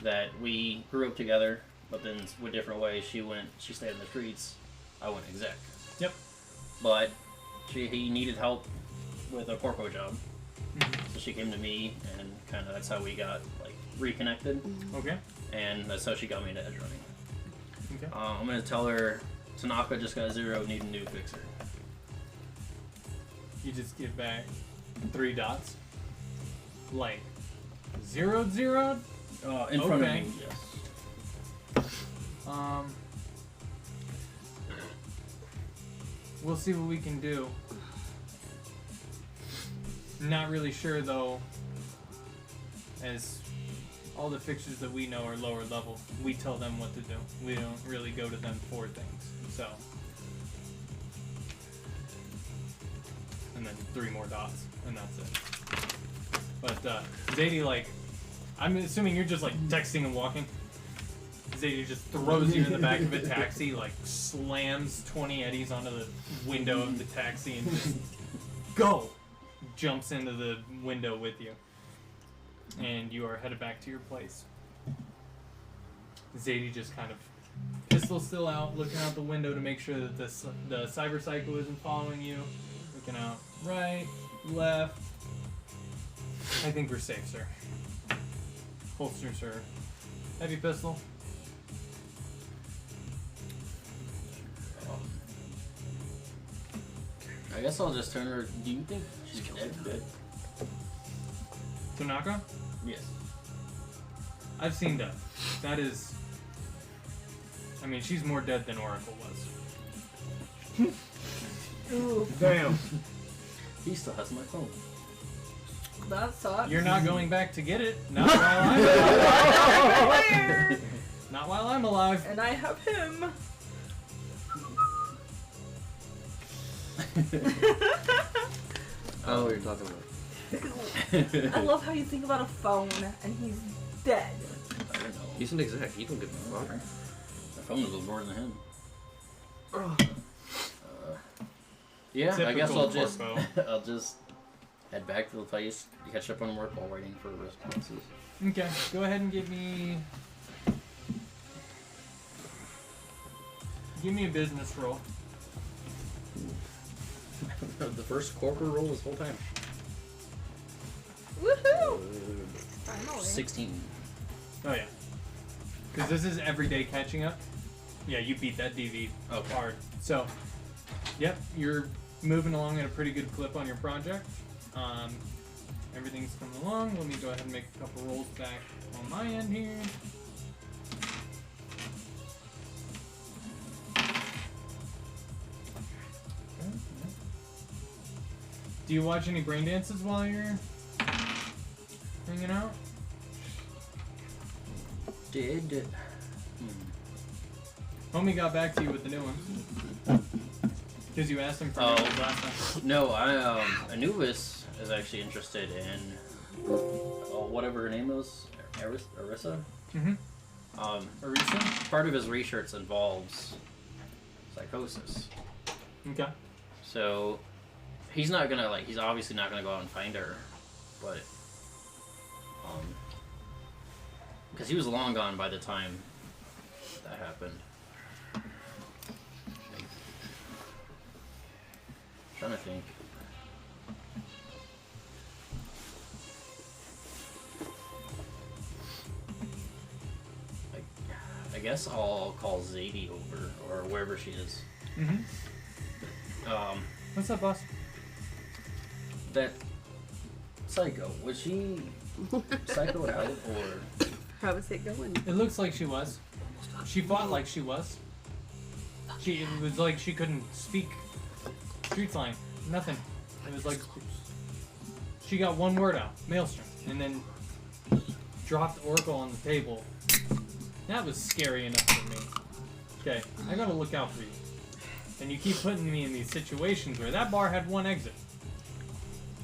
that we grew up together, but then with different ways. She stayed in the streets. I went exec. Yep. But he needed help with a corpo job, so she came to me, and kind of that's how we got like reconnected. Okay. And that's how she got me into edge running. Okay. I'm gonna tell her Tanaka just got 0, need a new fixer. You just give back 3 dots. Like 0, 0? In front of me, yes. We'll see what we can do. Not really sure though, as all the fixtures that we know are lower level. We tell them what to do. We don't really go to them for things. So, and then 3 more dots, and that's it. But Zadie, like, I'm assuming you're just like texting and walking. Zadie just throws you in the back of a taxi, like slams 20 eddies onto the window of the taxi and just go! Jumps into the window with you. And you are headed back to your place. Zadie just kind of pistol still out, looking out the window to make sure that the cyber psycho isn't following you. Looking out right, left. I think we're safe, sir. Holsters her heavy pistol. I guess I'll just turn her. Do you think she's dead? Tanaka? Yes. I've seen death. That is... I mean, she's more dead than Oracle was. Ooh. Damn. He still has my phone. That sucks. You're not going back to get it. Not while I'm alive. Not while I'm alive. And I have him. I know what you're talking about. I love how you think about a phone and he's dead. I don't know. He's an exec. He don't give a fuck. My phone was more than him. Yeah, I guess I'll just head back to the place, catch up on work while waiting for responses. Okay, go ahead and give me a business roll. The first corporate roll this whole time. Woohoo! 16. Oh yeah. Because this is everyday catching up. Yeah, you beat that DV hard. So, yep, you're moving along at a pretty good clip on your project. Everything's coming along. Let me go ahead and make a couple rolls back on my end here. Do you watch any brain dances while you're hanging out? Did. Homie got back to you with the new one. Because you asked him for it last time. No, Anubis is actually interested in whatever her name is, Arissa? Mm-hmm. Arissa? Part of his research involves psychosis. Okay. So, he's not gonna, he's obviously not gonna go out and find her, but, because he was long gone by the time that happened. Trying to think. I guess I'll call Zadie over, or wherever she is. Mm-hmm. What's up, boss? That psycho, was she psychoed out, or? How was it going? It looks like she was. She fought like she was. It was like she couldn't speak street slang. Nothing. It was like she got one word out, Maelstrom, and then dropped Oracle on the table. That was scary enough for me. Okay, I gotta look out for you. And you keep putting me in these situations where that bar had one exit.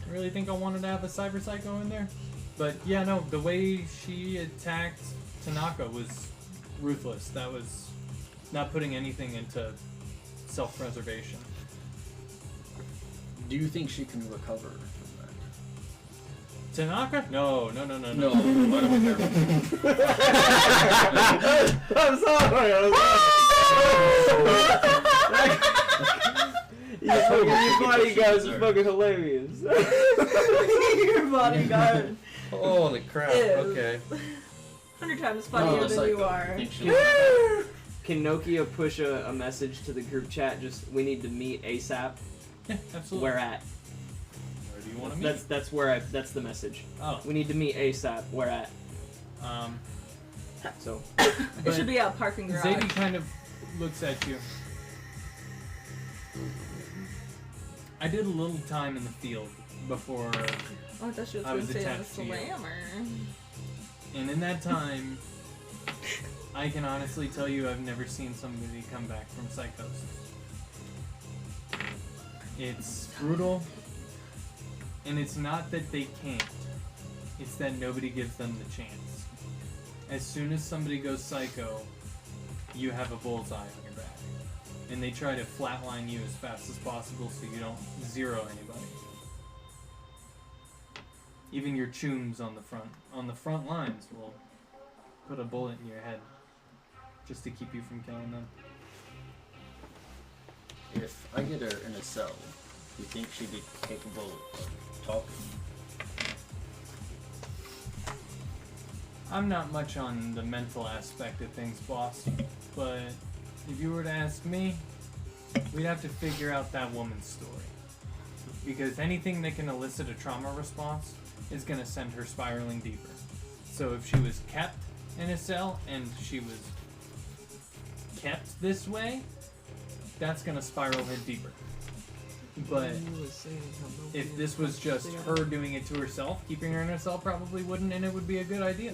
I really think I wanted to have a cyber psycho in there? But yeah, no, the way she attacked Tanaka was ruthless. That was not putting anything into self-preservation. Do you think she can recover from that? Tanaka? No. No, I don't care. I'm sorry. Your bodyguards are fucking hilarious. Your bodyguard. Holy crap! Is Okay. 100 times funnier than you are. Can Nokia push a message to the group chat? Just we need to meet ASAP. Yeah, absolutely. Where at? Where do you want to meet? That's the message. Oh. We need to meet ASAP. Where at? So. It should be a parking garage. Zadie kind of looks at you. I did a little time in the field before Oh, I thought she was I going was to say a attached to you. slammer. And in that time, I can honestly tell you I've never seen somebody come back from psychosis. It's brutal, and it's not that they can't, it's that nobody gives them the chance. As soon as somebody goes psycho, you have a bullseye on your back. And they try to flatline you as fast as possible so you don't zero anybody. Even your chooms on the front lines will put a bullet in your head just to keep you from killing them. If I get her in a cell, you think she'd be capable of talking? I'm not much on the mental aspect of things, boss, but if you were to ask me, we'd have to figure out that woman's story. Because anything that can elicit a trauma response is going to send her spiraling deeper. So if she was kept in a cell and she was kept this way, that's going to spiral her deeper. But if this was just her doing it to herself, keeping her in a cell probably wouldn't, and it would be a good idea.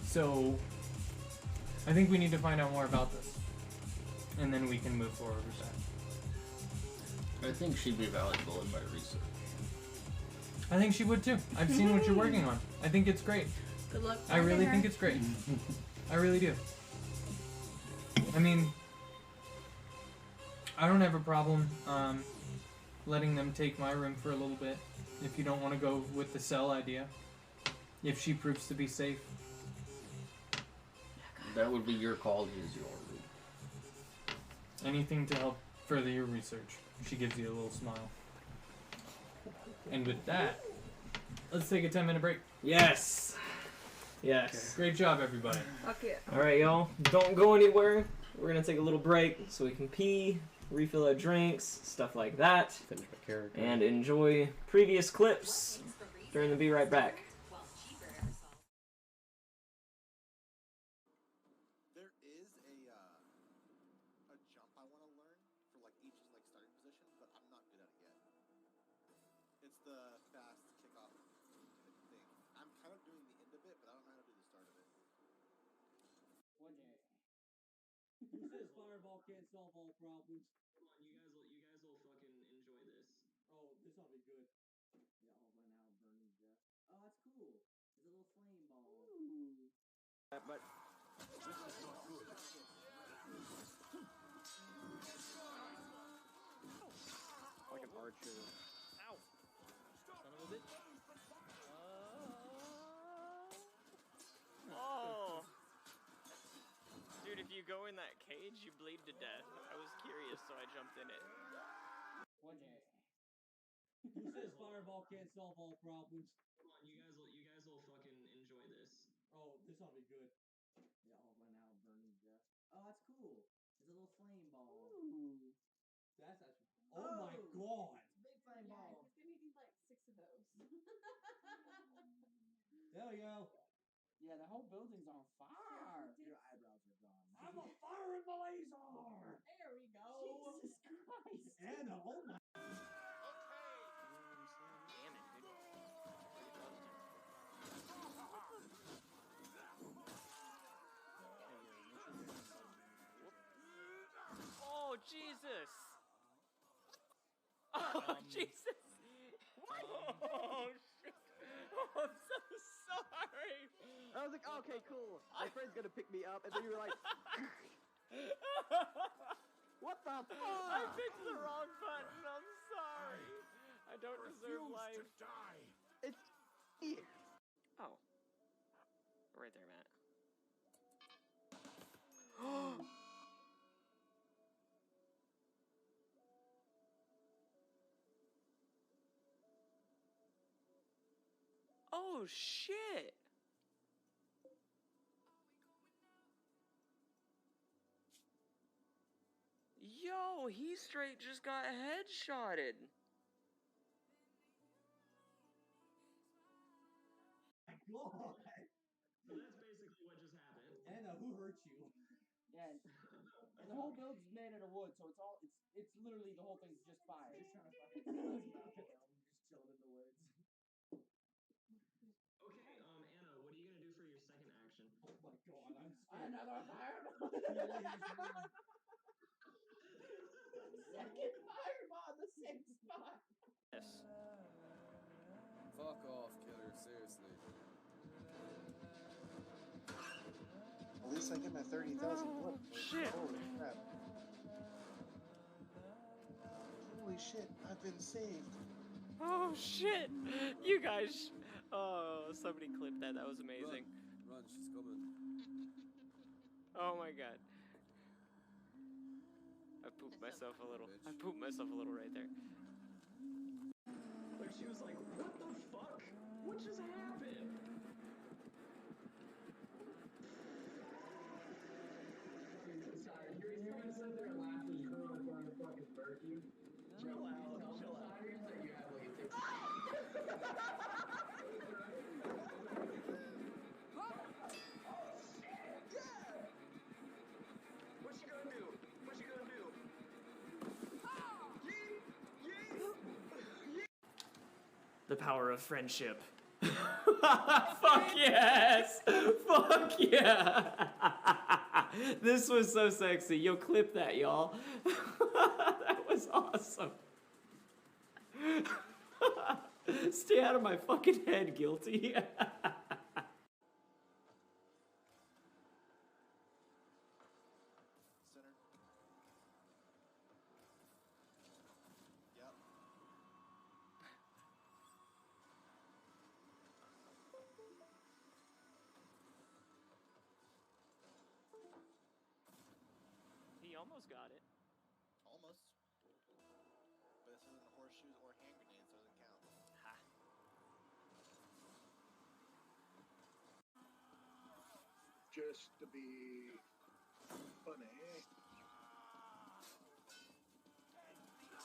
So I think we need to find out more about this, and then we can move forward with that. I think she'd be valuable in my research. I think she would too. I've seen what you're working on. I think it's great. Good luck. I really think it's great. I really do. I mean, I don't have a problem letting them take my room for a little bit if you don't want to go with the cell idea. If she proves to be safe. That would be your call, use your room. Anything to help further your research. She gives you a little smile. And with that, let's take a 10-minute break. Yes. Yes. Okay. Great job, everybody. Fuck yeah. All right, y'all. Don't go anywhere. We're gonna take a little break so we can pee, refill our drinks, stuff like that, Finish my character. and enjoy previous clips during the Be Right Back. There is a jump I want to learn for like each like starting position, but I'm not good at it yet. It's the fast kickoff thing. I'm kind of doing the end of it, but I don't know how to do the start of it. Who says Fireball can't solve all problems? Come on, you guys will fucking enjoy this. Oh, this ought to be good. Yeah, all by now, burning death. Oh, that's cool. It's a little flame ball. Ooh. But this is not good. Like an archer. Ow! Son of a bitch. Oh! Dude, if you go in that cage, you bleed to death. I was curious, so I jumped in it. Who says Fireball can't solve all problems? Come on, you guys will fucking enjoy this. Oh, this ought to be good. Yeah, all by now, burning death. Oh, that's cool. It's a little flame ball. Ooh. That's actually. Oh, my god! It's a big flame ball. He's gonna need like 6 of those. There we go. Yeah, the whole building's on fire. Your eyebrows are gone. I'm a fire in the laser! There we go. Jesus Christ. Anna, oh my. Damn it, dude. Oh, Jesus! Oh, Jesus! Oh, shit! Oh, I'm so sorry! I was like, okay, cool. My friend's gonna pick me up, and then you were like, what the fuck? I picked the wrong button, I'm sorry. Oh shit! Yo, he straight just got headshotted. So that's basically what just happened. Anna, who hurt you? Yeah, and the whole build's made out of wood, so it's literally the whole thing's just fire. Just trying to fucking just chilling in the woods. Okay, Anna, what are you gonna do for your second action? Oh my god, I'm scared. Another fireball! Second fireball in the same spot! Yes. Fuck off, killer, seriously. At least I get my 30,000 Oh, shit. Holy crap. Holy shit, I've been saved. Oh shit! You guys. Oh, somebody clipped that. That was amazing. Run, she's coming. Oh my god. I pooped myself a little. I pooped myself a little right there. Like she was like, what the fuck? What just happened? Sorry, you're gonna sit there and laugh as you're going to fucking burp you. Chill out, chill out. That you have like a thick. What you gonna do? What you gonna do? The power of friendship. Fuck yes! Fuck yeah! This was so sexy. Yo, clip that, y'all. That was awesome. Stay out of my fucking head, guilty. Center. Yep. He almost got it. Almost. But this isn't horseshoes or hand grenades, so it doesn't count. Ha. Just to be funny.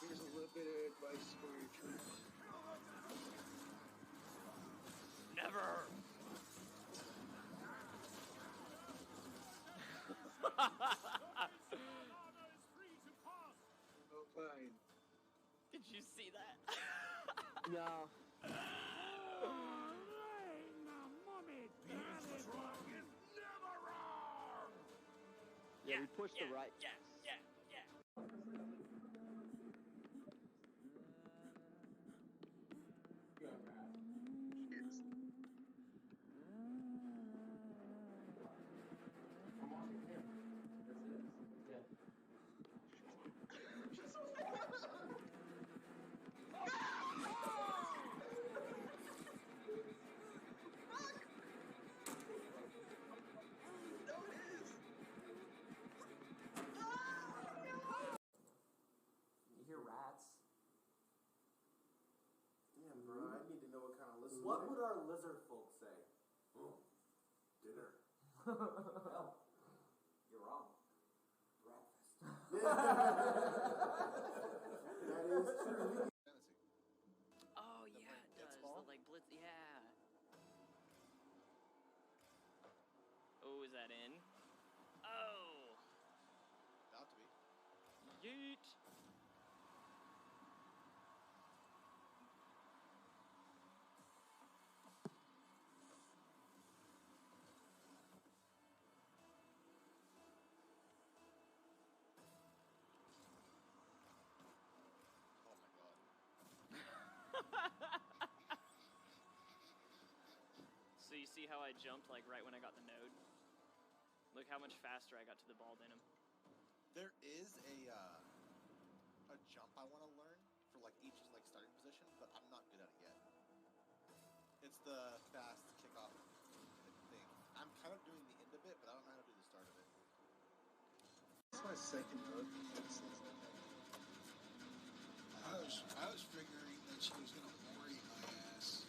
Here's a little bit of advice for your troops. Never. Oh, fine. Did you see that? No. Yeah, we pushed the right. Yeah. You hear rats? Damn, bro, I need to know what kind of lizard. What would our lizard folk say? Dinner. Well, you're wrong. Breakfast. That is true. Oh yeah, it does. The like blitz. Yeah. Oh, is that in? Oh. About to be. Yeet. Oh my god. So you see how I jumped like right when I got the node? Look how much faster I got to the ball than him. There is a jump I want to learn for like each like starting position, but I'm not good at it yet. It's the fast kickoff thing. I'm kind of doing the end of it, but I don't know how to do the start of it. That's my second hug. I was figuring that she was gonna worry my ass.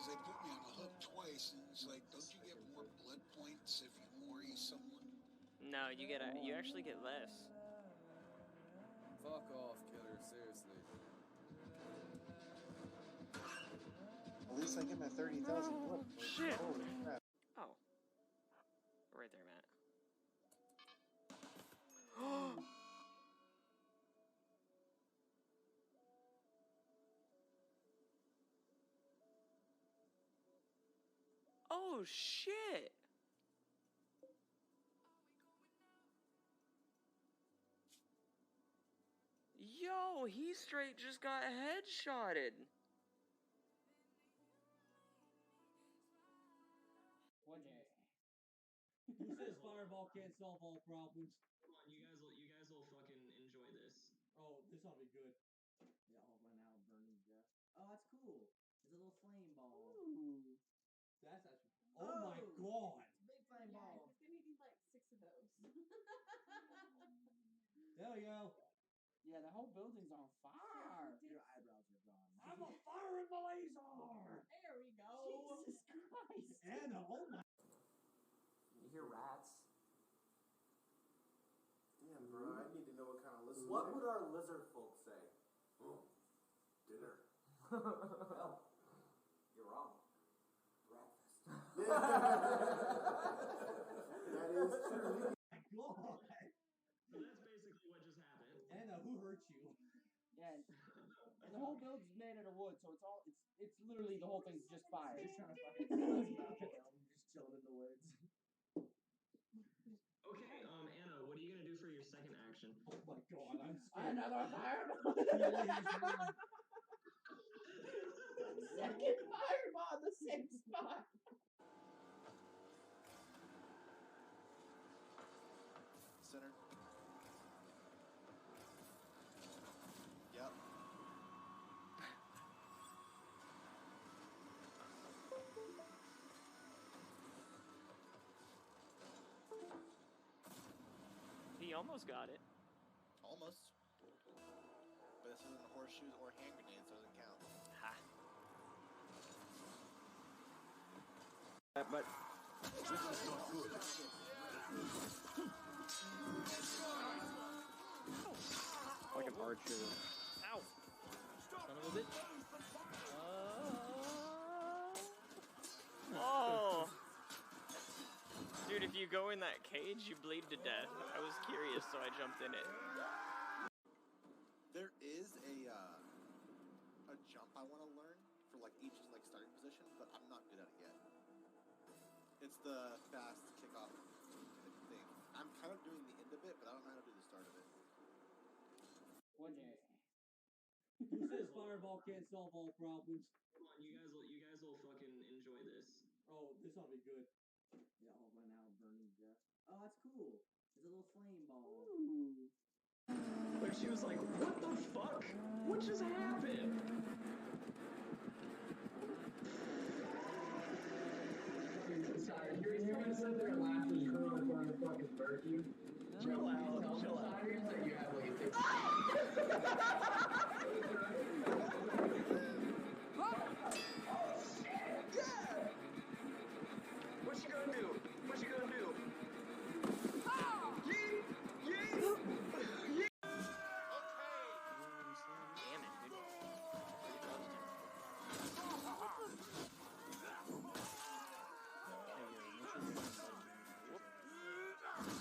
because they put me on a hook twice, and it's like, don't you get more blood points if you worry someone? No, you actually get less. Fuck off, killer, seriously. At least I get my 30,000 blood points. Shit. Holy crap. Oh. Right there, Matt. Oh, shit. Yo, he straight just got headshotted. One day. Who says Fireball can't solve all problems? Come on, you guys will fucking enjoy this. Oh, this ought to be good. Yeah, I'll run out burning death. Oh, that's cool. It's a little flame ball. Ooh. That's actually. Oh my god! It's a big flame ball. He's gonna need like 6 of those. There we go. Yeah, the whole building's on fire. Your eyebrows are gone. I'm a fire in the laser. There we go. Jesus Christ. Anna, oh my. You hear rats? Damn, bro, I need to know what kind of lizard. What would our lizard folk say? Oh, dinner. Well, you're wrong. Breakfast. That is true. My god. So that's basically what just happened. Anna, who hurt you? Yeah, and the whole building's made out of wood, so it's literally the whole thing's just fire. Just trying to fucking just chilling in the woods. Okay, Anna, what are you gonna do for your second action? Oh my god, I'm scared. Another fireball! Second fireball in the same spot! Center. Yep. He almost got it. Almost. But this isn't horseshoes or hand grenades, doesn't count. Ha. But This is not good. like an archer. Ow. Son of a bitch. Oh. Dude, if you go in that cage, you bleed to death. I was curious, so I jumped in it. There is a jump I want to learn for like each like starting position, but I'm not good at it yet. It's the fast kickoff thing. I'm kind of doing the end of it, but I don't know how to do the start of it. One day. Who says Fireball can't solve all problems? Come on, you guys will fucking enjoy this. Oh, this ought to be good. Yeah, I'll run out burning death. Oh, that's cool. It's a little flame ball. Ooh. Like she was like, what the fuck? What just happened? Sorry, you gonna sit there and laugh as you're going to fucking burn you? Chill out, chill out. That you have like a What you gonna do? What you gonna do? Yeet! Yeet! Yeet! Damn it, dude.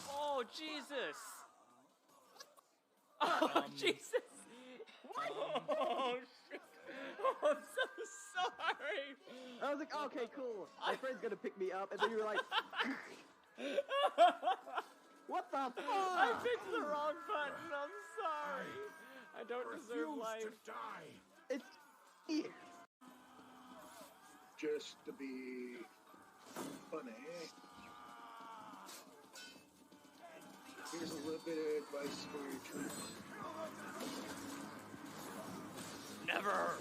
Oh, Jesus! Oh, Jesus! Oh, shit! Oh, I'm so sorry! I was like, okay, cool. My friend's gonna pick me up, and then you were like, what the fuck? I picked the wrong button, I'm sorry! I don't deserve life. To die. It's Just to be funny. Here's a little bit of advice for your troops. Never!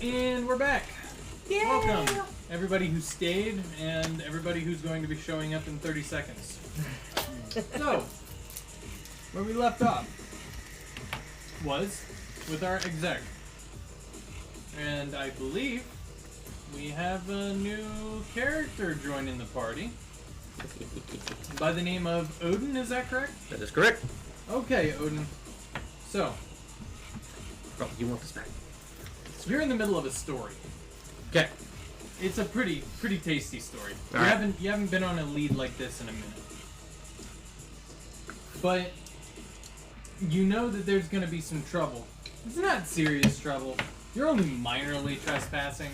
And we're back. Yay! Welcome. everybody who stayed, and everybody who's going to be showing up in 30 seconds. So, where we left off was with our exec. And I believe we have a new character joining the party by the name of Odin, is that correct? That is correct. Okay, Odin. So, oh, you want this back? You're in the middle of a story. Okay. It's a pretty tasty story. All right. You haven't been on a lead like this in a minute. But you know that there's going to be some trouble. It's not serious trouble. You're only minorly trespassing.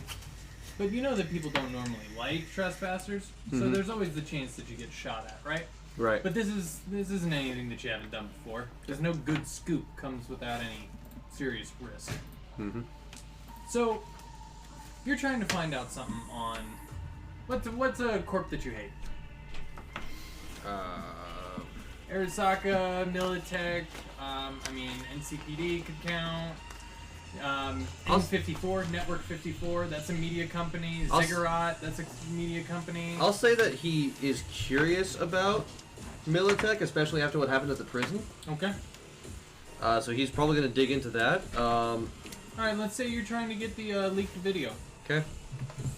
But you know that people don't normally like trespassers, so there's always the chance that you get shot at, right? Right. But this isn't anything that you haven't done before. There's no good scoop comes without any serious risk. Mm-hmm. So you're trying to find out something on what's a corp that you hate? Arasaka, Militech, NCPD could count. N54, Network 54, that's a media company. Ziggurat, that's a media company. I'll say that he is curious about Militech, especially after what happened at the prison. Okay. So he's probably going to dig into that. Alright, let's say you're trying to get the leaked video. Okay.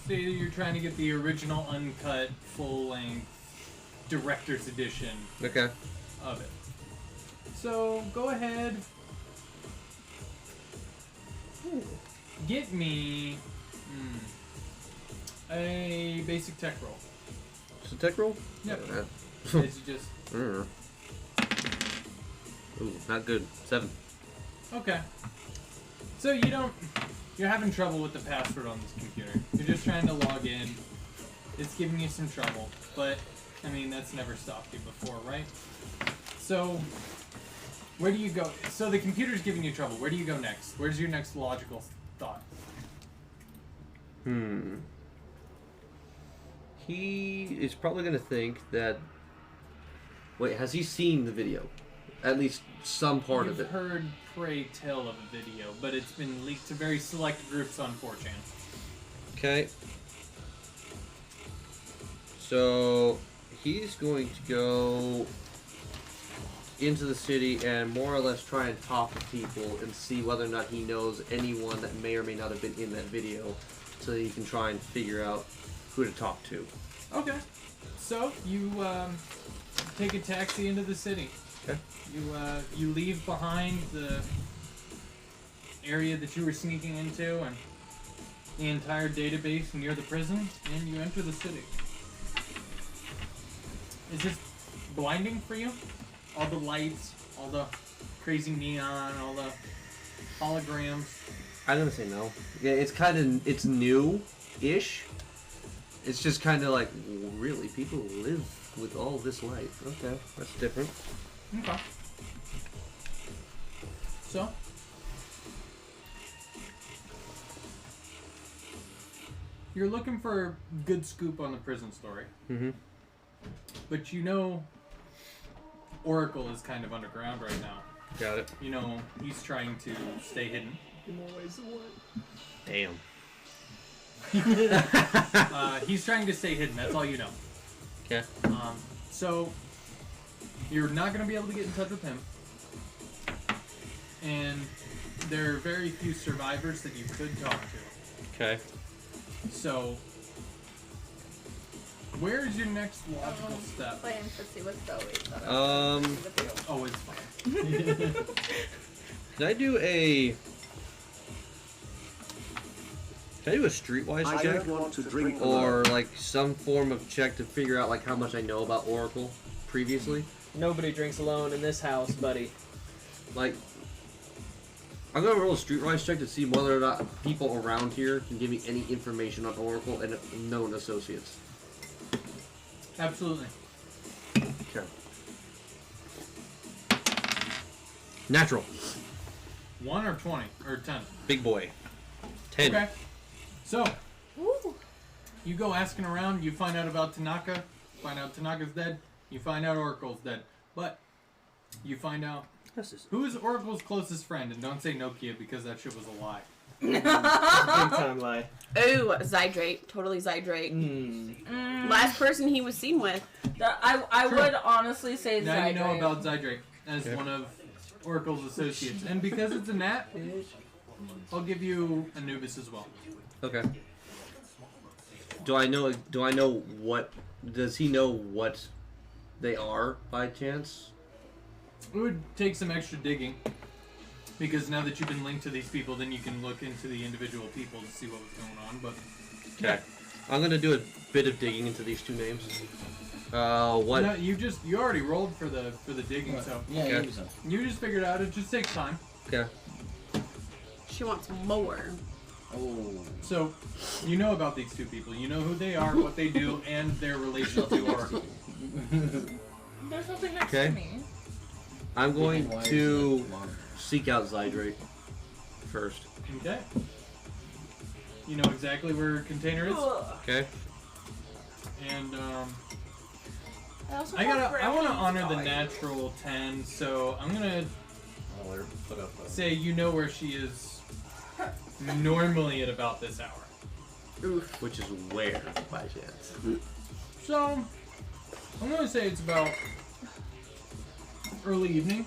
Say you're trying to get the original uncut, full-length, director's edition Okay. of it. So, go ahead. Get me a basic tech roll. Just a tech roll? Yep. As you just... Ooh, not good. 7. Okay. So you're having trouble with the password on this computer. You're just trying to log in. It's giving you some trouble, but, that's never stopped you before, right? So, where do you go? So the computer's giving you trouble. Where do you go next? Where's your next logical thought? He is probably going to think that... Wait, has he seen the video? At least some part of it. You've heard pray tell of a video, but it's been leaked to very select groups on 4chan. Okay. So, he's going to go into the city and more or less try and talk to people and see whether or not he knows anyone that may or may not have been in that video so that he can try and figure out who to talk to. Okay. So, you take a taxi into the city. Okay. You leave behind the area that you were sneaking into and the entire database near the prison, and you enter the city. Is this blinding for you? All the lights, all the crazy neon, all the holograms. I'm gonna say no. Yeah, it's new-ish. It's just kind of like, really, people live with all this light. Okay, that's different. Okay. So? You're looking for good scoop on the prison story. Mm-hmm. But you know Oracle is kind of underground right now. Got it. You know, he's trying to stay hidden. In more ways than one. Damn. He's trying to stay hidden, that's all you know. Okay. So, you're not going to be able to get in touch with him. And there are very few survivors that you could talk to. Okay. So, where is your next logical step? Playing Fritzy with Zoe. Oh, it's fine. Can I do a streetwise I check? don't want to drink or alone. like some form of check to figure out like how much I know about Oracle previously? Nobody drinks alone in this house, buddy. Like, I'm gonna roll a streetwise check to see whether or not people around here can give me any information on Oracle and known associates. Absolutely. Okay. Natural. 1 or 20? Or 10? Big boy. 10. Okay. So, you go asking around, you find out about Tanaka, find out Tanaka's dead, you find out Oracle's dead. But, you find out Who is Oracle's closest friend? And don't say Nokia because that shit was a lie. Big time lie. Ooh, Zydrate. Totally Zydrate. Last person he was seen with. I would honestly say Now Zydrate. you know about Zydrate as one of Oracle's associates. And because it's a Nat, I'll give you Anubis as well. Okay. Do I know what... Does he know what they are, by chance? It would take some extra digging. Because now that you've been linked to these people, then you can look into the individual people to see what was going on, but... Okay. I'm gonna do a bit of digging into these two names. What? No, you already rolled for the digging, so... Yeah, okay. You just figured out it just takes time. Okay. She wants more. Oh. So, you know about these two people. You know who they are, what they do, and their relation to Oracle. There's nothing next Okay. to me. I'm going to seek out Zydrate first. Okay. You know exactly where her container is? Okay. And, I want to honor the natural 10, so I'm gonna say you know where she is normally at about this hour. Oof. Which is where, by chance? So, I'm gonna say it's about early evening.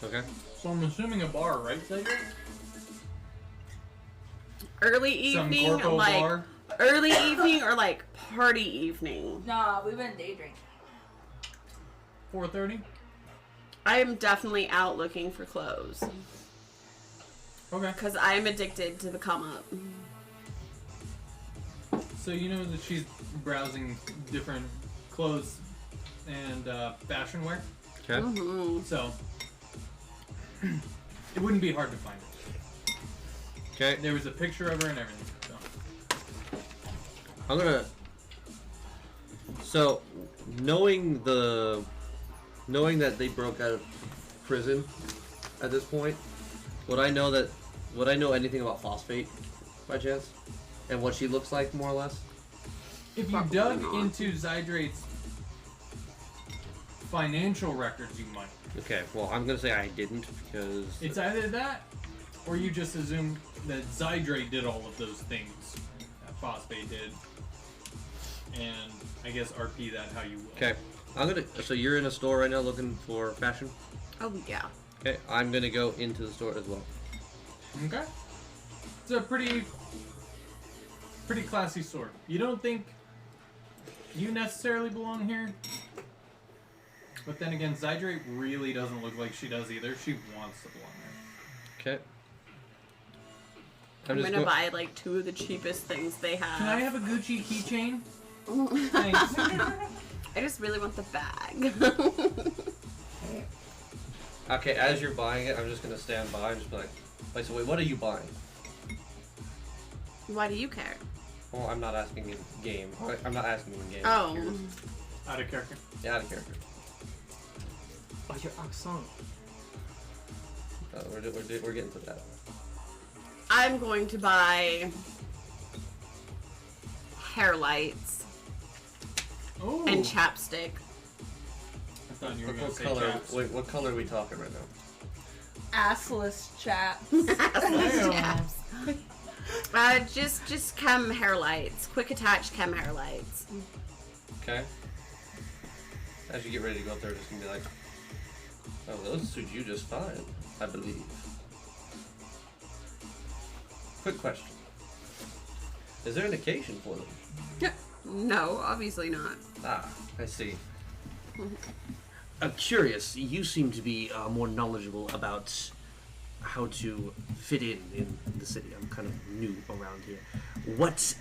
Okay. So I'm assuming a bar, right, Cedric? Early Some evening, corpo like bar? early evening or like party evening. Nah, we've been day drinking. 4:30. I am definitely out looking for clothes. Okay. Because I am addicted to the come up. So you know that she's browsing different clothes and fashion wear. Okay. So it wouldn't be hard to find her. Okay. There was a picture of her and everything. So. I'm gonna. So, knowing that they broke out of prison at this point, would I know anything about Phosphate by chance, and what she looks like more or less? If you dug into Zydrate's financial records, you might. Okay. Well, I'm gonna say I didn't because It's either that, or you just assume that Zydrate did all of those things that Phosphate did, and I guess RP that how you will. Okay. So you're in a store right now looking for fashion? Oh yeah. Okay. I'm gonna go into the store as well. Okay. It's a pretty classy store. You don't think you necessarily belong here, but then again, Zydrate really doesn't look like she does either. She wants to belong there. Okay. I'm gonna buy like 2 of the cheapest things they have. Can I have a Gucci keychain? Thanks. I just really want the bag. Okay, as you're buying it, I'm just gonna stand by and just be like, so wait, what are you buying? Why do you care? Well, I'm not asking in game. I'm not asking in game. Oh. Out of character. Yeah, out of character. Oh, your accent. We're getting to that. I'm going to buy hair lights and chapstick. I thought you were going to say color? chaps. Wait, what color are we talking right now? Assless chaps. Assless chaps. Just chem hair lights. Quick attach chem hair lights. Okay. As you get ready to go up there, just gonna be like, oh, those suit you just fine, I believe. Quick question. Is there an occasion for them? No, obviously not. Ah, I see. I'm curious. You seem to be more knowledgeable about how to fit in the city. I'm kind of new around here. What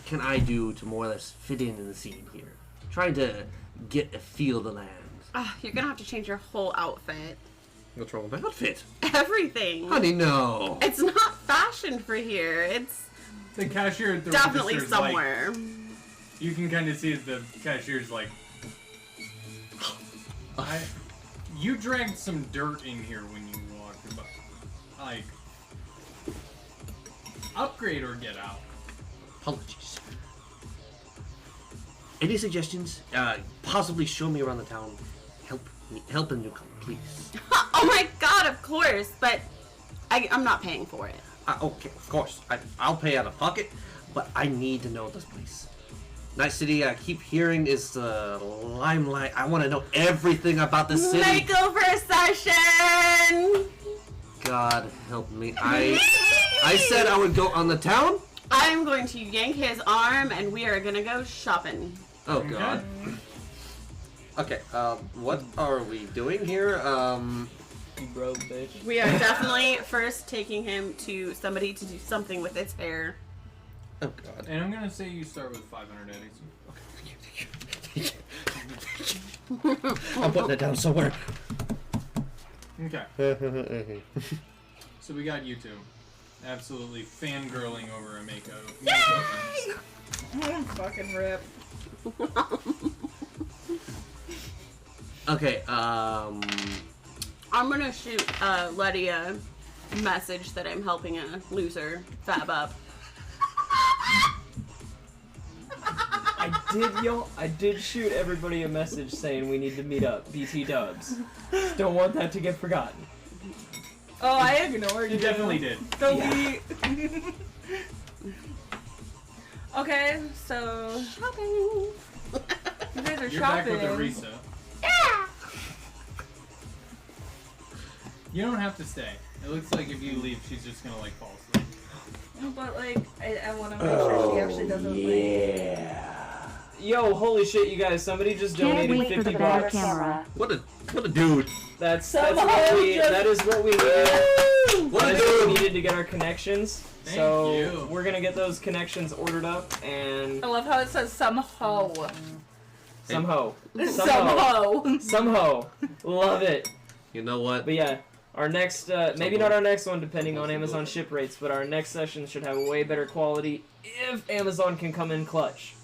can I do to more or less fit in the scene here? Trying to get a feel of the land. You're gonna have to change your whole outfit. What's wrong with my outfit? Everything. Honey, no. It's not fashion for here. It's the cashier at the definitely register's somewhere. Like, you can kind of see the cashier's like, you drank some dirt in here when you walked by. Like, upgrade or get out. Apologies. Any suggestions? Possibly show me around the town. help a newcomer, please. Oh my god, of course, but I'm not paying for it. Okay, of course. I'll pay out of pocket, but I need to know this place. Night City, I keep hearing is the limelight. I want to know everything about the city. Makeover session! God help me. I said I would go on the town? I'm going to yank his arm and we are gonna go shopping. Oh god. Okay, what are we doing here? Bro, bitch. We are definitely first taking him to somebody to do something with his hair. Oh god. And I'm gonna say you start with 500 eddies. I'm putting it down somewhere. Okay. So we got you two. Absolutely fangirling over a makeover. Yay! Fucking rip. Okay, I'm gonna shoot Letty a message that I'm helping a loser fab up. I did shoot everybody a message saying we need to meet up. BT dubs. Don't want that to get forgotten. Oh, I ignored you. You definitely did. Delete. Okay, so shopping. You guys are You're shopping. back with Arisa. Yeah. You don't have to stay. It looks like if you leave, she's just gonna like fall asleep. No, but like, I want to make sure she actually doesn't like. Yo, holy shit, you guys! Somebody just donated 50 bucks. What a dude. That is what we needed. What That a is what we dude. needed to get our connections. Thank So you. we're gonna get those connections ordered up and I love how it says somehow. somehow. Love it. You know what? But yeah, our next, maybe not our next one, depending on Amazon ship rates, but our next session should have way better quality if Amazon can come in clutch.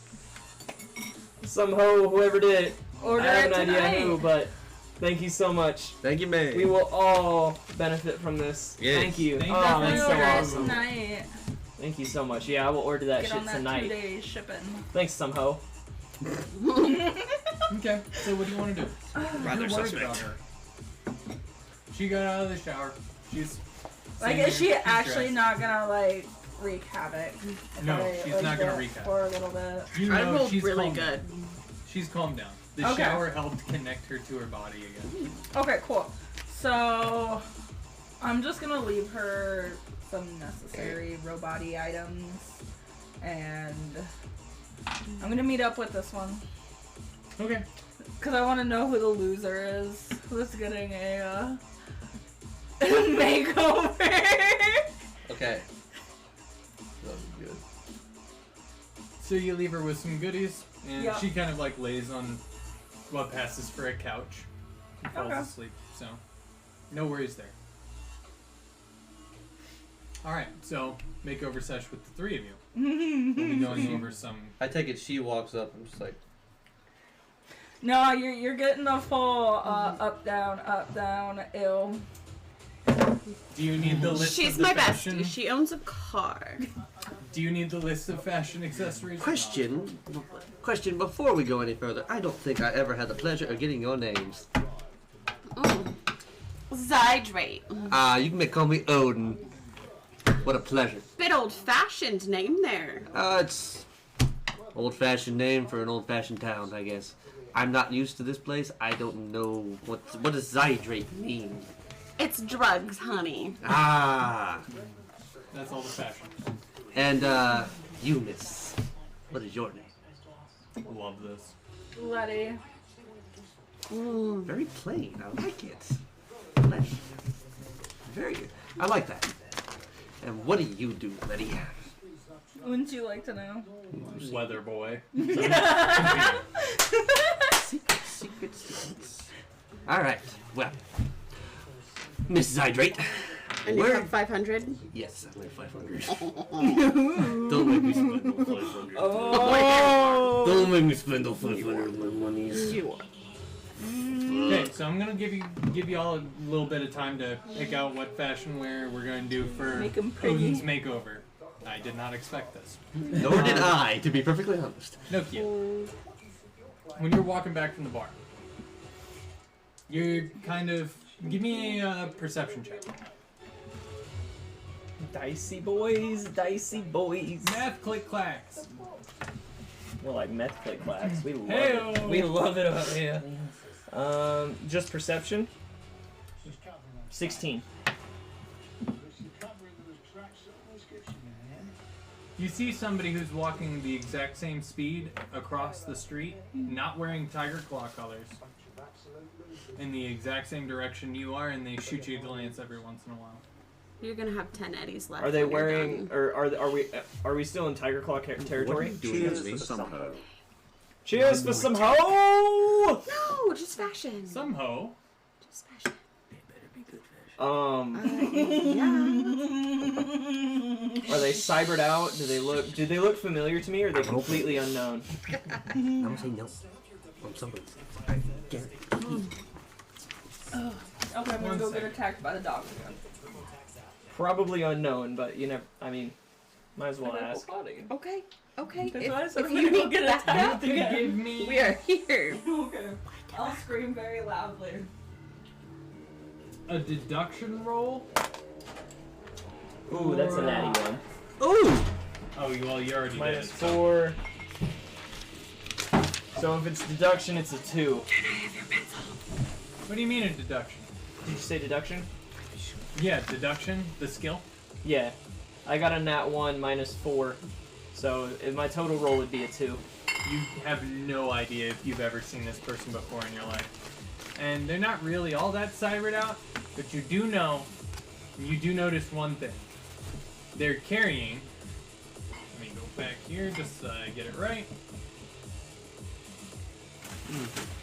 Somehow, whoever did it, Order I have it an idea tonight. who, but thank you so much. Thank you, man. We will all benefit from this. Yes. Thank you. Thank Oh, you. that's so Order it awesome. tonight. Thank you so much. Yeah, I will order that Get shit on that tonight. 2-day shipping. Thanks, somehow. Okay, so what do you want to do? Rather You're worried about suspect. her. She got out of the shower. She's Like, sitting is she there, she's actually dressed. not gonna like wreak havoc? If No, I, she's like, not gonna dip wreak havoc. for a little bit. You I know rolled she's really calmed good. down. She's calmed down. The Okay. shower helped connect her to her body again. Okay, cool. So I'm just gonna leave her some necessary robot-y items, and I'm gonna meet up with this one. Okay. Cause I want to know who the loser is, who's getting a makeover. Okay. That was good. So you leave her with some goodies, and Yeah. she kind of like lays on what passes for a couch and falls Okay. asleep. So no worries there. All right, so makeover sesh with the three of you. We'll be going over some. I take it she walks up. I'm just like, No, you're getting the full up down, ew. Do you need the list? She's of the my fashion? bestie. She owns a car. Do you need the list of fashion accessories? question before we go any further. I don't think I ever had the pleasure of getting your names. Zydrate. You can call me Odin. What a pleasure. Bit old-fashioned name there. It's old-fashioned name for an old-fashioned town, I guess. I'm not used to this place. I don't know what does Zydrate mean. It's drugs, honey. Ah. That's all the fashion. And Eunice. What is your name? Love this. Letty. Very plain. I like it. Letty. Very good. I like that. And what do you do, Letty? Wouldn't you like to know? Weather boy. Secrets. All right. Well, Miss Zydrate. And you have 500? Yes, I have 500. Don't make me spend all 500. Oh. Don't make me spend all 500 of my money. Okay, so I'm gonna give you all a little bit of time to pick out what fashion wear we're gonna do for Make 'em pretty. Odin's makeover. I did not expect this. Nor did I, to be perfectly honest. No kid. When you're walking back from the bar, You're kind of... Give me a perception check. Dicey boys, dicey boys. Math click clacks. More like meth click clacks. We love Hey-o. it. We love it out here. Just perception. 16. You see somebody who's walking the exact same speed across the street, not wearing Tiger Claw colors, in the exact same direction you are, and they shoot you a glance every once in a while. You're gonna have 10 eddies left. Are they when you're wearing, done. or are we still in Tiger Claw territory? Cheers for some hoe. Cheers for some hoe! No, just fashion. Some hoe. Just fashion. Yeah. Are they cybered out? Do they look familiar to me, or are they completely unknown? I'm gonna say no. From somebody. Oh. Okay, I'm gonna go get attacked by the dog again. Probably unknown, but you never. I mean, might as well ask. Okay. Okay. That's why I said if I'm you gonna go need get that, attacked You again. can give me... we are here. Okay. I'll scream very loudly. a deduction roll. Ooh, that's a natty one. Ooh! Oh, well, you already Minus did. 4. So if it's deduction, it's a 2. What do you mean a deduction? Did you say deduction? Yeah, deduction, the skill. Yeah. I got a nat 1 minus 4. So my total roll would be a 2. You have no idea if you've ever seen this person before in your life. And they're not really all that cybered out, but you do know, you do notice one thing. They're carrying, let me go back here just so I get it right.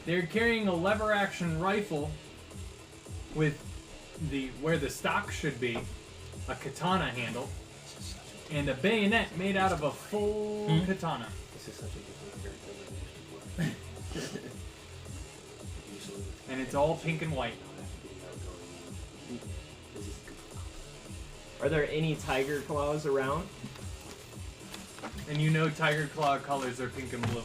They're carrying a lever action rifle with where the stock should be, a katana handle, and a bayonet made out of a full katana. This is such a good And it's all pink and white. Are there any tiger claws around? And you know Tiger Claw colors are pink and blue.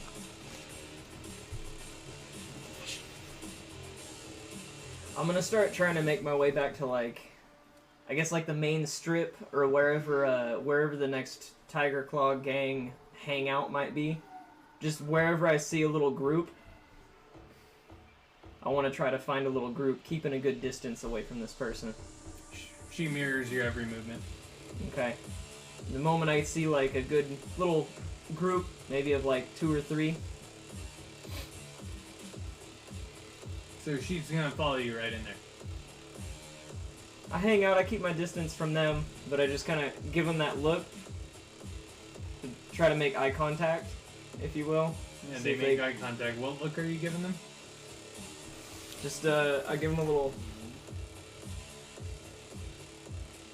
I'm gonna start trying to make my way back to, like, I guess, like, the main strip, or wherever the next Tiger Claw gang hangout might be. Just wherever I see a little group, I want to try to find a little group, keeping a good distance away from this person. She mirrors your every movement. Okay. The moment I see, like, a good little group, maybe of, like, 2 or 3, So she's gonna follow you right in there. I hang out, I keep my distance from them, but I just kind of give them that look. To try to make eye contact, if you will. Yeah, See they if make eye contact. What look are you giving them? Just, I give them a little...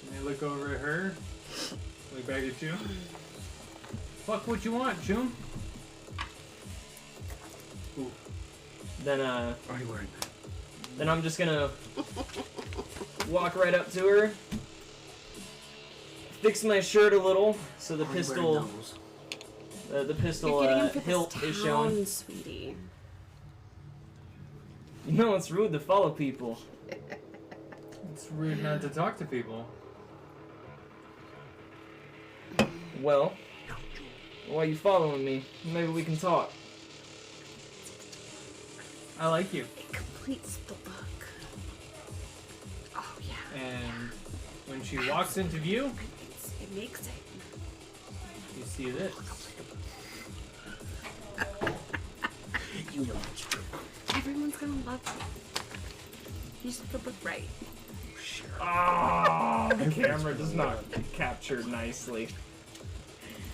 And they look over at her. Look back at you. Fuck what you want, June. Ooh. Then, then I'm just gonna walk right up to her, fix my shirt a little so the pistol, the pistol hilt is showing. Sweetie. You know it's rude to follow people. It's rude not to talk to people. Well, why are you following me? Maybe we can talk. I like you. It completes the look. Oh yeah. And when she walks into view, It makes it. you see this. You know it's true. Everyone's gonna love you. You just have to look right. Oh, the camera does not capture nicely.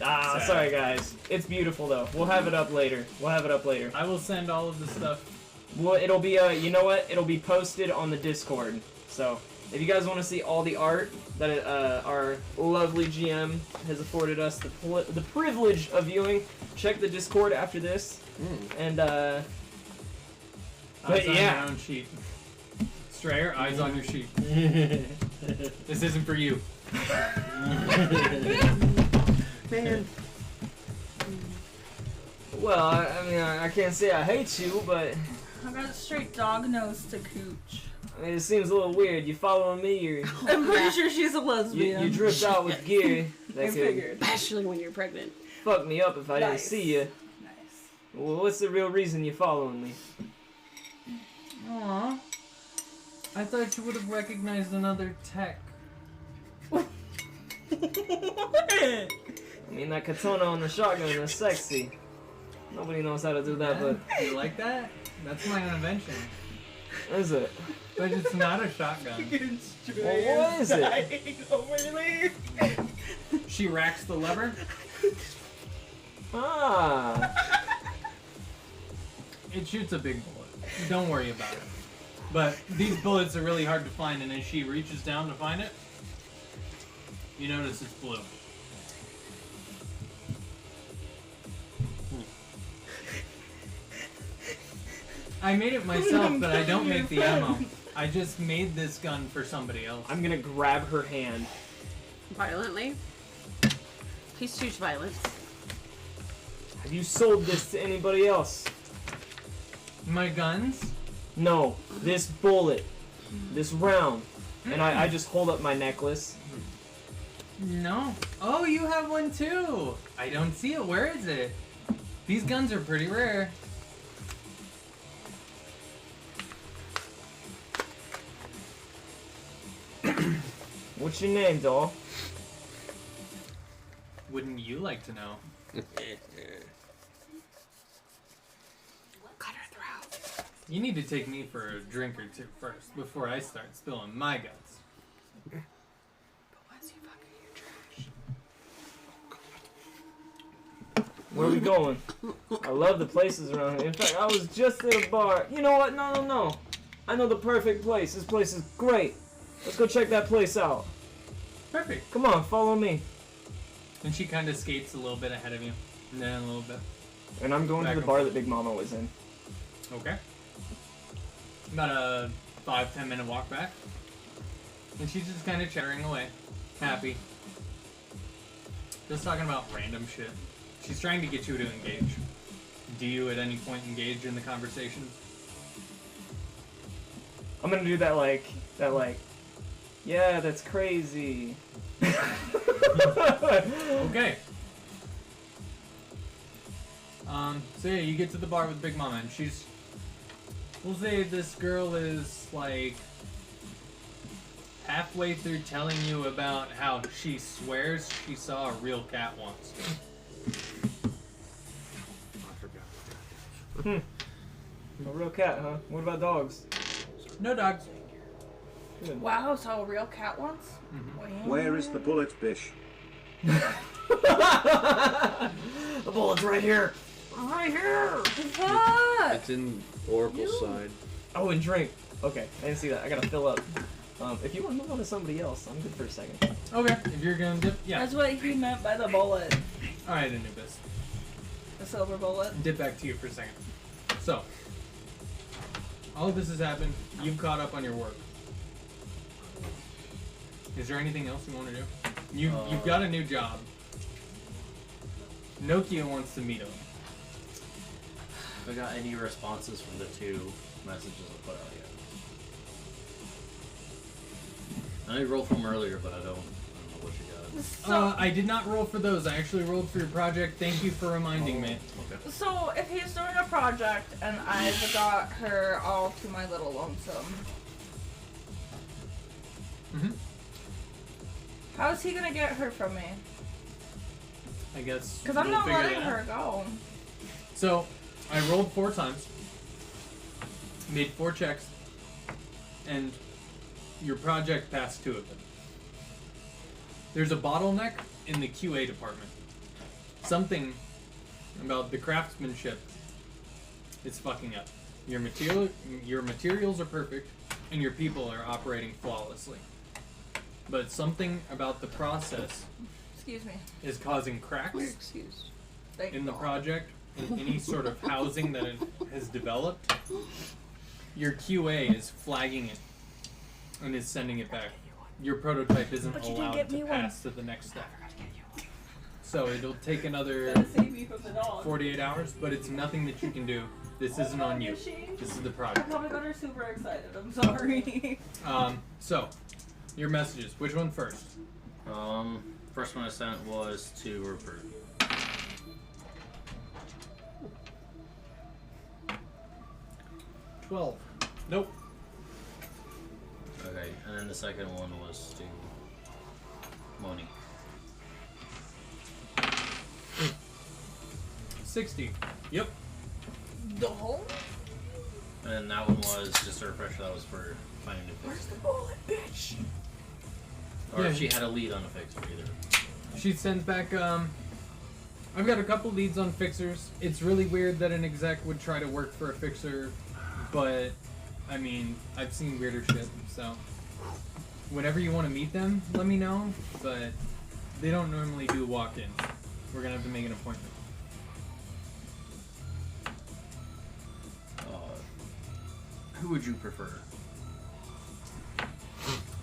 Ah, Sad. sorry guys. It's beautiful though. We'll have it up later. I will send all of the stuff. Well, it'll be, you know what? It'll be posted on the Discord. So, if you guys want to see all the art that our lovely GM has afforded us the privilege of viewing, check the Discord after this. And, Eyes but on yeah. your own sheet. Strayer, eyes on your sheet. This isn't for you. Man. Well, I mean, I can't say I hate you, but I got straight dog nose to cooch. I mean, it seems a little weird. You following me, or I'm pretty sure she's a lesbian. you drift out with gear. I figured. Especially when you're pregnant. Fuck me up if I didn't Nice. see you. Nice. Well, what's the real reason you're following me? Aww. I thought you would have recognized another tech. I mean, that katana on the shotgun is sexy. Nobody knows how to do that, but... You like that? That's my own invention. Is it? But it's not a shotgun. Well, what is it? She racks the lever. Ah. It shoots a big bullet. Don't worry about it. But these bullets are really hard to find, and as she reaches down to find it, you notice it's blue. I made it myself, but I don't make the ammo. I just made this gun for somebody else. I'm gonna grab her hand. Violently? Please choose violence. Have you sold this to anybody else? My guns? No, this bullet. This round. And I just hold up my necklace. No. Oh, you have one too. I don't see it. Where is it? These guns are pretty rare. What's your name, doll? Wouldn't you like to know? Cut her throat. You need to take me for a drink or two first before I start spilling my guts. But once you fuck her, you're trash. Where are we going? I love the places around here. In fact, I was just at a bar. You know what? No. I know the perfect place. This place is great. Let's go check that place out. Perfect. Come on, follow me. And she kind of skates a little bit ahead of you. And then a little bit. And I'm going Back to the and bar forth. that Big Mama was in. Okay. About a 5-10 minute walk back. And she's just kind of chattering away. Happy. Just talking about random shit. She's trying to get you to engage. Do you at any point engage in the conversation? I'm gonna do that like, yeah, that's crazy. Okay. So yeah, you get to the bar with Big Mama, and she's... We'll say this girl is, like... halfway through telling you about how she swears she saw a real cat once. A real cat, huh? What about dogs? No dogs. Good. Wow, saw a real cat once? Mm-hmm. Where is the bullet, Bish? The bullet's right here. Right here. What? It's in Oracle's side. Oh, and drink. Okay, I didn't see that. I gotta fill up. If you want to move on to somebody else, I'm good for a second. Okay, if you're gonna dip, yeah. That's what he meant by the bullet. Alright, Anubis. The silver bullet. Dip back to you for a second. So, all of this has happened. You've caught up on your work. Is there anything else you want to do? You've got a new job. Nokia wants to meet him. Have I got any responses from the 2 messages I put out yet? I know you rolled from earlier, but I don't know what you got. I did not roll for those. I actually rolled for your project. Thank you for reminding me. Okay. So, if he's doing a project and I've got her all to my little lonesome, how's he gonna get her from me? I guess. Because I'm we'll not figure letting that out. her go. So, I rolled 4 times, made 4 checks, and your project passed 2 of them. There's a bottleneck in the QA department. Something about the craftsmanship is fucking up. Your materials are perfect, and your people are operating flawlessly. But something about the process Excuse me. is causing cracks Excuse. Thank in the God. project, in any sort of housing that it has developed. Your QA is flagging it and is sending it back. Your prototype isn't But you didn't allowed get to me pass to the next step. So it'll take another Gotta save me from the dog. 48 hours, but it's nothing that you can do. This isn't on you. Is she? This is the I project. probably got her super excited. I'm sorry. So, your messages. Which one first? First one I sent was to Rupert. $12. Nope. Okay, and then the second one was to Monique. 60. Yep. No. And then that one was just a refresher. That was for finding new Where's fixer. the bullet, bitch? Or Yeah. if she had a lead on a fixer either. She sends back, I've got a couple leads on fixers. It's really weird that an exec would try to work for a fixer, but, I mean, I've seen weirder shit, so. Whenever you want to meet them, let me know, but they don't normally do walk-ins. We're gonna have to make an appointment. Who would you prefer?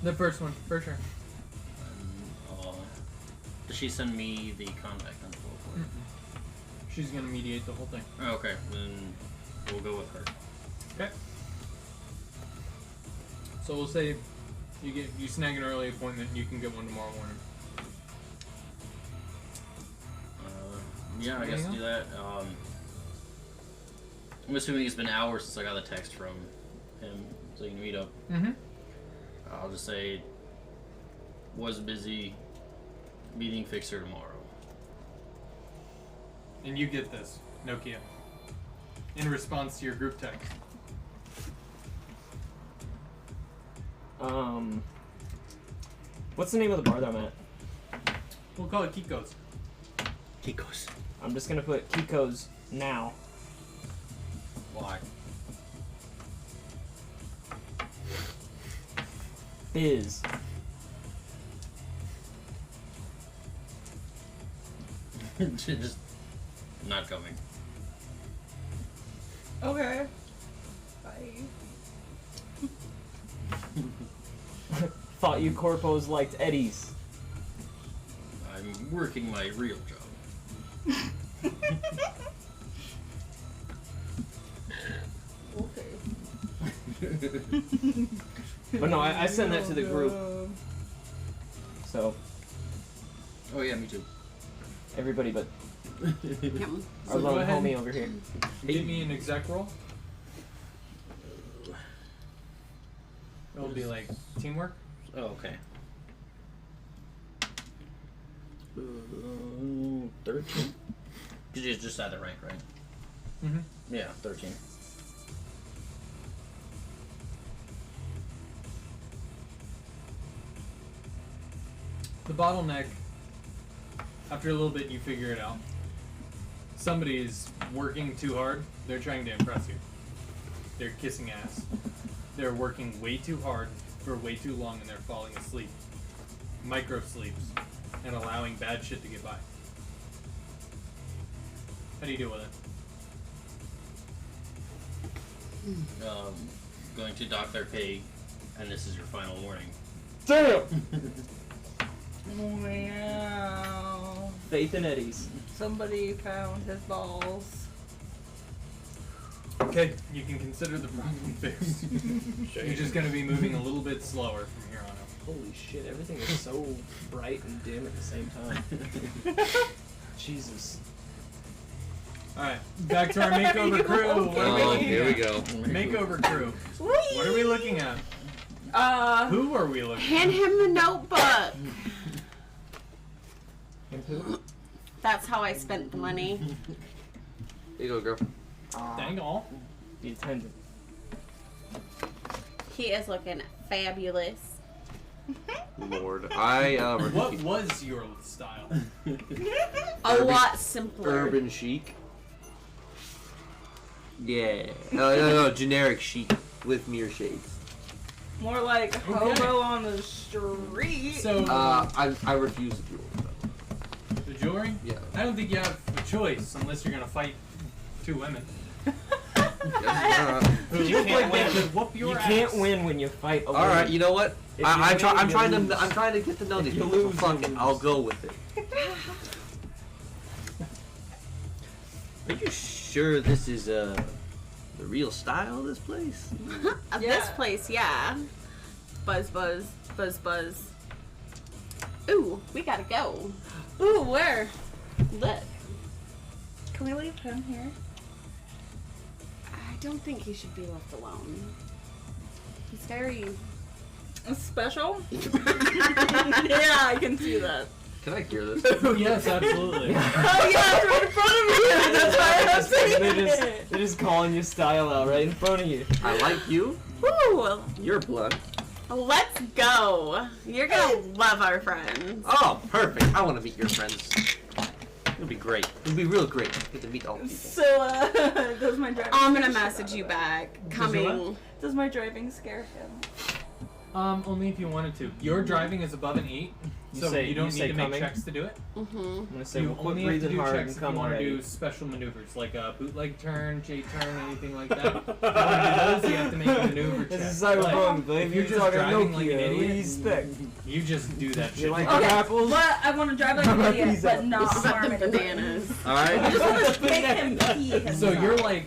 The first one, for sure. Does she send me the contact info for it? She's gonna mediate the whole thing. Okay, then we'll go with her. Okay. So we'll say you snag an early appointment and you can get one tomorrow morning. Yeah, I guess do that. I'm assuming it's been hours since I got a text from him, so you can meet up. Mm-hmm. I'll just say, was busy, meeting fixer tomorrow. And you get this, Nokia. In response to your group text. What's the name of the bar that I'm at? We'll call it Kiko's. Kiko's. I'm just gonna put Kiko's now. Why? Biz. Just not coming. Okay. Bye. Thought you corpos liked Eddies. I'm working my real job. But no, I send that to the group. So. Oh yeah, me too. Everybody but So our go lone ahead homie and over here. Give me an exec roll. It'll be like teamwork. Oh, okay. 13? You just had the rank, right? Mm-hmm. Yeah, 13. The bottleneck, after a little bit, you figure it out. Somebody is working too hard. They're trying to impress you. They're kissing ass. They're working way too hard for way too long and they're falling asleep. Micro sleeps. And allowing bad shit to get by. How do you deal with it? Going to dock their pay, and this is your final warning. Damn! Wow. Faith in Eddies. Somebody found his balls. Okay, you can consider the problem fixed. You're just going to be moving a little bit slower from here on out. Holy shit, everything is so bright and dim at the same time. Jesus. Alright, back to our makeover crew. What are we looking here at? we go. Makeover crew. What are we looking at? Who are we looking Hand at? him the notebook. And who? That's how I spent the money. There you go, girl. Dang all. The attendant. He is looking fabulous. Lord, I What was your style? A lot simpler. Urban chic. Yeah. No, generic chic with mirror shades. More like hobo on the street. So, I refuse the jewelry. the jewelry? Yeah. I don't think you have a choice unless you're gonna fight two women. You can't win. You can't win when you fight a All right, woman. you know what? If I'm you win, trying you lose. to get to know these If you people. lose, Fuck you it, lose. I'll go with it. Are you sure this is The real style of this place? Of this place, yeah. Buzz, buzz, buzz, buzz. Ooh, we gotta go. Ooh, where? Look. Can we leave him here? I don't think he should be left alone. He's very special. Yeah, I can see that. Can I hear this? Yes, absolutely. Oh yeah, it's right in front of you. That's why I'm saying They're just calling your style out right in front of you. I like you. Woo! Your blood. Let's go. You're gonna love our friends. Oh, perfect. I want to meet your friends. It'll be great. It'll be real great. Get to meet all the people. So, does my driving? I'm gonna message you back. Coming. Does my driving scare him? Only if you wanted to. Your driving is above an 8, so you don't need to make checks to do it. Mm-hmm. I'm gonna say, You well, quit only have to breathing do hard checks and if come you want to already. do special maneuvers, like a bootleg turn, J-turn, anything like that. If you want to do those, you have to make a maneuver check. This is Cyberpunk, But baby. if you're You're just talking driving like an Nokia. idiot, Respect. you just do that shit. like Okay, apples? but I want to drive like an idiot, but not harm anyone. Bananas. Alright. I just want to make him pee himself. So you're like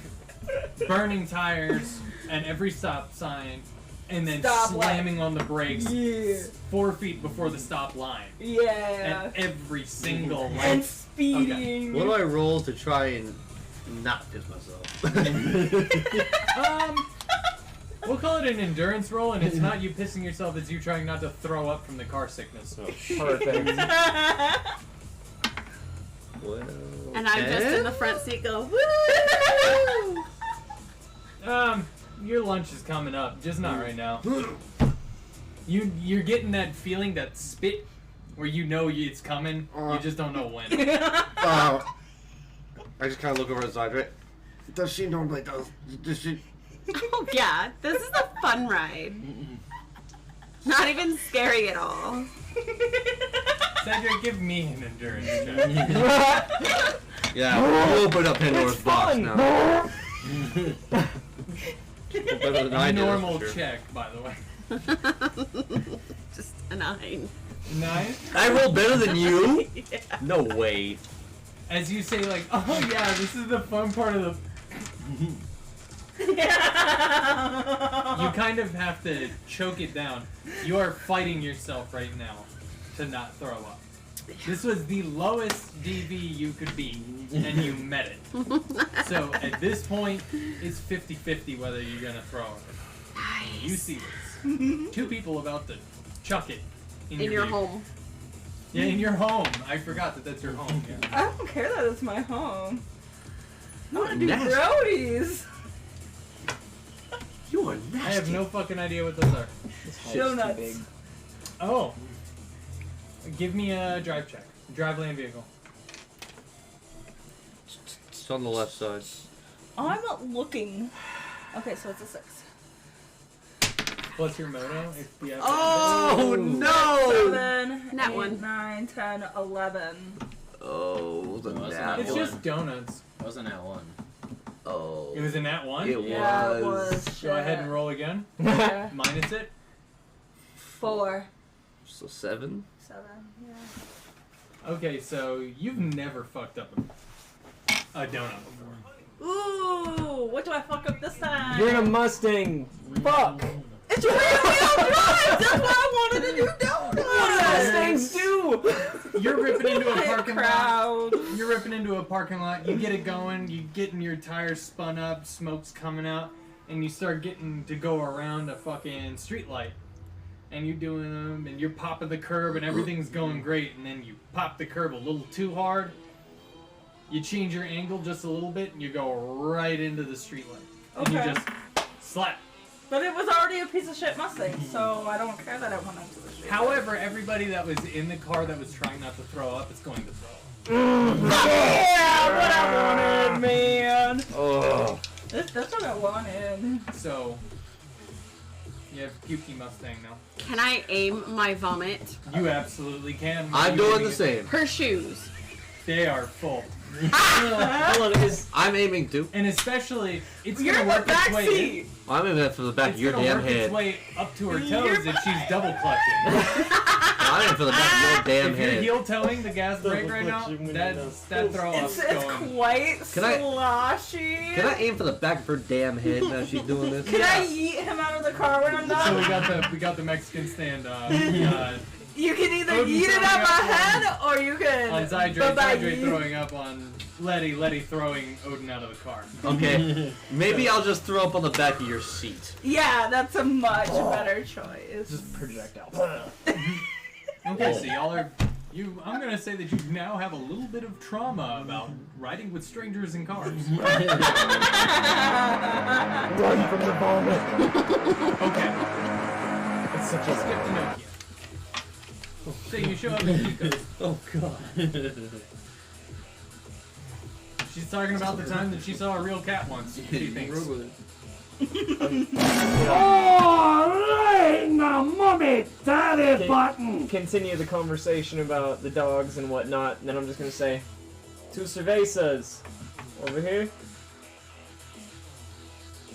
burning tires at every stop sign and then Stop slamming on the brakes Yeah. 4 feet before the stop line. Yeah. At every single light. And speeding. What do I roll to try and not piss myself? We'll call it an endurance roll, and it's not you pissing yourself, it's you trying not to throw up from the car sickness. Perfect. Well, And I'm just in the front seat go, woo! Your lunch is coming up, just not right now. You're getting that feeling, that spit, where you know it's coming, you just don't know when. I just kind of look over at the side, right? Does she normally does she? Oh yeah, this is a fun ride. Not even scary at all. Cedric, give me an endurance check. Yeah, we'll open up Pandora's box now. Better than I did, Normal that's for sure. check, by the way. Just a 9. 9? I rolled better than you? Yeah. No way. As you say, like, oh yeah, this is the fun part of the... You kind of have to choke it down. You are fighting yourself right now to not throw up. This was the lowest DV you could be, and you met it. So at this point, it's 50-50 whether you're gonna throw up. Nice. You see this. 2 people about to chuck it in your vehicle. home. Yeah, in your home. I forgot that that's your home. Yeah. I don't care that it's my home. I want to do Nasty. roadies. You are I have no fucking idea what those are. Donuts. Oh. Give me a drive check. Drive land vehicle. It's on the left side. I'm looking. Okay, so it's a 6. What's your moto? If we have Oh, no! 7, Nat 8, one. 9, 10, 11. Oh, the nat It's one. just donuts. It wasn't at 1. Oh. It was a nat 1? It Yeah, it was. was. Go ahead and roll again. Yeah. Minus it. 4. So 7? 7, yeah. Okay, so you've never fucked up a donut before. Ooh, what do I fuck up this time? You're in a Mustang. Fuck. It's rear wheel drive! That's why I wanted to do donuts! What do Mustangs do? You're ripping into a parking crowd. lot. You're ripping into a parking lot. You get it going. You getting your tires spun up. Smoke's coming out, and you start getting to go around a fucking street light. And you're doing them, and you're popping the curb, and everything's going great. And then you pop the curb a little too hard. You change your angle just a little bit, and you go right into the street light. And you Okay. just slap. But it was already a piece of shit Mustang, so I don't care that I went into the street. However, everybody that was in the car that was trying not to throw up is going to throw up. Yeah, what I wanted, man. Oh. That's what I wanted. So, you have Pukey Mustang now. Can I aim my vomit? You absolutely can. I'm doing the same. Her shoes. They are full. Hold on, I'm aiming too. And especially, it's You're gonna in the work its back way seat. I'm aiming that from the back It's of your gonna damn work head. its way up to her toes if she's double clutching. I am for the back of your damn If you're head. heel toeing the gas brake right now, that throw up's It's going. quite Can I- sloshy. Can I aim for the back of her damn head now she's doing this? Can I yeet him out of the car when I'm done? So we got the Mexican stand. You can either Odin yeet it throwing up up ahead, or you can. on Zydrate, Bye-bye. Zydrate throwing up on Letty throwing Odin out of the car. Okay, maybe I'll just throw up on the back of your seat. Yeah, that's a much better choice. Just projectiles. Okay, so y'all are. I'm gonna say that you now have a little bit of trauma about riding with strangers in cars. Run from the vomit. Okay. It's such a Skip to Nokia. So you show up at Kiko. Oh god. She's talking about the time that she saw a real cat once. She thinks. Oh, the mummy daddy button. Continue the conversation about the dogs and whatnot, and then I'm just gonna say, 2 cervezas over here.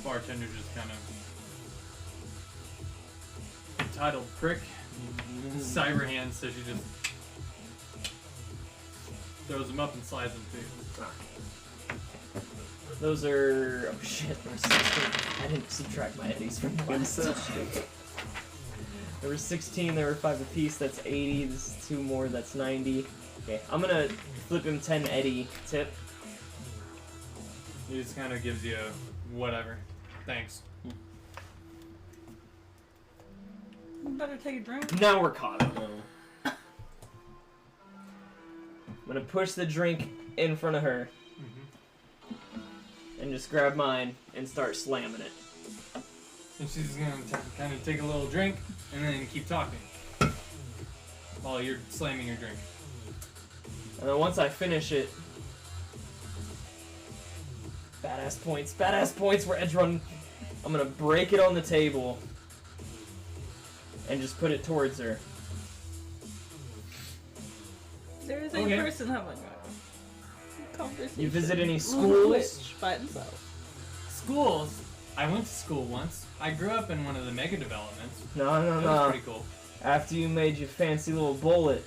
Bartender just kind of entitled prick. Cyber hands, so she just throws them up and slides them too. Those are... oh shit, there were 16. I didn't subtract my eddies from the last time. There were 16, there were 5 apiece, that's 80. This is 2 more, that's 90. Okay, I'm gonna flip him 10 eddy tip. He just kind of gives you a whatever. Thanks. You better take a drink. Now we're caught up. I'm gonna push the drink in front of her. And just grab mine and start slamming it. And she's gonna kind of take a little drink and then keep talking while you're slamming your drink. And then once I finish it, badass points where edge run. I'm gonna break it on the table and just put it towards her. There is a Okay. person having a conversation. You visit any on schools? Twitch by himself. Schools? I went to school once. I grew up in one of the mega developments. No. That was pretty cool. After you made your fancy little bullet.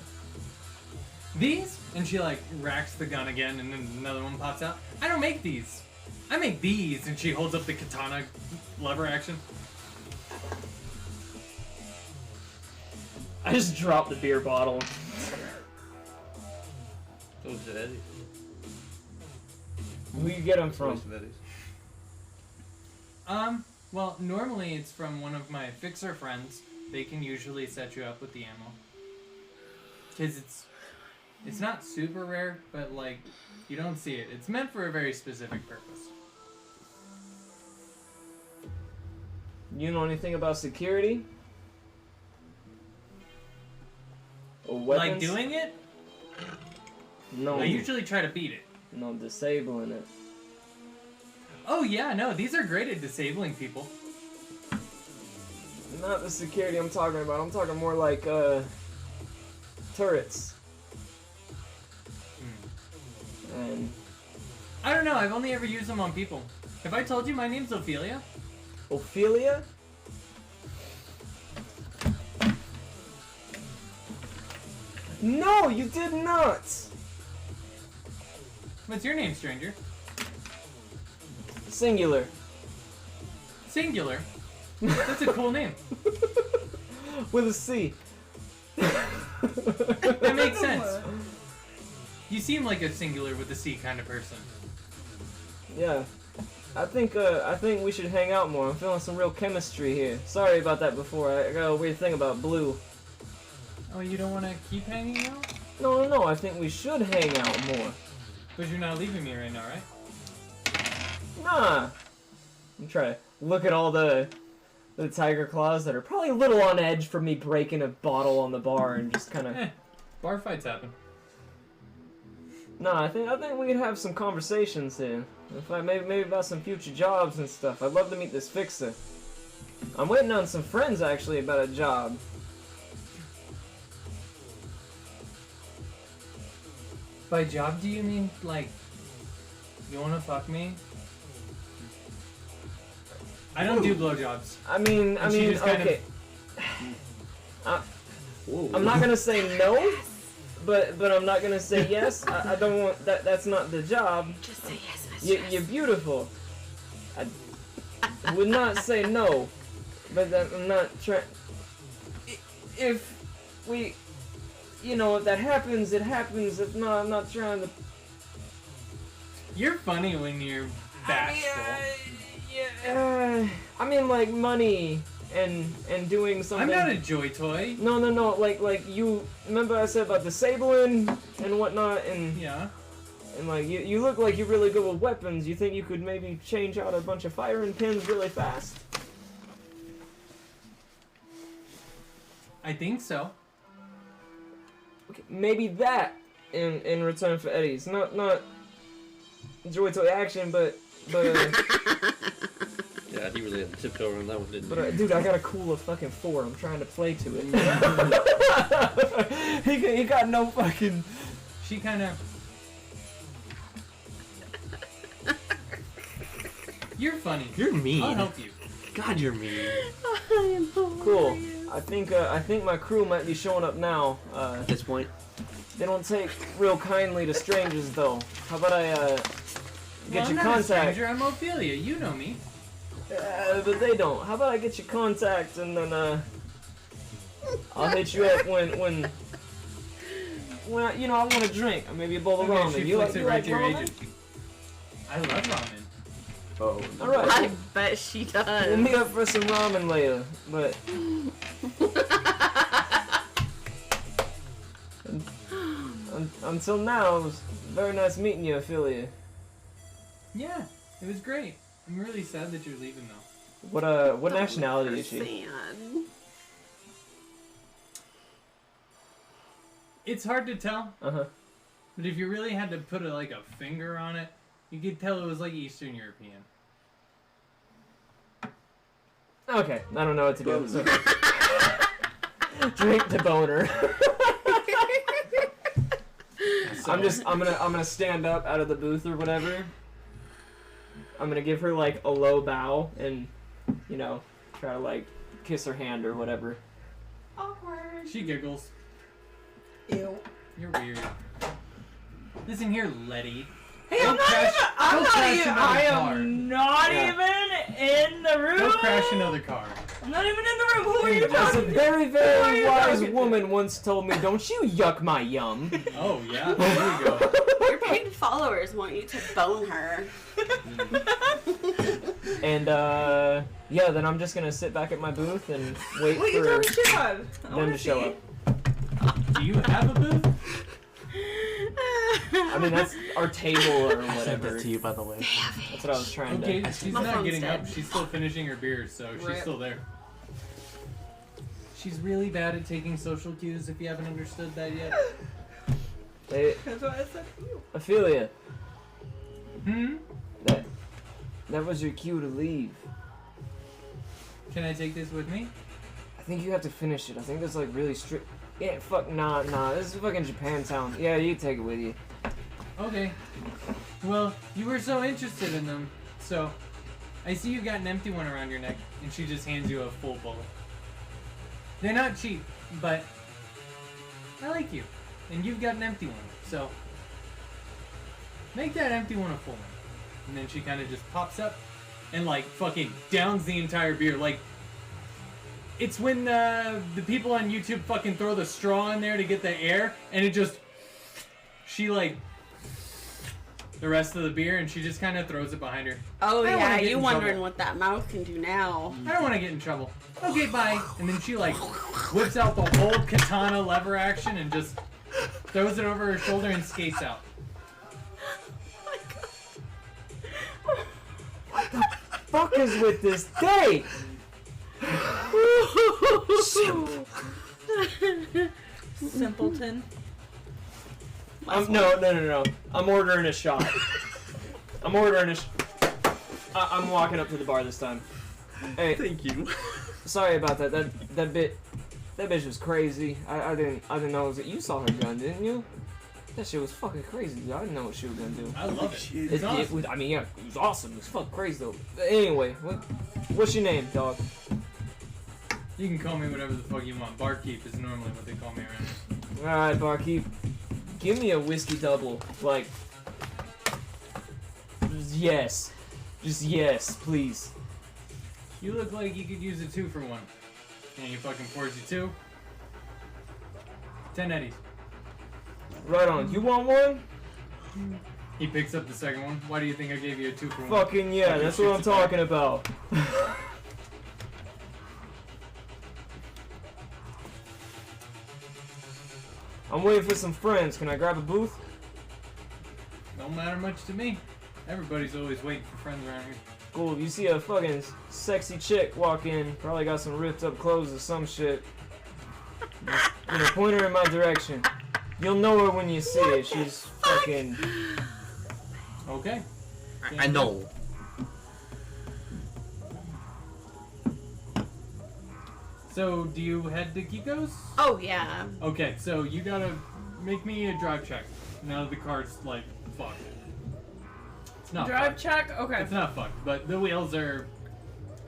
These? And she like racks the gun again and then another one pops out. I don't make these. I make these. And she holds up the katana lever action. I just dropped the beer bottle. Who you get them from? Well, normally it's from one of my fixer friends. They can usually set you up with the ammo. Because it's not super rare, but like, you don't see it. It's meant for a very specific purpose. You know anything about security? Or weapons? Like doing it? No. I usually try to beat it. No, disabling it. Oh yeah, no, these are great at disabling people. Not the security I'm talking about. I'm talking more like, turrets. And... I don't know, I've only ever used them on people. Have I told you my name's Ophelia? Ophelia? No, you did not! What's your name, stranger? Singular. Singular? That's a cool name. With a C. That makes sense. You seem like a singular with a C kind of person. Yeah. I think we should hang out more. I'm feeling some real chemistry here. Sorry about that before. I got a weird thing about blue. Oh, you don't want to keep hanging out? No, I think we should hang out more. But you're not leaving me right now, right? Nah. I'm trying to look at all the tiger claws that are probably a little on edge for me breaking a bottle on the bar and just kind of... Bar fights happen. Nah, I think we could have some conversations here. Maybe about some future jobs and stuff. I'd love to meet this fixer. I'm waiting on some friends actually about a job. By job, do you mean like you want to fuck me? I don't do blowjobs. I mean, And she just kind okay. I'm not gonna say no, but I'm not gonna say yes. I don't want that. That's not the job. Just say yes, mistress. You're beautiful. I would not say no, but I'm not trying. If we, if that happens, it happens. If not, I'm not trying to. You're funny when you're bashful. I mean, like money and doing something. I'm not a joy toy. No. Like you remember I said about disabling and whatnot, and yeah. And like you look like you're really good with weapons. You think you could maybe change out a bunch of firing pins really fast? I think so. Okay, maybe that in return for Eddie's, not joy toy action, but. Yeah, he really had to tiptoe around that one, didn't he? But dude, I got a cool fucking 4. I'm trying to play to it. he got no fucking. She kind of. You're funny. You're mean. I'll help you. God, you're mean. Cool. I think my crew might be showing up now. At this point. They don't take real kindly to strangers, though. How about I get your I'm not contact? A stranger. I'm Ophelia. You know me. But they don't. How about I get your contact and then I'll hit you up when I want a drink or maybe a bowl of ramen. She You flicks like it right to your ramen? agent. I love ramen. Oh. All right. I bet she does. We'll meet up for some ramen later, but. Until now, it was very nice meeting you, Ophelia. Yeah, it was great. I'm really sad that you're leaving though. What nationality is she? Sad. It's hard to tell. Uh-huh. But if you really had to put a finger on it, you could tell it was like Eastern European. Okay, I don't know what to do. So. Drink to boner. So. I'm gonna stand up out of the booth or whatever. I'm gonna give her like a low bow and try to kiss her hand or whatever. Awkward. She giggles. Ew. You're weird. Listen here, Letty. Hey, I'm not even in the room. Don't crash another car. I'm not even in the room. Who are you As a talking to? very, very wise talking to? woman once told me, "Don't you yuck my yum." Oh yeah, there you go. Your paid followers want you to bone her. And yeah, then I'm just gonna sit back at my booth and wait What are you for talking shit on? them to show up. Do you have a booth? I mean, that's our table or I sent whatever. that to you, by the way. That's what I was trying Okay, to. she's My not phone's getting dead. up. She's still finishing her beer, so she's Rip. still there. She's really bad at taking social cues, if you haven't understood that yet. Hey, That's what I said to you. Ophelia, Hmm? that was your cue to leave. Can I take this with me? I think you have to finish it. I think there's really strict. Yeah, nah. This is fucking Japantown. Yeah, you take it with you. Okay. Well, you were so interested in them, so I see you got an empty one around your neck, and she just hands you a full bullet. They're not cheap, but I like you, and you've got an empty one, so make that empty one a full one. And then she kind of just pops up and fucking downs the entire beer. It's when the people on YouTube fucking throw the straw in there to get the air, and it just the rest of the beer, and she just kind of throws it behind her. Oh I don't wanna yeah, get you in wondering trouble. what that mouth can do now. I don't want to get in trouble. Okay, bye. And then she whips out the whole katana lever action and just throws it over her shoulder and skates out. Fuck is with this day? Simpleton. No. I'm ordering a shot. I'm I'm walking up to the bar this time. Hey, Thank you. sorry about that. That bitch was crazy. I didn't know it was. You saw her gun, didn't you? That shit was fucking crazy. Dude. I didn't know what she was gonna do. I love it. It's It awesome. was, I mean, yeah, it was awesome. It was fucking crazy though. But anyway, what's your name, dog? You can call me whatever the fuck you want. Barkeep is normally what they call me around here. Alright, barkeep. Give me a whiskey double. Like, yes. Just yes, please. You look like you could use a 2 for 1. And he fucking pours you 2. 10 eddies. Right on. You want one? He picks up the second one. Why do you think I gave you a 2 for 1? Fucking yeah, that's what I'm talking about. I'm waiting for some friends. Can I grab a booth? Don't matter much to me. Everybody's always waiting for friends around here. Cool. If you see a fucking sexy chick walk in, probably got some ripped up clothes or some shit, just, point her in my direction. You'll know her when you see it. She's fucking... Okay. I know. So, do you head to Kiko's? Oh, yeah. Okay, so you gotta make me a drive check. Now the car's, like, fucked. It's not Drive fucked. check? Okay. It's not fucked, but the wheels are...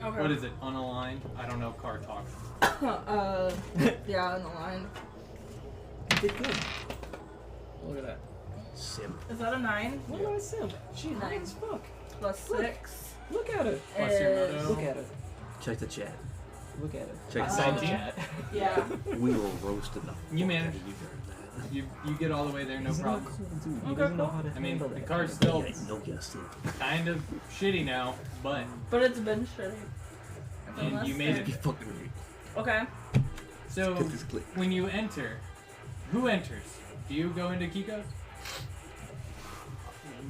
Okay. What is it? Unaligned? I don't know car talk. Yeah, on the line. You did good. Look at that. Sim. Is that a 9? What did I sim? She 9 as fuck. Plus 6. Look at her. Plus your moto. Look at her. Check the chat. Look at her. Check the Side chat. Yeah. We will roast enough. You manage. You get all the way there, no problem. I mean, the car's still kind of shitty now, but it's been shitty. and you made it. Okay. So when you enter, who enters? Do you go into Kiko's?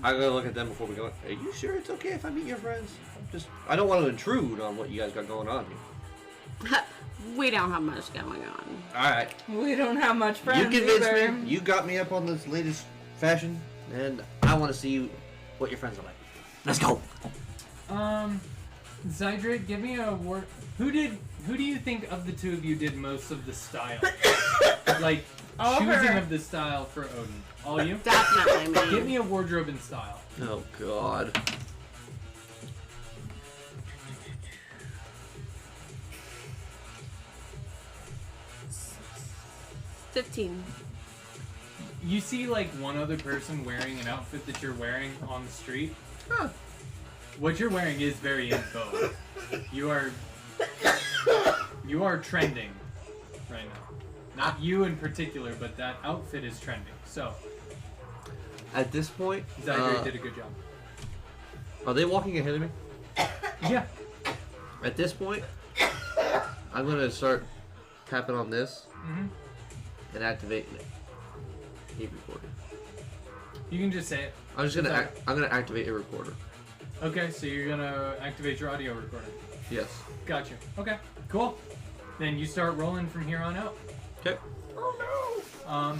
I gotta look at them before we go. Are you sure it's okay if I meet your friends? I don't want to intrude on what you guys got going on here. We don't have much going on. Alright. We don't have much friends You convinced either. me. You got me up on this latest fashion, and I want to see what your friends are like. Let's go. Zydrate, give me a word. Who do you think of the two of you did most of the style? Like, All choosing her. of the style for Odin. All you? Definitely me. Give me a wardrobe and style. Oh, God. $15. You see, like, one other person wearing an outfit that you're wearing on the street. Huh. What you're wearing is very in vogue. You are trending right now. Not you in particular, but that outfit is trending. So, At this point, Zydrate did a good job. Are they walking ahead of me? Yeah. At this point, I'm gonna start tapping on this and activate a recorder. You can just say it. I'm just gonna I'm gonna activate a recorder. Okay, so you're gonna activate your audio recorder. Yes. Gotcha. Okay, cool. Then you start rolling from here on out. Okay. Oh no.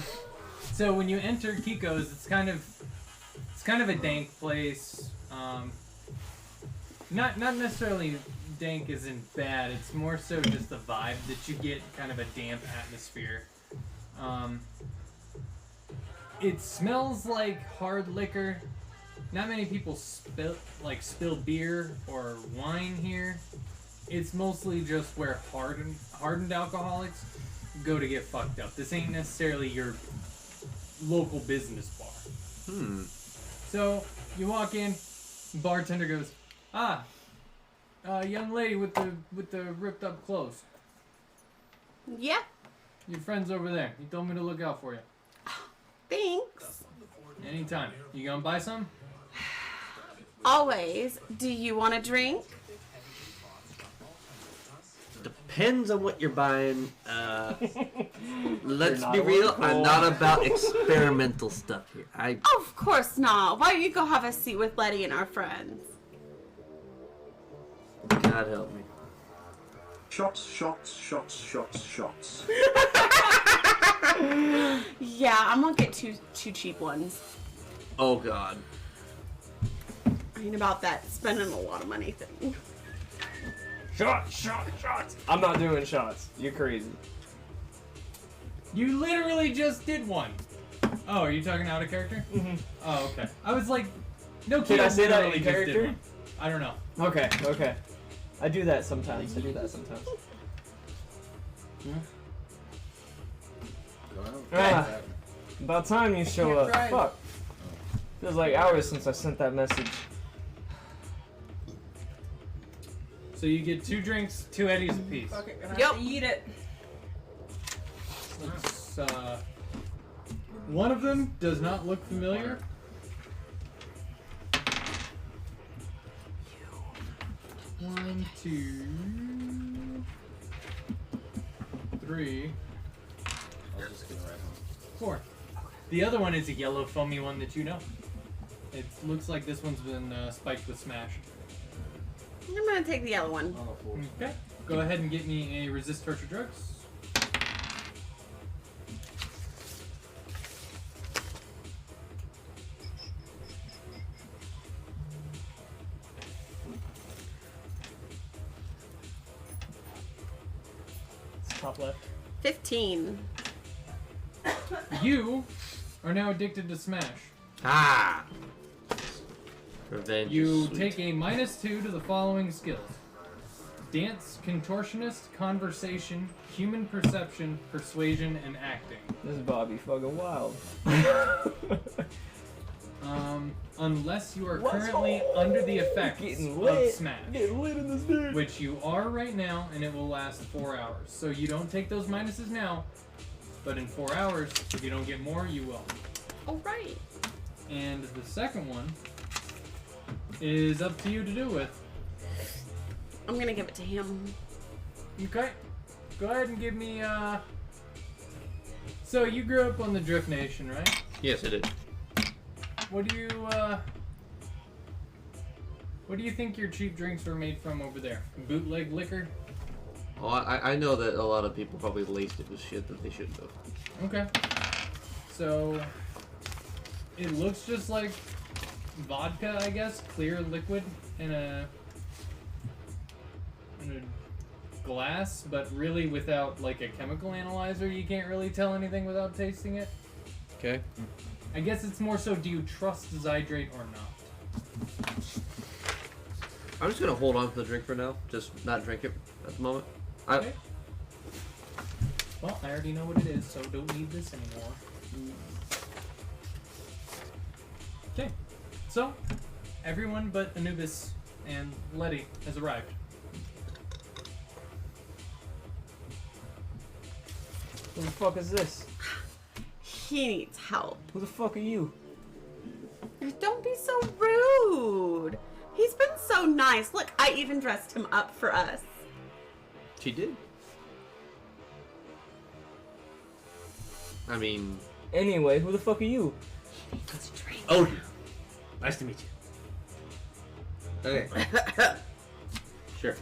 So when you enter Kiko's, it's kind of a dank place. Not necessarily dank isn't bad. It's more so just the vibe that you get, kind of a damp atmosphere. It smells like hard liquor. Not many people spill beer or wine here. It's mostly just where hardened alcoholics go to get fucked up. This ain't necessarily your local business bar. So you walk in, bartender goes, young lady with the ripped up clothes. Yeah. Your friend's over there. He told me to look out for you. Thanks. Anytime. You gonna buy some? Always. Do you want a drink? Depends on what you're buying. Let's You're be not real. Oracle. I'm not about experimental stuff here. Of course not. Why don't you go have a seat with Letty and our friends? God help me. Shots, shots, shots, shots, shots. Yeah, I'm gonna get two cheap ones. Oh God. I ain't about that spending a lot of money thing. Shots. I'm not doing shots. You're crazy. You literally just did one. Oh, are you talking out of character? Mm-hmm. Oh, okay. I was like, no Did kid I say that in literally just did character? one. I don't know. Okay. I do that sometimes. Ah, about time you show Can't up. drive. Fuck. Feels like hours since I sent that message. So you get 2 drinks, 2 eddies apiece. Fuck it, gonna have to eat it. Let's, one of them does not look familiar. One, 2, 3, I'll just get right home. 4. The other one is a yellow foamy one that you know. It looks like this one's been spiked with Smash. I'm gonna take the yellow one. Okay. Go ahead and get me a resist torture drugs. Top left. 15. You are now addicted to Smash. Ah! Revenge You is sweet. take a -2 to the following skills: Dance, Contortionist, Conversation, Human Perception, Persuasion, and Acting. This is Bobby fucking wild. Unless you are What's currently wrong? under the effects Getting of lit. Smash. Getting lit in this dude. Which you are right now, and it will last 4 hours. So you don't take those minuses now, but in 4 hours, if you don't get more, you will. Alright. And the second one is up to you to do with. I'm gonna give it to him. Okay. Go ahead and give me, So you grew up on the Drift Nation, right? Yes, I did. What do you think your cheap drinks were made from over there? Bootleg liquor? Oh, I know that a lot of people probably laced it with shit that they shouldn't have. Okay. So it looks just like vodka, I guess, clear liquid in a glass, but really without like a chemical analyzer, you can't really tell anything without tasting it. Okay. I guess it's more so, do you trust Zydrate or not? I'm just gonna hold on to the drink for now. Just not drink it at the moment. Okay. Well, I already know what it is, so don't need this anymore. Okay. So, everyone but Anubis and Letty has arrived. Who the fuck is this? He needs help. Who the fuck are you? Don't be so rude. He's been so nice. Look, I even dressed him up for us. She did. I mean... Anyway, who the fuck are you? Oh, nice to meet you. Okay. Sure.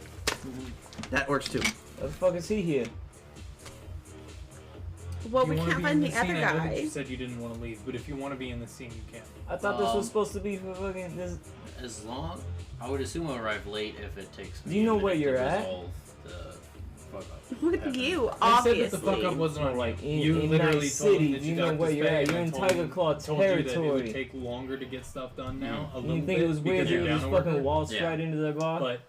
That works too. What the fuck is he here? Well, If you we wanna can't be find in the other scene, I know that guy. you said you didn't want to leave, but if you want to be in the scene, you can. I thought this was supposed to be for fucking this. As long, I would assume I'll arrive late if it takes me. Do you know a minute where you're to at? resolve the fuck up. With you, I obviously. said that the fuck up wasn't on like you. in You literally Night told him City, that you you know got where to you're stay, at. and You're I in told Tiger him- Claw told you that it territory. would take longer to get stuff done now. A You little didn't think it bit, was weird because that you're you down just a fucking worker? waltzed right into their bar? But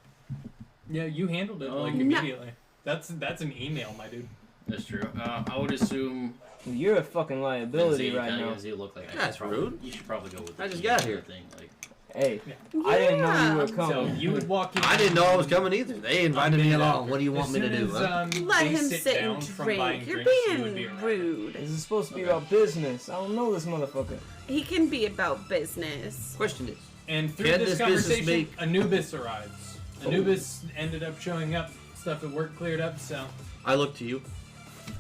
yeah, you handled it like No. immediately. That's an email, my dude. That's true. I would assume. You're a fucking liability Lindsay, right kinda now. gives you look like That's rude. You should probably go with. I the just team got kind here. of Thing. Like, Hey, I didn't know you were So coming. you would walk in. I didn't know I was coming either. They invited me along. after. What do you want As me to soon do? as, Huh? Let they him sit sit down and from buying drink. You're drinks, you would be being around. rude. This is supposed to be about business. I don't know this motherfucker. He can be about business. Question is, And through Can this this business conversation, make- Anubis arrives. Anubis ended up showing up. Stuff at work cleared up, so. I look to you.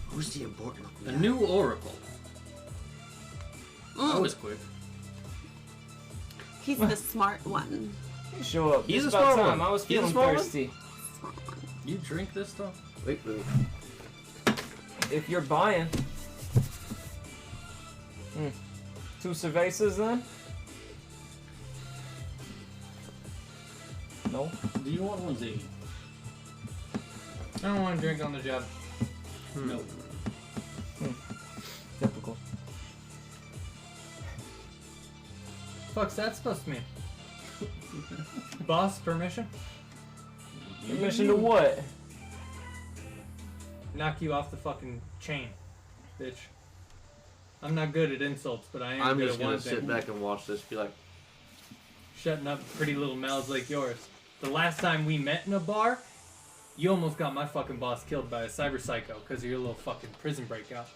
Who's the important a new Oracle. That was quick. He's the smart one. Show up. He's It's a about smart time. one. I was He's a feeling smart one? thirsty. You drink this stuff? Wait. If you're buying. 2 cervezas then? No? Do you want one, Z? I don't want to drink on the job. No. Typical. Fuck's that supposed to mean? Boss, permission? Permission to what? knock you off the fucking chain, bitch. I'm not good at insults, but I am I'm good just at one gonna sit thing. back and watch this. Be like, Shutting up pretty little mouths like yours. The last time we met in a bar, you almost got my fucking boss killed by a cyber psycho because of your little fucking prison breakout.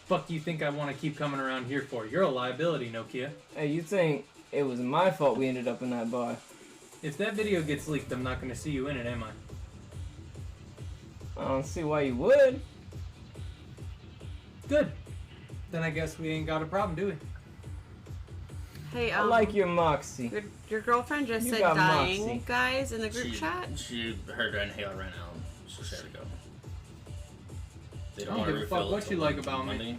Fuck do you think I want to keep coming around here for? You're a liability, Nokia. Hey, you think it was my fault we ended up in that bar? If that video gets leaked, I'm not going to see you in it, am I? I don't see why you would. Good. Then I guess we ain't got a problem, do we? Hey, I like your moxie. Your girlfriend just You said got dying, moxie. guys, in the group chat. She heard her inhaler right now. So she had to go. They I don't don't want to give a refill fuck it what till you like about Monday. me.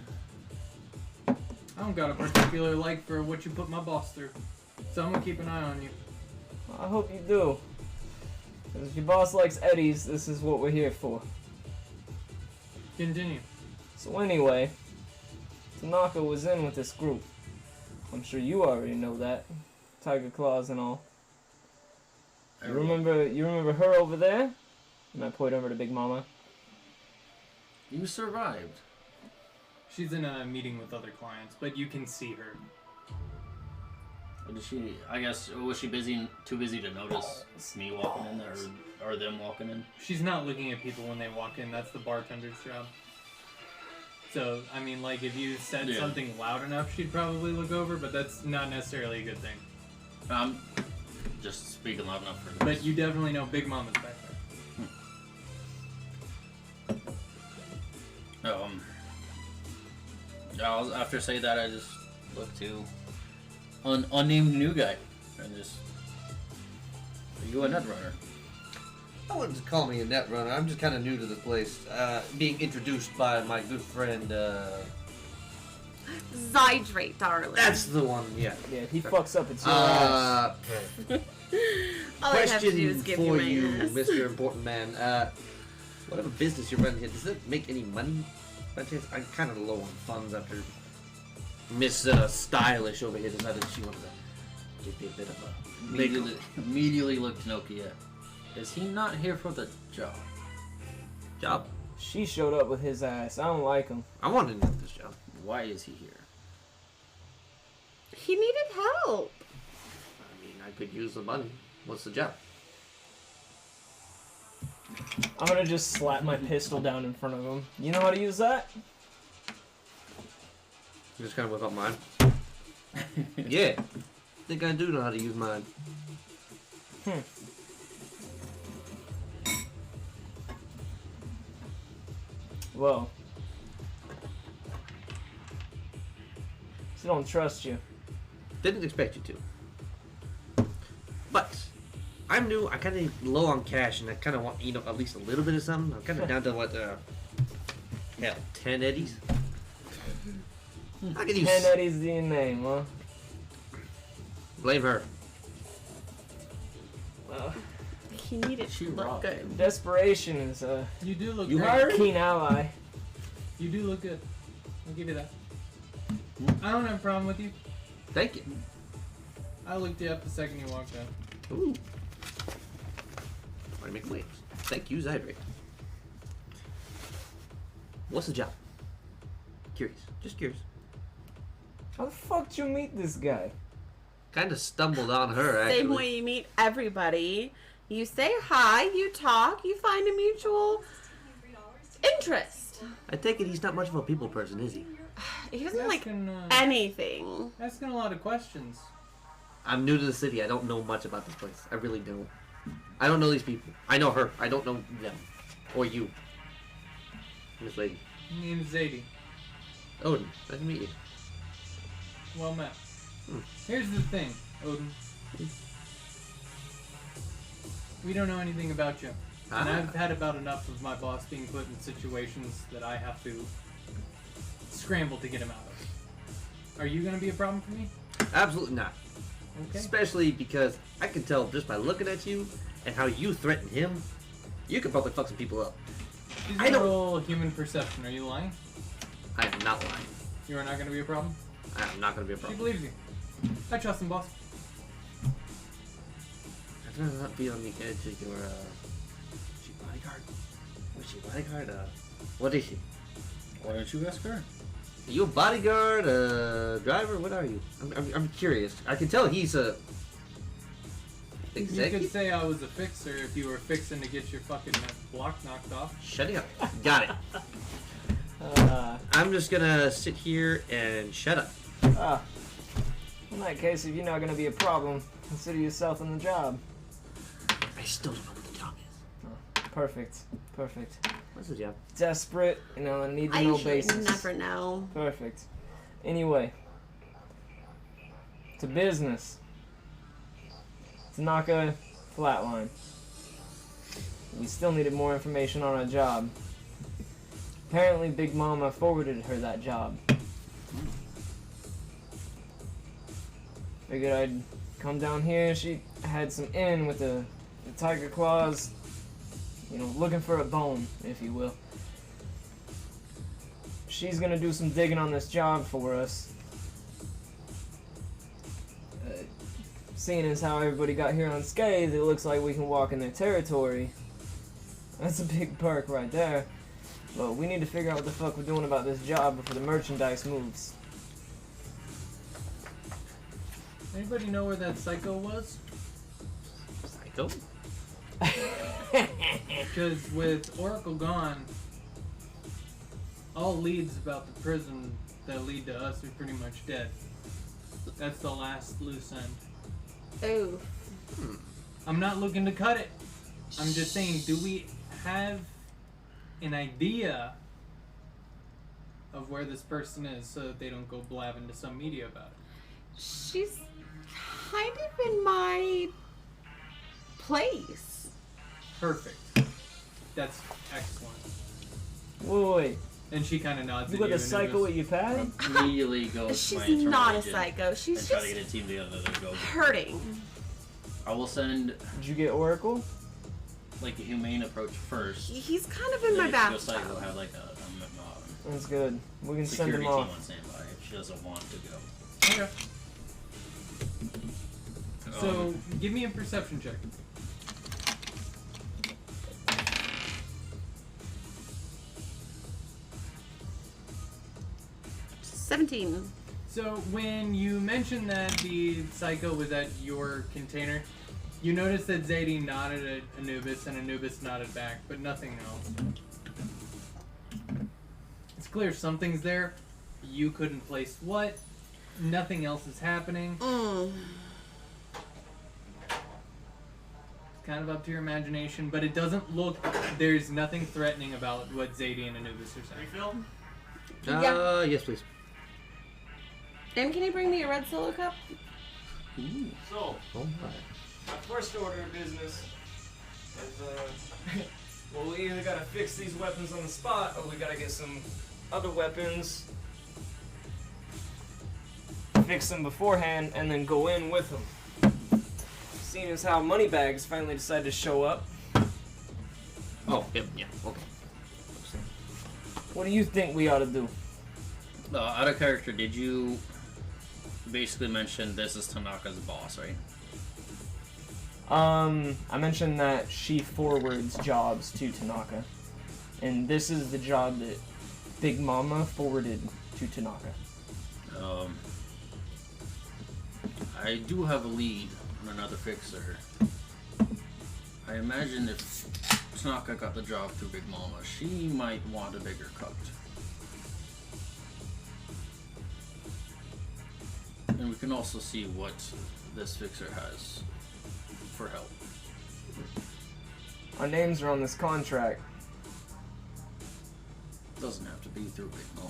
I don't got a particular like for what you put my boss through. So I'm gonna keep an eye on you. I hope you do. 'Cause if your boss likes Eddies, this is what we're here for. Continue. So anyway, Tanaka was in with this group. I'm sure you already know that. Tiger Claws and all. You remember her over there? And I point over to Big Mama. You survived. She's in a meeting with other clients, but you can see her. Or did she? I guess was she busy? Too busy to notice me walking in, or them walking in? She's not looking at people when they walk in. That's the bartender's job. So I mean, like if you said Yeah. something loud enough, she'd probably look over. But that's not necessarily a good thing. I'm just speaking loud enough for this. But you definitely know Big Mama's back there. After say that, I just look to unnamed new guy and just. Are you a net runner? I wouldn't call me a net runner. I'm just kind of new to the place. Being introduced by my good friend. Zydrate, darling. That's the one. Yeah. Yeah, if he fucks up, it's your ass. All I have to do is Question give for you you, my ass. Mr. Important Man. Whatever business you're running here, does it make any money? By chance, I'm kind of low on funds after Miss Stylish over here decided she wanted to give me a bit of a Immediately looked to Nokia. Is he not here for the job? job. She showed up with his ass. I don't like him. I wanted to know this job. Why is he here? He needed help. I mean, I could use the money. What's the job? I'm gonna just slap my pistol down in front of him. You know how to use that? You just kind of whip out mine. Yeah. I think I do know how to use mine. Well, she don't trust you. Didn't expect you to. But I'm new. I kind of low on cash, and I kind of want, at least a little bit of something. I'm kind of down to what, 10 eddies. I could use 10 Eddies in your name, huh? Blame her. He needed to look good. Desperation is a You do look. you great. hired? Keen ally. You do look good. I'll give you that. I don't have a problem with you. Thank you. I looked you up the second you walked in. Ooh. Want to make waves. Thank you, Zydrate. What's the job? Curious. Just curious. How the fuck did you meet this guy? Kind of stumbled on her, actually. Same way you meet everybody. You say hi, you talk, you find a mutual interest. I take it he's not much of a people person, is he? He doesn't like Asking, anything. Asking a lot of questions. I'm new to the city. I don't know much about this place. I really don't. I don't know these people. I know her. I don't know them. Or you. Miss Lady. My name is Zadie. Odin. Nice to meet you. Well met. Here's the thing, Odin. We don't know anything about you. And I've had about enough of my boss being put in situations that I have to scramble to get him out of. Are you going to be a problem for me? Absolutely not. Okay. Especially because I can tell just by looking at you and how you threaten him, you could probably fuck some people up. I don't roll human perception. Are you lying? I am not lying. You are not going to be a problem? I am not going to be a She problem. believes you. I trust him, boss. I'd rather not be on the edge of your cheap bodyguard. What's she, bodyguard? What is she? Why don't you ask her? Are you a bodyguard, driver? What are you? I'm curious. I can tell he's a You executive. could say I was a fixer if you were fixing to get your fucking block knocked off. Shut up. Got it. I'm just gonna sit here and shut up. In that case, if you're not gonna be a problem, consider yourself in the job. I still don't know what the job is. Perfect. Perfect. What's the job? Desperate, you know, need to I know usually basis. never know. Perfect. Anyway, to business. Tanaka, flatline. We still needed more information on our job. Apparently, Big Mama forwarded her that job. Figured I'd come down here. She had some in with the tiger claws. You know, looking for a bone, if you will. She's gonna do some digging on this job for us. Seeing as how everybody got here unscathed, it looks like we can walk in their territory. That's a big perk right there. But we need to figure out what the fuck we're doing about this job before the merchandise moves. Anybody know where that psycho was? Psycho? Because with Oracle gone, all leads about the prison that lead to us are pretty much dead. That's the last loose end. Ooh. I'm not looking to cut it. I'm just saying, do we have an idea of where this person is so that they don't go blabbing to some media about it? She's kind of in my place. Perfect. That's excellent. Wait. And she kind of nods You at got you. a and psycho goes, at your pad? Immediately goes to my She's internal not a agent psycho. She's and try to just get a team together to go. hurting. I will send. Did you get Oracle? Like a humane approach first. He's kind of in Then my if she goes bathtub. psycho, have like a That's good. We can send security him team off. on standby if she doesn't want to go. Okay. So, give me a perception check. $17. So when you mentioned that the psycho was at your container, you noticed that Zadie nodded at Anubis and Anubis nodded back, but nothing else. It's clear something's there. You couldn't place what. Nothing else is happening. It's kind of up to your imagination, but it doesn't look. There's nothing threatening about what Zadie and Anubis are saying. Refill? Yeah. Yes, please. And can you bring me a red solo cup? So, Oh my. my first order of business is, well, we either gotta fix these weapons on the spot, or we gotta get some other weapons, fix them beforehand, and then go in with them. Seeing as how Moneybags finally decided to show up, Oh, yep, yeah, okay. what do you think we ought to do? Out of character, did you basically mention this is Tanaka's boss, right? I mentioned that she forwards jobs to Tanaka, and this is the job that Big Mama forwarded to Tanaka. I do have a lead on another fixer. I imagine if Tanaka got the job through Big Mama, she might want a bigger cut. And we can also see what this fixer has for help. Our names are on this contract. Doesn't have to be through Big Mama.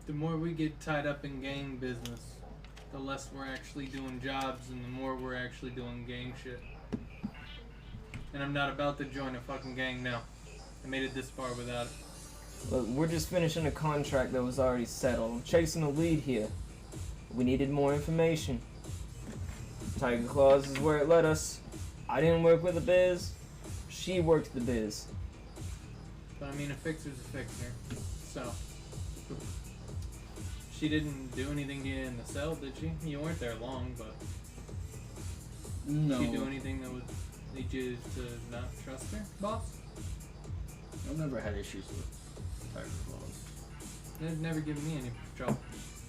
The more we get tied up in gang business, the less we're actually doing jobs and the more we're actually doing gang shit. And I'm not about to join a fucking gang now. I made it this far without it. Look, we're just finishing a contract that was already settled. I'm chasing a lead here. We needed more information. Tiger Claws is where it led us. I didn't work with the biz. She worked the biz. But I mean, a fixer's a fixer. So. She didn't do anything to you in the cell, did she? You weren't there long, but. No. Did she do anything that was Need you to not trust her, boss? I've never had issues with Tiger Claws. They've never given me any trouble.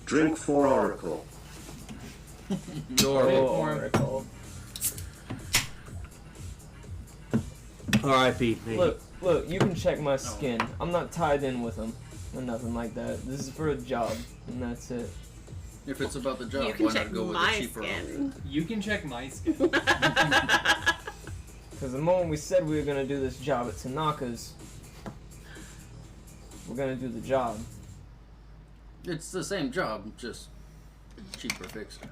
Drink for Oracle. Oracle. R.I.P. Look, you can check my skin. I'm not tied in with them or nothing like that. This is for a job, and that's it. If it's about the job, You can why check not go with my the cheaper skin. option? You can check my skin. Because the moment we said we were gonna do this job at Tanaka's, we're gonna do the job. It's the same job, just cheaper fixer.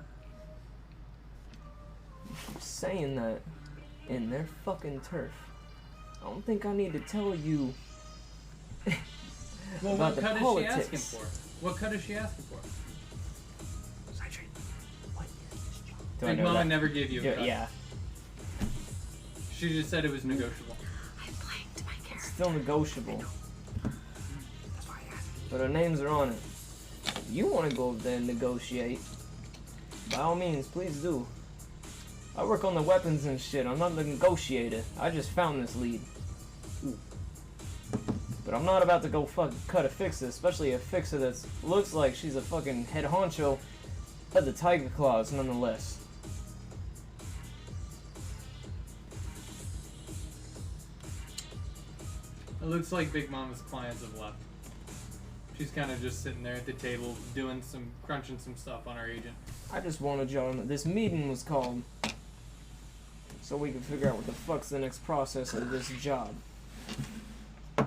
I'm saying that in their fucking turf. I don't think I need to tell you Well, about what the cut politics. is she asking for? What cut is she asking for? Do I Big know Mama that? never gave you a cut. Yeah. She just said it was negotiable. It's still negotiable. But our names are on it. If you want to go over there and negotiate, by all means, please do. I work on the weapons and shit. I'm not the negotiator. I just found this lead. But I'm not about to go fucking cut a fixer, especially a fixer that looks like she's a fucking head honcho of the Tiger Claws, nonetheless. It looks like Big Mama's clients have left. She's kind of just sitting there at the table crunching some stuff on our agent. I just wanted y'all to know this meeting was called so we can figure out what the fuck's the next process of this job. I'll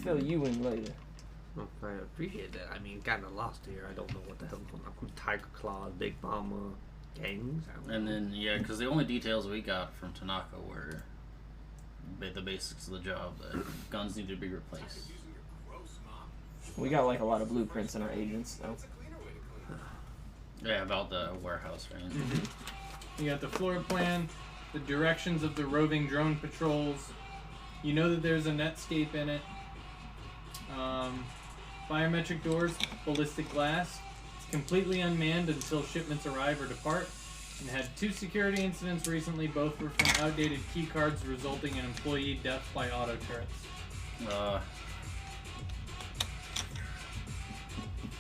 fill you in later. Well, I appreciate that. I mean, kind of lost here. I don't know what the hell's going on. Tiger Claws, Big Mama, gangs. And then, yeah, because the only details we got from Tanaka were the basics of the job, that guns need to be replaced. We got like a lot of blueprints in our agents, though. Yeah, about the warehouse, right? You got the floor plan, the directions of the roving drone patrols. You know that there's a netscape in it. Biometric doors, ballistic glass. It's completely unmanned until shipments arrive or depart. And had 2 security incidents recently. Both were from outdated key cards, resulting in employee death by auto turrets.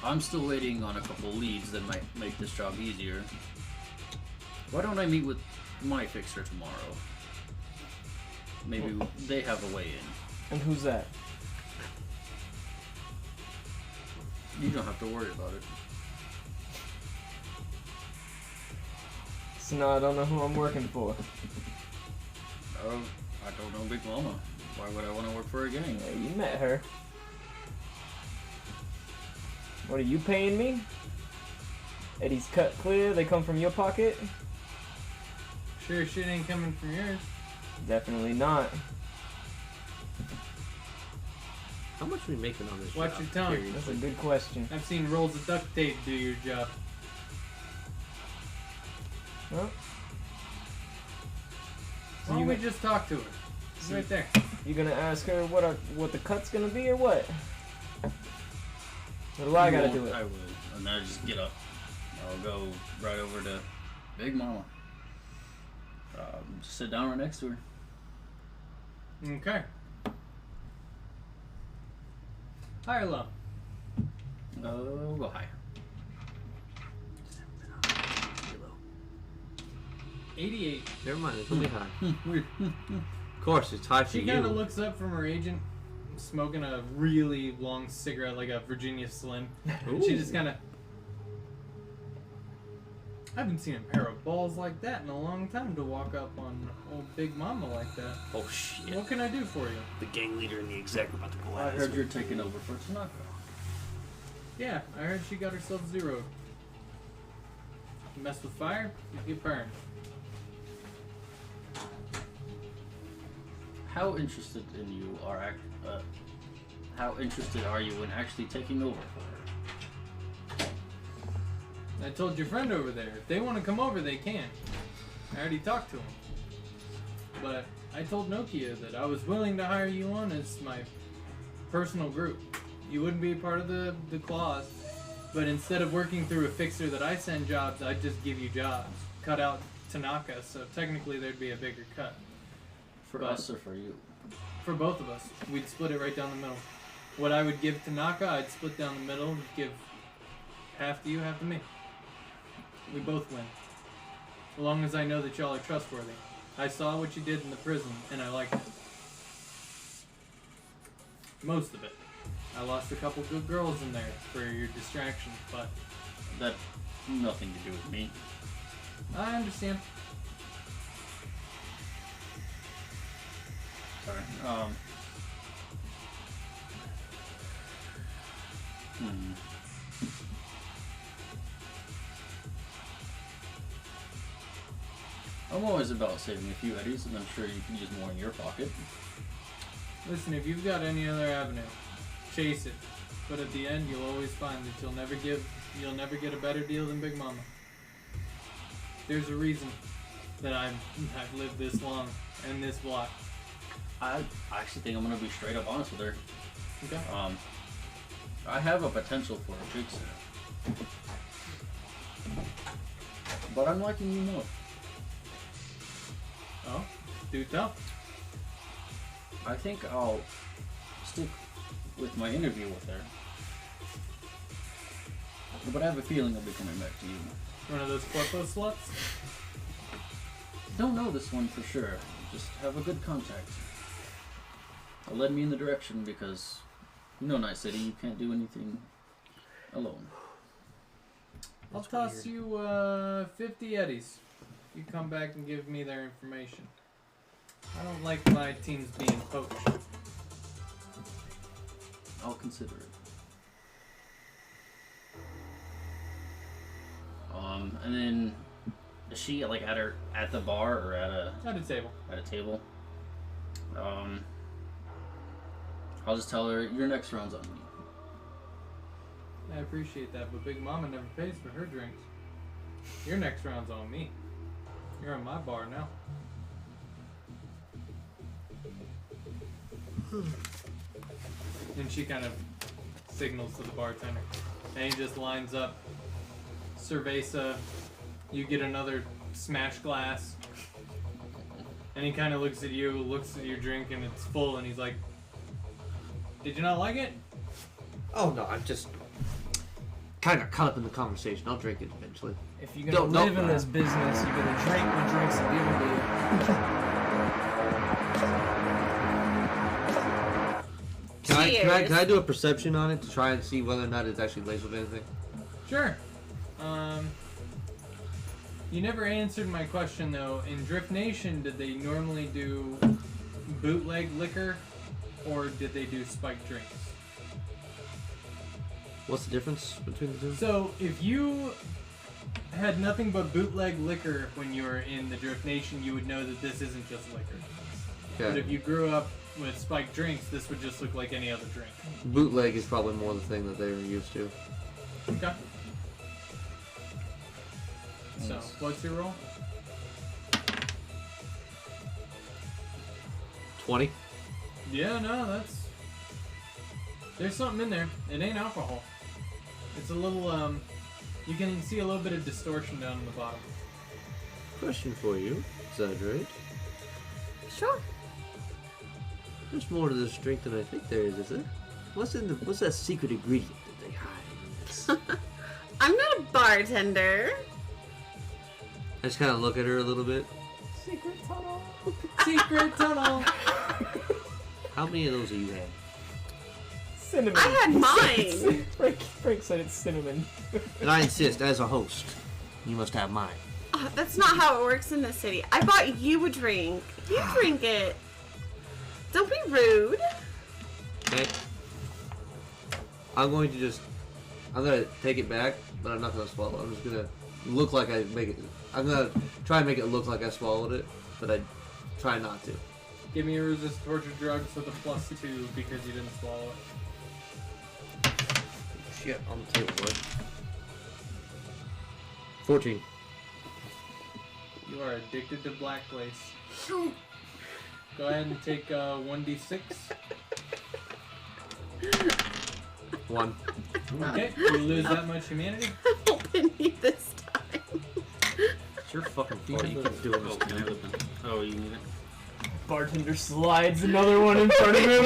I'm still waiting on a couple leads that might make this job easier. Why don't I meet with my fixer tomorrow? Maybe they have a way in. And who's that? You don't have to worry about it. So now I don't know who I'm working for. Oh, I don't know Big Mama. Why would I want to work for her gang? Yeah, you met her. What are you paying me? Eddie's cut clear, they come from your pocket? Sure shit ain't coming from yours. Definitely not. How much are we making on this Watch job? your tongue. Seriously? That's a good question. I've seen rolls of duct tape do your job. Well, Why don't we just talk to her? She's right there. You gonna ask her what the cut's gonna be or what? Or do I gotta do it? I will. And then I just get up. I'll go right over to Big Mama. Just sit down right next to her. Okay. High or low? Go high. 88. Never mind, it's only high. Of course, it's high for She you. kind of looks up from her agent, smoking a really long cigarette, like a Virginia Slim. And she just kind of... I haven't seen a pair of balls like that in a long time to walk up on old Big Mama like that. Oh, shit. What can I do for you? The gang leader and the exec are about to go I at us. heard you're taking over for Tanaka. Yeah, I heard she got herself zeroed. You mess with fire, you get burned. How interested in you are how interested are you in actually taking over for her? I told your friend over there, if they want to come over, they can. I already talked to him. But I told Nokia that I was willing to hire you on as my personal group. You wouldn't be a part of the clause, but instead of working through a fixer that I send jobs, I'd just give you jobs. Cut out Tanaka, so technically there'd be a bigger cut. For us or for you? For both of us. We'd split it right down the middle. What I would give Tanaka, I'd split down the middle, give half to you, half to me. We both win. As long as I know that y'all are trustworthy. I saw what you did in the prison, and I liked it. Most of it. I lost a couple good girls in there for your distraction, but... That nothing to do with me. I understand. Sorry. I'm always about saving a few eddies, and I'm sure you can use more in your pocket. Listen, if you've got any other avenue, chase it. But at the end, you'll always find that you'll never get a better deal than Big Mama. There's a reason that I've lived this long and this block. I actually think I'm gonna be straight up honest with her. Okay. I have a potential for a jigsaw, but I'm liking you more. Oh, do tell. I think I'll stick with my interview with her, but I have a feeling I'll be coming back to you. One of those corpo sluts? Don't know this one for sure. Just have a good contact. Led me in the direction because, you know, Night City, you can't do anything alone. I'll toss you 50 eddies. You come back and give me their information. I don't like my teams being poached. I'll consider it. And then is she like at the bar or at a table? At a table. I'll just tell her your next round's on me. I appreciate that, but Big Mama never pays for her drinks. Your next round's on me. You're on my bar now. And she kind of signals to the bartender. And he just lines up cerveza. You get another smash glass. And he kind of looks at you, looks at your drink, and it's full, and he's like, did you not like it? Oh no, I'm just kind of got caught up in the conversation. I'll drink it eventually. If you're gonna live in this business, you're gonna drink the drinks that given to you. Can I do a perception on it to try and see whether or not it's actually laced with anything? Sure. You never answered my question though. In Drift Nation, did they normally do bootleg liquor, or did they do spiked drinks? What's the difference between the two? So, if you had nothing but bootleg liquor when you were in the Drift Nation, you would know that this isn't just liquor. Okay. But if you grew up with spiked drinks, this would just look like any other drink. Bootleg is probably more the thing that they were used to. Okay. So, what's your roll? 20. Yeah, no, that's... There's something in there. It ain't alcohol. It's a little, you can see a little bit of distortion down in the bottom. Question for you. Is that right? Sure. There's more to this drink than I think there is there? What's that secret ingredient that they hide in this? I'm not a bartender. I just kind of look at her a little bit. Secret tunnel. Secret tunnel. How many of those have you had? Cinnamon. I had mine. Frank said it's cinnamon. And I insist, as a host, you must have mine. That's not how it works in this city. I bought you a drink. You drink it. Don't be rude. Okay. I'm gonna take it back, but I'm not gonna swallow. I'm just gonna look like I make it. I'm gonna try and make it look like I swallowed it, but I try not to. Give me a resist torture drugs with a +2 because you didn't swallow it. Shit, on the table, boy. 14. You are addicted to black lace. Go ahead and take 1d6. 1. Okay, you lose that much humanity. I'm helping you this time. It's your fucking fault. You keep doing this to me. Oh, you need it? Bartender slides another one in front of him.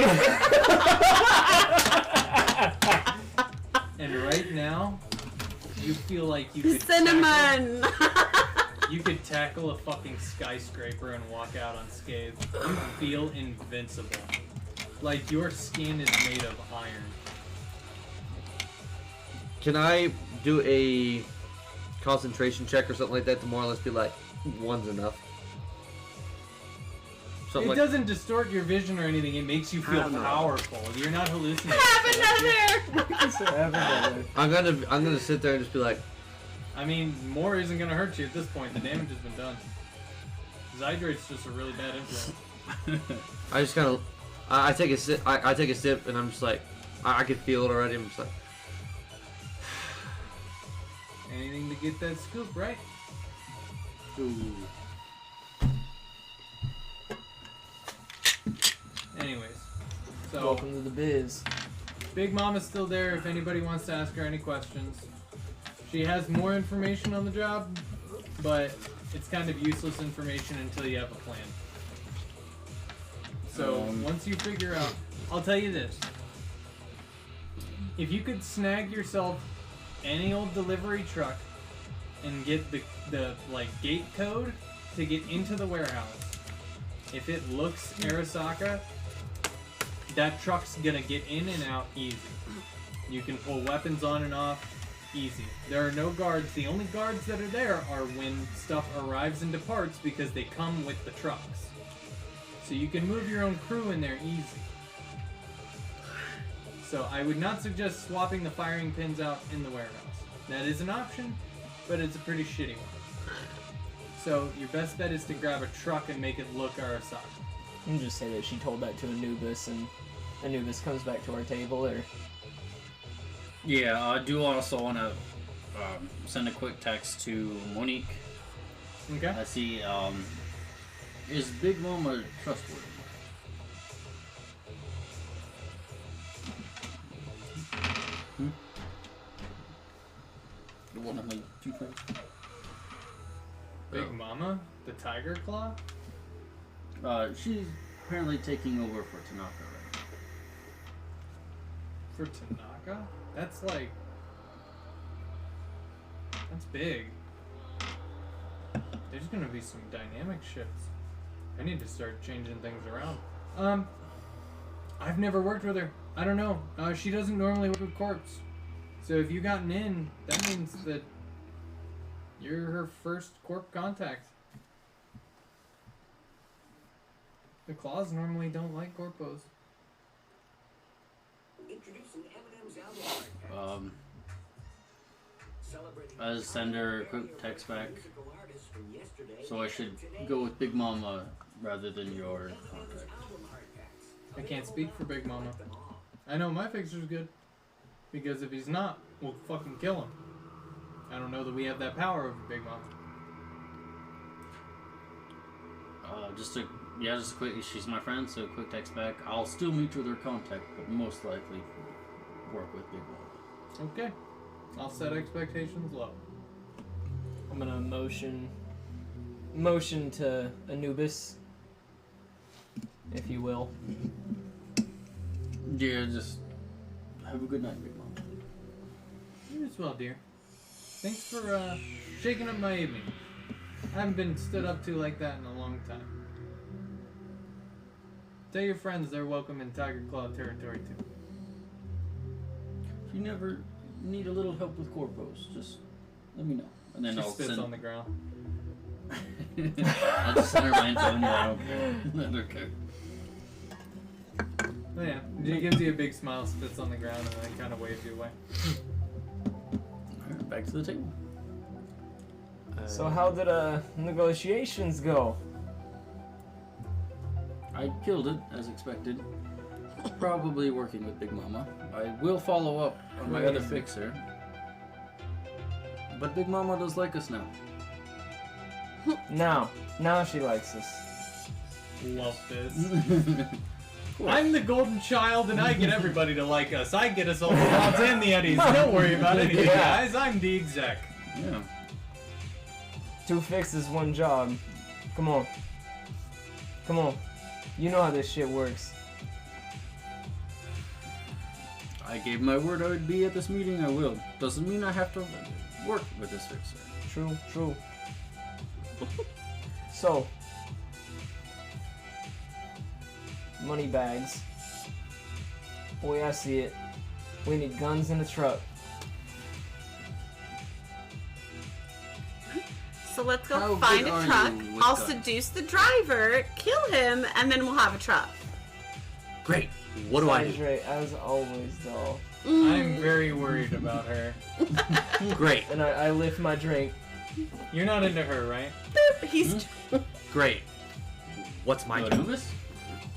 And right now, you feel like you could Cinnamon! You could tackle a fucking skyscraper and walk out unscathed. You feel invincible. Like your skin is made of iron. Can I do a concentration check or something like that to more or less be like, one's enough? Something It doesn't distort your vision or anything. It makes you feel powerful. You're not hallucinating. Have another! I'm gonna sit there and just be like, I mean, more isn't gonna hurt you at this point. The damage has been done. Zydrate's just a really bad influence. I just kind of, I take a sip. I take a sip and I'm just like, I can feel it already. I'm just like, Anything to get that scoop, right? Ooh. Anyways, so Welcome to the biz. Big Mama's still there if anybody wants to ask her any questions. She has more information on the job, but it's kind of useless information until you have a plan. So once you figure out, I'll tell you this. If you could snag yourself any old delivery truck and get the like gate code to get into the warehouse, if it looks Arasaka, that truck's gonna get in and out easy. You can pull weapons on and off easy. There are no guards. The only guards that are there are when stuff arrives and departs because they come with the trucks. So you can move your own crew in there easy. So I would not suggest swapping the firing pins out in the warehouse. That is an option, but it's a pretty shitty one. So your best bet is to grab a truck and make it look Arasaka. You can just say that she told that to Anubis, and Anubis comes back to our table, or... Yeah, I do also want to send a quick text to Monique. Okay. I see, is Big Mama trustworthy? One of my two friends. Big Mama? The Tiger Claw? She's apparently taking over for Tanaka right now. For Tanaka? That's like... That's big. There's gonna be some dynamic shifts. I need to start changing things around. I've never worked with her. I don't know. She doesn't normally work with corps. So if you've gotten in, that means that you're her first corp contact. The claws normally don't like corpos. I'll send her a quick text back. So I should go with Big Mama rather than your contact. I can't speak for Big Mama. I know my fixer's good. Because if he's not, we'll fucking kill him. I don't know that we have that power over Big Mama. Just a quick, she's my friend, so a quick text back. I'll still meet with her contact, but most likely work with Big Mama. Okay. I'll set expectations low. I'm gonna motion to Anubis, if you will. Yeah, just have a good night, Big Mama. You as well, dear. Thanks for shaking up my evening. I haven't been stood up to like that in a long time. Tell your friends they're welcome in Tiger Claw territory too. If you never need a little help with corpos, just let me know. And then She I'll spits send... on the ground. I'll just send her my info and I don't care. Okay. Oh yeah, she gives you a big smile, spits on the ground, and then kind of waves you away. Alright, back to the table. So how did negotiations go? I killed it, as expected. Probably working with Big Mama. I will follow up on my other fixer. But Big Mama does like us now. Now she likes us. Love this. I'm the golden child and I get everybody to like us. I get us all the odds and the eddies. Don't worry about anything, guys. I'm the exec. Yeah. 2 fixes, 1 job. Come on. Come on. You know how this shit works. I gave my word I would be at this meeting. I will. Doesn't mean I have to work with this fixer. True, true. So, money bags. Boy, I see it. We need guns in the truck. So let's go How find good a are truck. you with I'll guns? seduce the driver, kill him, and then we'll have a truck. Great. What do I do? Right, as always, though. I'm very worried about her. Great. And I lift my drink. You're not into her, right? He's Great. What's my job? Anubis?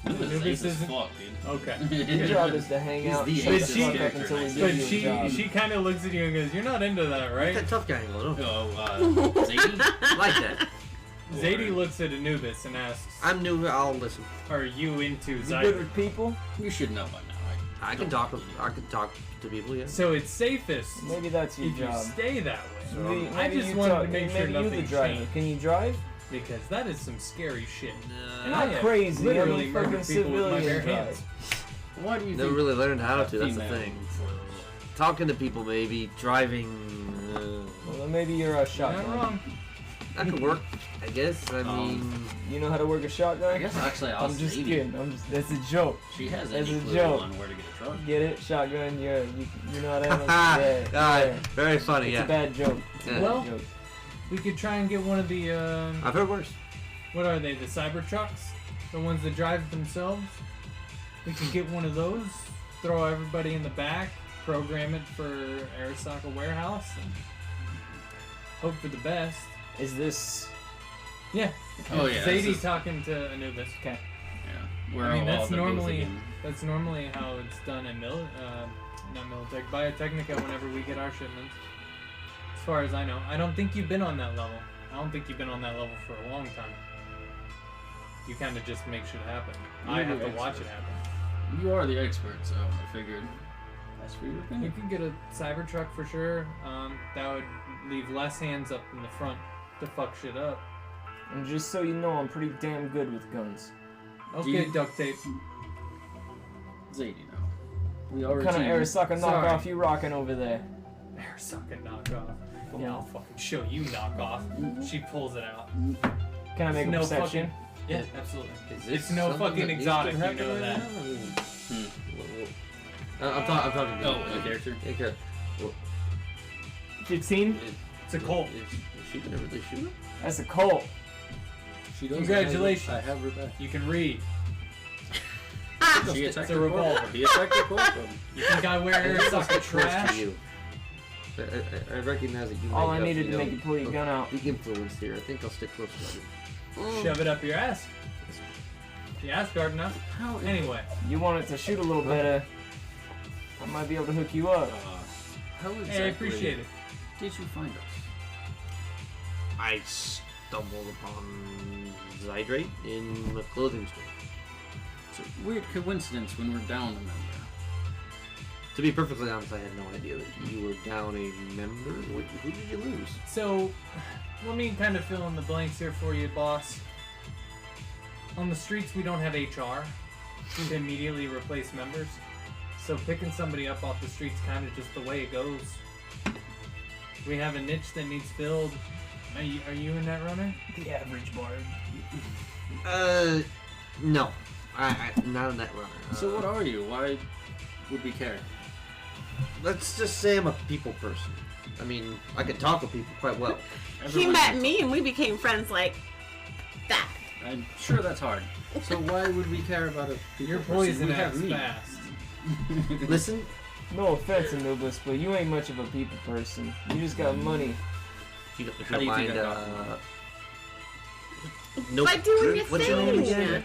Anubis Ace as isn't- fuck, dude. Okay. Your job is to hang He's out, the shut ace the fuck up character, until we nice. give But you a job. she kind of looks at you and goes, "You're not into that, right?" That tough guy angle. Oh, Zadie? Like that. Zadie looks at Anubis and asks, I'm new. I'll listen. "Are you into You good Cyberpunk?" with people? You should know by now. I can talk. I can talk to people. Yeah. So it's safest Maybe that's your if you job. stay that way. Maybe, I maybe just you wanted talk, to make sure maybe you the nothing driver. changed. Can you drive? Because that is some scary shit. And Not I have crazy, I literally mean, murdered fucking people with my civilian bare drive. hands. Why do you Never think really learned how to. That's the female thing. Talking to people, maybe driving. Well, then maybe you're a shotgun. Not wrong. That could work. I guess. I mean, You know how to work a shotgun? I guess actually I'll I'm just say kidding. That's a joke. She has That's any a clue joke. on where to get a truck. Get it? Shotgun. You know how to handle it? alright, very funny. It's Yeah. a bad joke. It's a bad Well, joke. we could try and get one of the. I've heard worse. What are they? The Cybertrucks? The ones that drive themselves? We can get one of those, throw everybody in the back, program it for Arasaka Warehouse, and hope for the best. Is this? Yeah. Oh, yeah, Zadie this is- talking to Anubis. Okay. Yeah. Where I mean, all that's the moves normally again. how it's done in not Militech, Biotechnica whenever we get our shipments. As far as I know, I don't think you've been on that level. I don't think you've been on that level for a long time. You kind of just make shit happen. I You're have the to watch expert. it happen. You are the expert, so I figured that's for your You opinion. could get a Cybertruck for sure. That would leave less hands up in the front to fuck shit up. And just so you know, I'm pretty damn good with guns. Okay, you- duct tape. Zadie now. We What already. kind of Arasaka Sorry. knockoff you rocking over there? Arasaka knockoff. Yeah, I'll fucking show you knockoff. She pulls it out. Can I make It's a no perception? fucking- Yeah, absolutely. Is this It's no something fucking that needs exotic, to you happen know right that. now? I mean, Hmm. I'm talking. To Oh, a character? Yeah, character. Well, 15? It's a Colt. is she gonna really shoot him? That's a Colt. She does. Congratulations. I have her back. You can read. She It's attacked a her revolver. He attacked her Colt. You think I wear I think I'll Arasaka stick close trash? to you. I recognize that you. All might I have, needed to know, make you pull your gun out. The influence here. I think I'll stick close to you. Shove it up your ass. The ass guard enough. How? Anyway. You want it to shoot a little better? I might be able to hook you up. How exactly Hey, I appreciate it. did you find us? I stumbled upon Zydrate in a clothing store. It's a weird coincidence when we're down a member. To be perfectly honest, I had no idea that you were down a member. Who did you lose? So, let me kind of fill in the blanks here for you, boss. On the streets, we don't have HR to immediately replace members. So picking somebody up off the streets kind of just the way it goes. We have a niche that needs filled. Are you in that runner? The average bard. No. I not in that runner. So what are you? Why would we care? Let's just say I'm a people person. I mean, I can talk with people quite well. He met me and we became friends like that. I'm sure that's hard. So why would we care about a people You're person? poison We have ass meat. fast. Listen, No offense, Anubis, but you ain't much of a people person. You just got money. if you don't How do you think mind, I got nope. By doing your What's your name thing. again?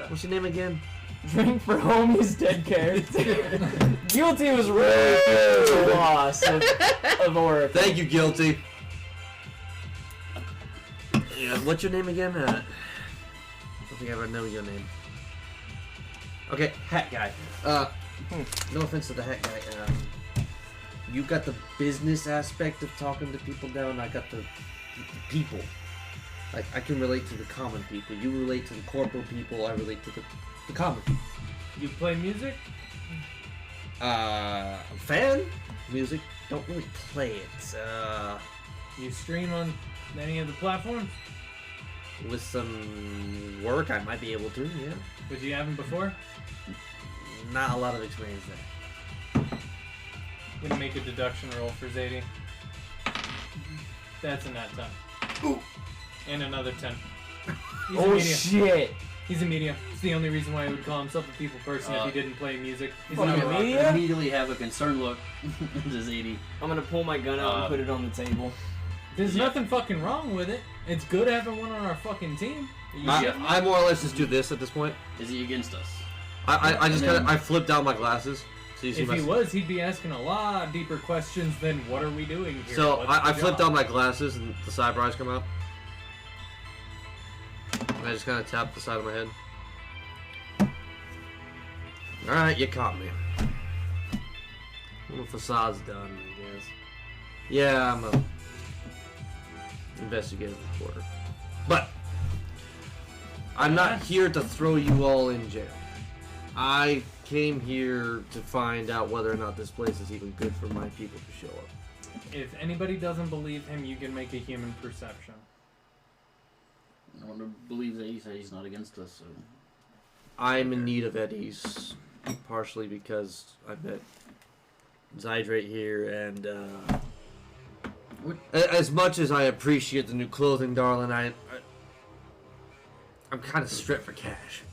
What's your name again? Drink for homie's dead character. Guilty was really the loss of Oracle. Thank you, Guilty. Yeah, what's your name again? I don't think I ever know your name. Okay, hat guy. No offense to the hat guy. You got the business aspect of talking to people down. I got the people. Like, I can relate to the common people. You relate to the corporal people. I relate to the common people. You play music? Fan? Music? Don't really play it. You stream on any of the platforms? With some work, I might be able to, yeah. But you haven't before? Not a lot of experience there. I'm gonna make a deduction roll for Zadie. That's a nat 10. Ooh. And another 10. He's Oh, a media. shit. He's a media. It's the only reason why he would call himself a people person if he didn't play music. He's not a rocker. media? Immediately have a concerned look into Zadie. I'm gonna pull my gun out and put it on the table. There's nothing fucking wrong with it. It's good having one on our fucking team. I more or less just do this at this point. Is he against us? I just kind of I flip down my glasses. So you see If my he was, he'd be asking a lot deeper questions than what are we doing here? So What's I the flip job? down my glasses and the cyber eyes come out. And I just kind of tap the side of my head. Alright, you caught me. Little facade's done, I guess. Yeah, I'm a investigative reporter. But I'm not here to throw you all in jail. I came here to find out whether or not this place is even good for my people to show up. If anybody doesn't believe him, you can make a human perception. I want to believe that he said he's not against us. So. I'm in need of eddies, partially because I met Zydrate here, and as much as I appreciate the new clothing, darling, I'm kind of strapped for cash.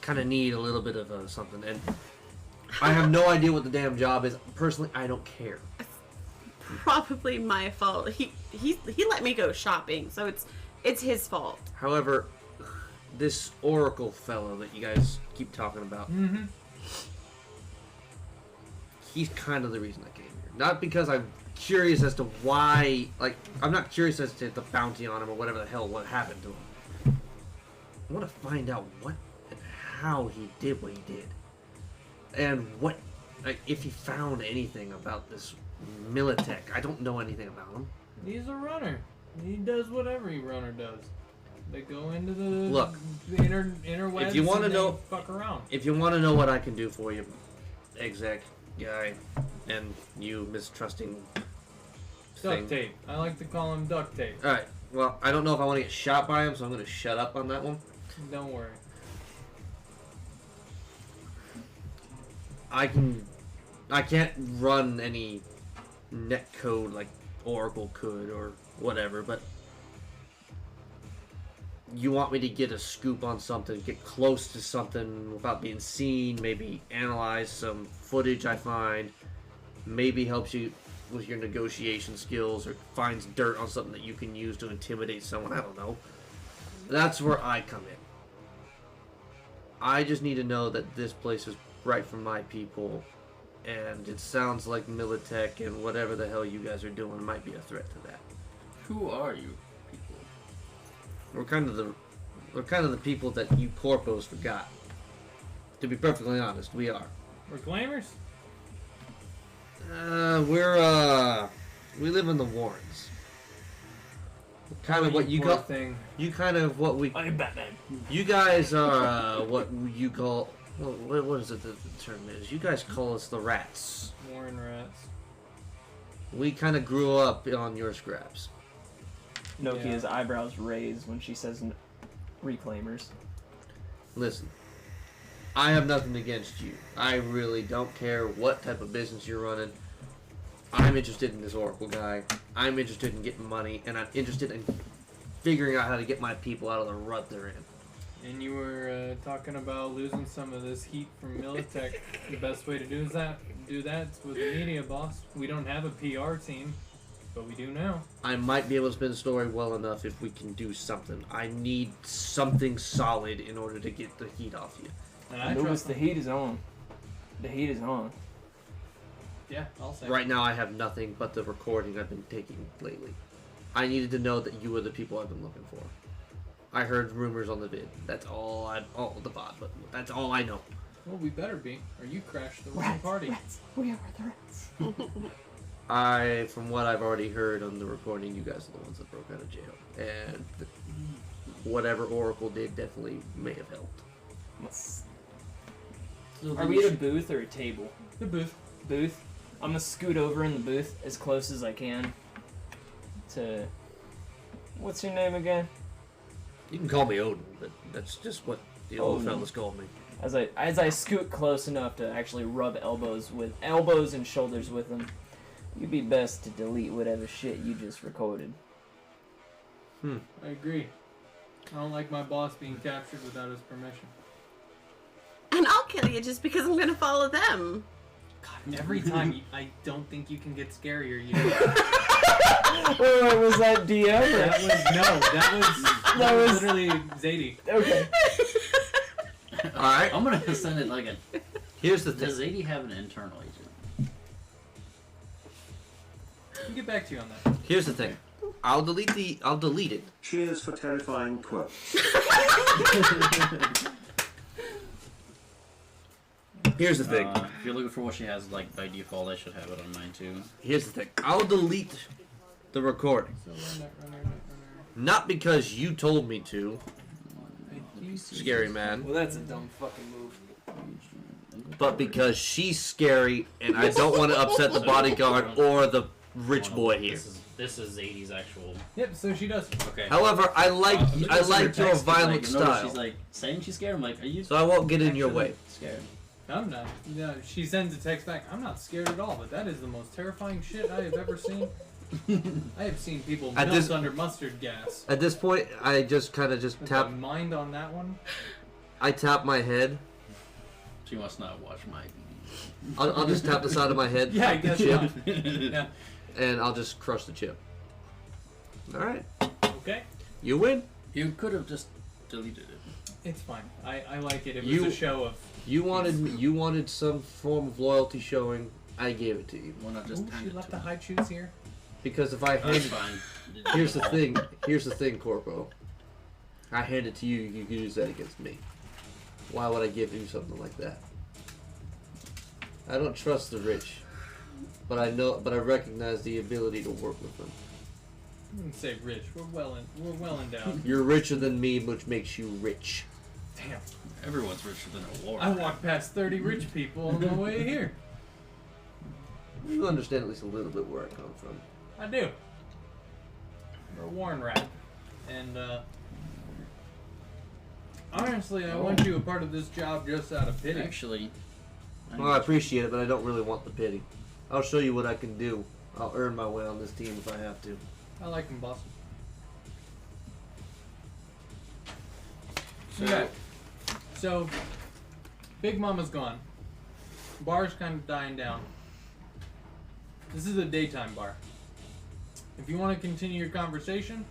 Kind of need a little bit of something, and I have no idea what the damn job is. Personally, I don't care. Probably my fault. He let me go shopping, so it's his fault. However, this Oracle fellow that you guys keep talking about, he's kind of the reason I came here. Not because I'm curious as to why, like, I'm not curious as to the bounty on him or whatever the hell what happened to him. I want to find out what and how he did what he did. And what, like, if he found anything about this Militech. I don't know anything about him. He's a runner. He does whatever a runner does. They go into the Look, the interwebs. if you want to and know, they fuck around. If you want to know what I can do for you, exec guy, and you mistrusting Duct tape. I like to call him duct tape. All right. Well, I don't know if I want to get shot by him, so I'm going to shut up on that one. Don't worry. I can't run any net code like Oracle could or whatever, but you want me to get a scoop on something, get close to something without being seen, maybe analyze some footage I find, maybe helps you with your negotiation skills, or finds dirt on something that you can use to intimidate someone, I don't know. That's where I come in. I just need to know that this place is right for my people, and it sounds like Militech and whatever the hell you guys are doing might be a threat to that. Who are you people? We're kind of the people that you corpos forgot. To be perfectly honest, we are. We're glamours? We live in the Warrens. Kind of Oh, what you you poor call thing. You kind of what we. I'm Batman. You guys are what you call. What is it the term is? You guys call us the rats. Warren rats. We kind of grew up on your scraps. Nokia's eyebrows raise when she says reclaimers. Listen, I have nothing against you. I really don't care what type of business you're running. I'm interested in this Oracle guy. I'm interested in getting money, and I'm interested in figuring out how to get my people out of the rut they're in. And you were talking about losing some of this heat from Militech. The best way to do that is with the media, boss. We don't have a PR team, but we do now. I might be able to spin the story well enough if we can do something. I need something solid in order to get the heat off you. And I Anubis, trust the heat is on. The heat is on. Yeah, I'll say. Right now I have nothing but the recording I've been taking lately. I needed to know that you were the people I've been looking for. I heard rumors on the vid. That's all the VOD, but that's all I know. Well, we better be, or you crashed the wrong party. Rats. We are the rats. From what I've already heard on the recording, you guys are the ones that broke out of jail, and whatever Oracle did definitely may have helped. Are we at a booth or a table? The booth. Booth. I'm gonna scoot over in the booth as close as I can to. What's your name again? You can call me Odin, but that's just what the old fellas call me. As I scoot close enough to actually rub elbows and shoulders with him, you'd be best to delete whatever shit you just recorded. I agree. I don't like my boss being captured without his permission. And I'll kill you just because I'm gonna follow them. God, every time I don't think you can get scarier. You Wait, was that DM? That was literally Zadie. Okay. Alright. I'm gonna send it like a. Here's the thing. Does Zadie have an internal agent? I'll get back to you on that. Here's the thing. I'll delete it. Cheers for terrifying quotes. Here's the thing. If you're looking for what she has, like by default, I should have it on mine too. Here's the thing. I'll delete the recording. Not because you told me to, scary man. Well, that's a dumb fucking move. But because she's scary, and I don't want to upset the bodyguard or the rich boy here. This is Zadie's actual. Yep. So she does. Okay. However, I like your violent style. She's like saying she's scared. I'm like, are you? So I won't get in your way. Scared. I'm not. Yeah, she sends a text back. I'm not scared at all, but that is the most terrifying shit I have ever seen. I have seen people melt under mustard gas. At this point, I just kind of just tap. Mind on that one. I tap my head. She must not watch my. I'll just tap the side of my head. Yeah, I guess chip, yeah. And I'll just crush the chip. All right. Okay. You win. You could have just deleted it. It's fine. I like it. It was a show of. You wanted some form of loyalty showing. I gave it to you. Why not just She left the high shoes here. Because if I hand it, here's the thing, Corpo. I hand it to you. You can use that against me. Why would I give you something like that? I don't trust the rich, but I recognize the ability to work with them. I wouldn't say rich. We're well endowed. You're richer than me, which makes you rich. Damn. Everyone's richer than a war. I walked past 30 rich people on the way here. You understand at least a little bit where I come from. I do. We're a Warren rat. And, honestly, I want you a part of this job just out of pity. Actually. Well, I appreciate it, but I don't really want the pity. I'll show you what I can do. I'll earn my way on this team if I have to. I like him, boss. So, okay. So, Big Mama's gone. Bar's kind of dying down. This is a daytime bar. If you want to continue your conversation,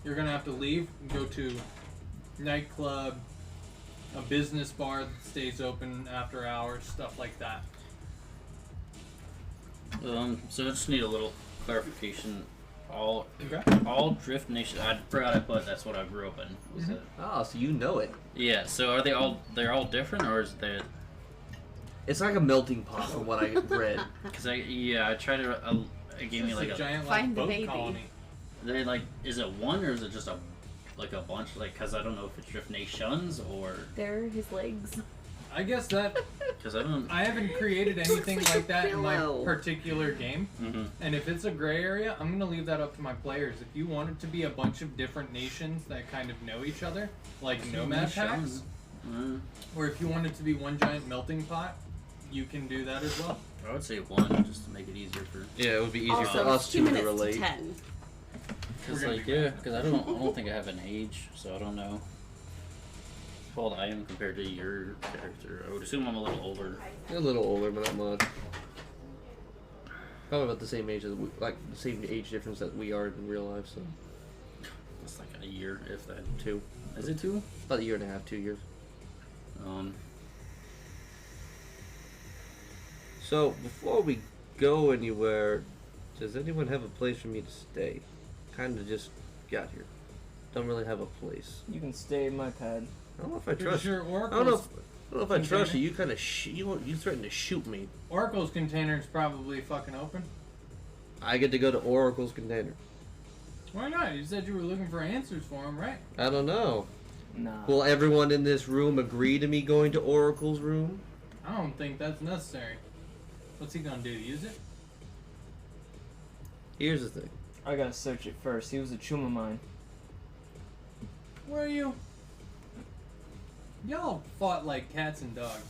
you're going to have to leave and go to nightclub, a business bar that stays open after hours, stuff like that. So I just need a little clarification. All Drift Nation. I forgot I put. That's what I grew up in. Was it? Oh, so you know it. Yeah. So are they all? They're all different, or is there? It's like a melting pot from what I read. Because I tried to. It gave me like a giant Find the boat baby. colony. They like. Is it one or is it just a bunch? Like, because I don't know if it's Drift Nations or. There are his legs. I guess that. Because I don't. I haven't created anything like that in my pillow. particular game. Mm-hmm. And if it's a gray area, I'm going to leave that up to my players. If you want it to be a bunch of different nations that kind of know each other, like nomad packs, or if you want it to be one giant melting pot, you can do that as well. I would say one, just to make it easier for. Yeah, it would be easier Also, for us 2 two to minutes relate. to 10. Because I don't think I have an age, so I don't know how old I am compared to your character. I would assume I'm a little older. You're a little older, but not much. Probably about the same age as the same age difference that we are in real life. So it's like a year, if that. 2. Is it 2? About a year and a half, 2 years. So before we go anywhere, does anyone have a place for me to stay? Kind of just got here. Don't really have a place. You can stay in my pad. I don't know if I trust Sure, you. I don't know if I trust you. You kind of you threatened to shoot me. Oracle's container is probably fucking open. I get to go to Oracle's container. Why not? You said you were looking for answers for him, right? I don't know. Nah. Will everyone in this room agree to me going to Oracle's room? I don't think that's necessary. What's he gonna do? Use it? Here's the thing. I gotta search it first. He was a chum of mine. Where are you? Y'all fought like cats and dogs.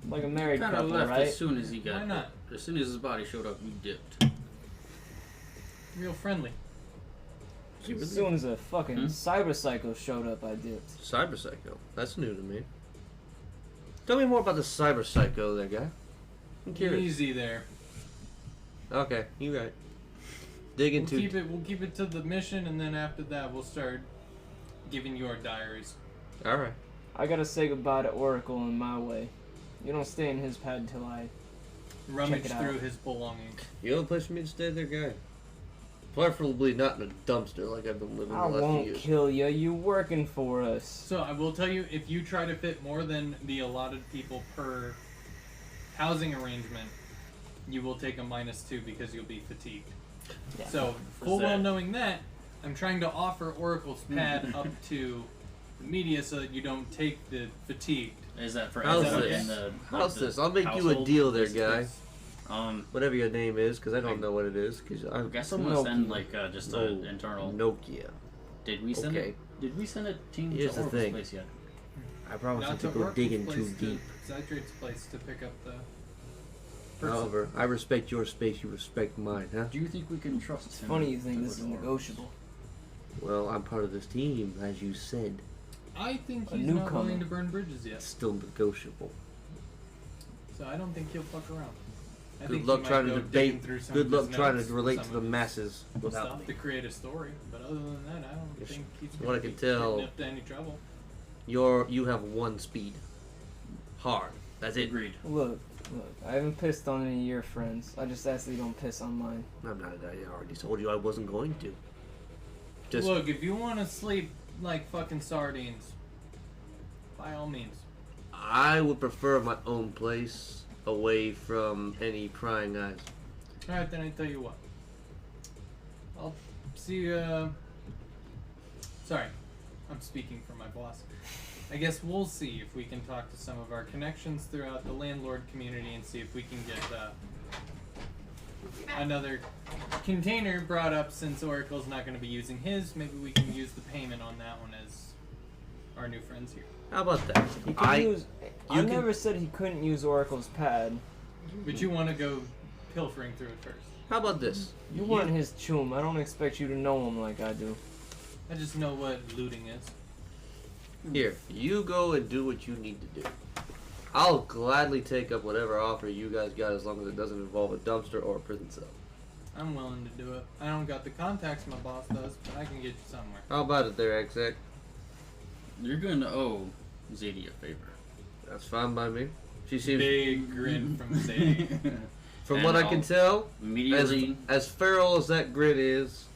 Like a married Kind of couple, left right? as soon as he got. Why not? As soon as his body showed up, you dipped. Real friendly. As soon as a fucking cyber psycho showed up, I dipped. Cyber Psycho. That's new to me. Tell me more about the Cyber Psycho there, guy. I'm curious. Easy there. Okay, you right. Dig into. We'll keep it to the mission, and then after that, we'll start giving you our diaries. All right. I gotta say goodbye to Oracle in my way. You don't stay in his pad until I Rummage check it through out. his belongings. You have a place for me to stay there, guy? Preferably not in a dumpster like I've been living I the last few won't years. kill you. You working for us? So I will tell you, if you try to fit more than the allotted people per housing arrangement, you will take a -2 because you'll be fatigued. Yeah. So full well knowing that, I'm trying to offer Oracle's pad up to the media so that you don't take the fatigued. Is that for How's everyone this? in the How's the this? I'll make you a household? deal there, guy. Um, Whatever your name is, because I don't know what it is. Cause I guess I'm gonna send like just an internal. Nokia. Did we send? Okay. Did we send a team Here's to the Oracle's thing. place yet? I promise Not not to to go Oracle's digging place, too to deep. Zydrate's place to pick up the person. However, I respect your space, you respect mine, huh? Do you think we can trust It's him? funny you think to this is go to Oracle's? negotiable. Well, I'm part of this team, as you said. I think A he's not newcomer. willing to burn bridges It's yet, still negotiable. so I don't think he'll fuck around. I Good think he luck might trying to go debate. digging through some Good of luck his trying notes to or relate some to the of his masses without stuff me. to create a story. But other than that, I don't Yes. think he's What gonna I can be tell- getting up to any trouble. You have one speed. Hard. That's it. Agreed. Look, I haven't pissed on any of your friends. I just asked that you don't piss on mine. I'm not. I already told you I wasn't going to. Just Look, if you want to sleep like fucking sardines, by all means. I would prefer my own place, away from any prying eyes. Alright, then I tell you what. I'll see, sorry. I'm speaking for my boss. I guess we'll see if we can talk to some of our connections throughout the landlord community and see if we can get, another container brought up since Oracle's not going to be using his. Maybe we can use the payment on that one as our new friends here. How about that? He can use. I never said he couldn't use Oracle's pad. But you want to go pilfering through it first. How about this? You weren't his chum. I don't expect you to know him like I do. I just know what looting is. Here, you go and do what you need to do. I'll gladly take up whatever offer you guys got as long as it doesn't involve a dumpster or a prison cell. I'm willing to do it. I don't got the contacts my boss does, but I can get you somewhere. How about it there, Exec? You're going to owe Zadie a favor. That's fine by me. She seems Big grin from Sadie. From And what I can I'll tell, immediately as feral as that grin is,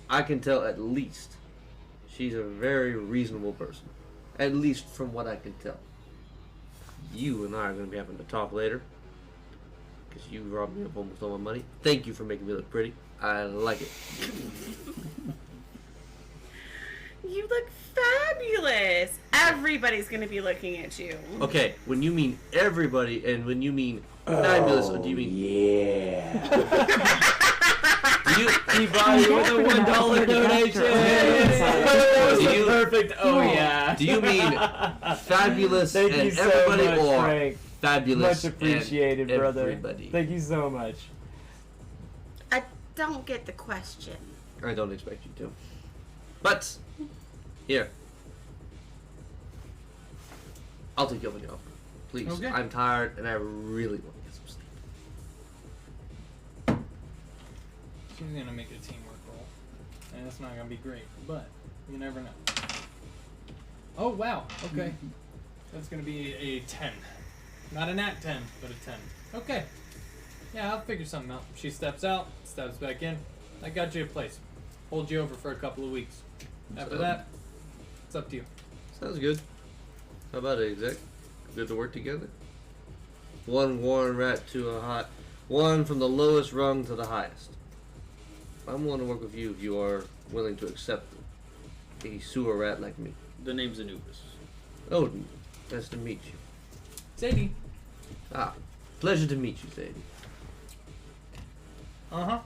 I can tell at least she's a very reasonable person. At least from what I can tell. You and I are going to be having to talk later. Because you robbed me of almost all my money. Thank you for making me look pretty. I like it. You look fabulous. Everybody's gonna be looking at you. Okay, when you mean everybody and when you mean fabulous, do you mean... Yeah. Do you... Peabody with a $1 donation. That was a perfect. Oh yeah. Do you mean fabulous Thank and you so everybody much, or Frank. fabulous Much appreciated, and brother. everybody? Thank you so much. I don't get the question. I don't expect you to. But, here. I'll take you up on your offer. Please. Okay. I'm tired and I really want to get some sleep. She's gonna make a teamwork roll. And it's not gonna be great, but you never know. Oh wow, okay. That's gonna be a 10. Not a nat 10, but a 10. Okay. Yeah, I'll figure something out. She steps out, steps back in. I got you a place. Hold you over for a couple of weeks. After that, it's up to you. Sounds good. How about it, Exec? Good to work together? One warm rat to a hot One from the lowest rung to the highest. I'm willing to work with you if you are willing to accept a sewer rat like me. The name's Anubis. Odin, nice to meet you. Sadie. Ah, pleasure to meet you, Sadie. Uh-huh.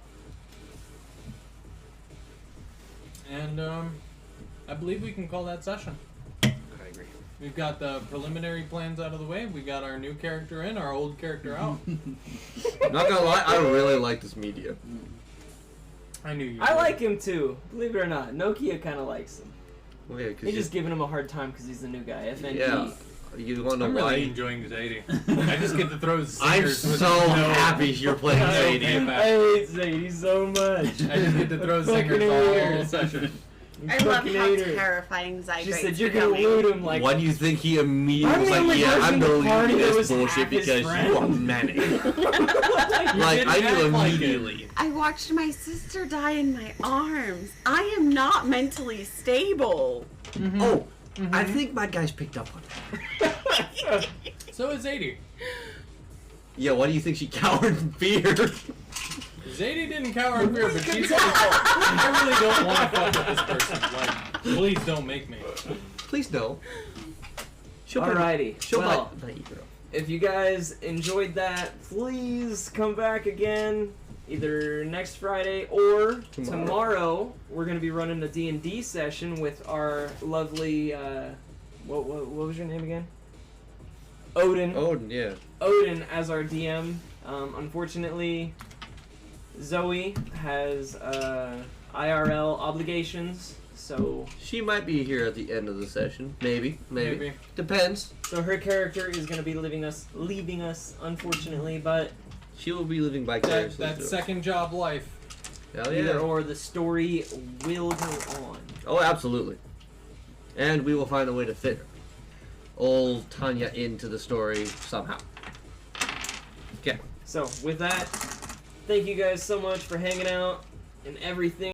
And, I believe we can call that session. I agree. We've got the preliminary plans out of the way. We got our new character in, our old character out. Not gonna lie, I really like this media. I knew you I would. like him too. Believe it or not, Nokia kind of likes him. Well, yeah, 'cause He's just giving him a hard time because he's the new guy. FNP. Yeah. You wanna know I'm why? really enjoying Zadie. I just get to throw zingers. I'm with so no happy you're playing Zadie. I hate Zadie so much. I just get to throw Fucking zingers all hater. session. I love Fucking how hater. terrifying Zydrate's She said you're becoming. gonna loot him like. Why do you think he immediately I'm was the like, only yeah, person I'm in the gonna party leave that this was bullshit half his because you friend. are manic. You Like, didn't I knew act like it. immediately. I watched my sister die in my arms. I am not mentally stable. Oh, I think my guys picked up on that. So is Zadie. Yeah, why do you think she cowered in fear? Zadie didn't cower in fear, but she's like, I really don't want to fuck with this person. Like, please don't make me. Please no. Alrighty. She'll Well, bite you, girl. if you guys enjoyed that, please come back again. Either next Friday or tomorrow. We're gonna be running a D&D session with our lovely. What was your name again? Odin. Odin, yeah. Odin as our DM. Unfortunately, Zoe has IRL obligations, so She might be here at the end of the session. Maybe. Depends. so her character is gonna be leaving us, unfortunately, but She will be living That, vicariously. that through. second job life. Hell yeah. either or the story will go on. Oh, absolutely. And we will find a way to fit old Tanya into the story somehow. Okay. So with that, thank you guys so much for hanging out and everything.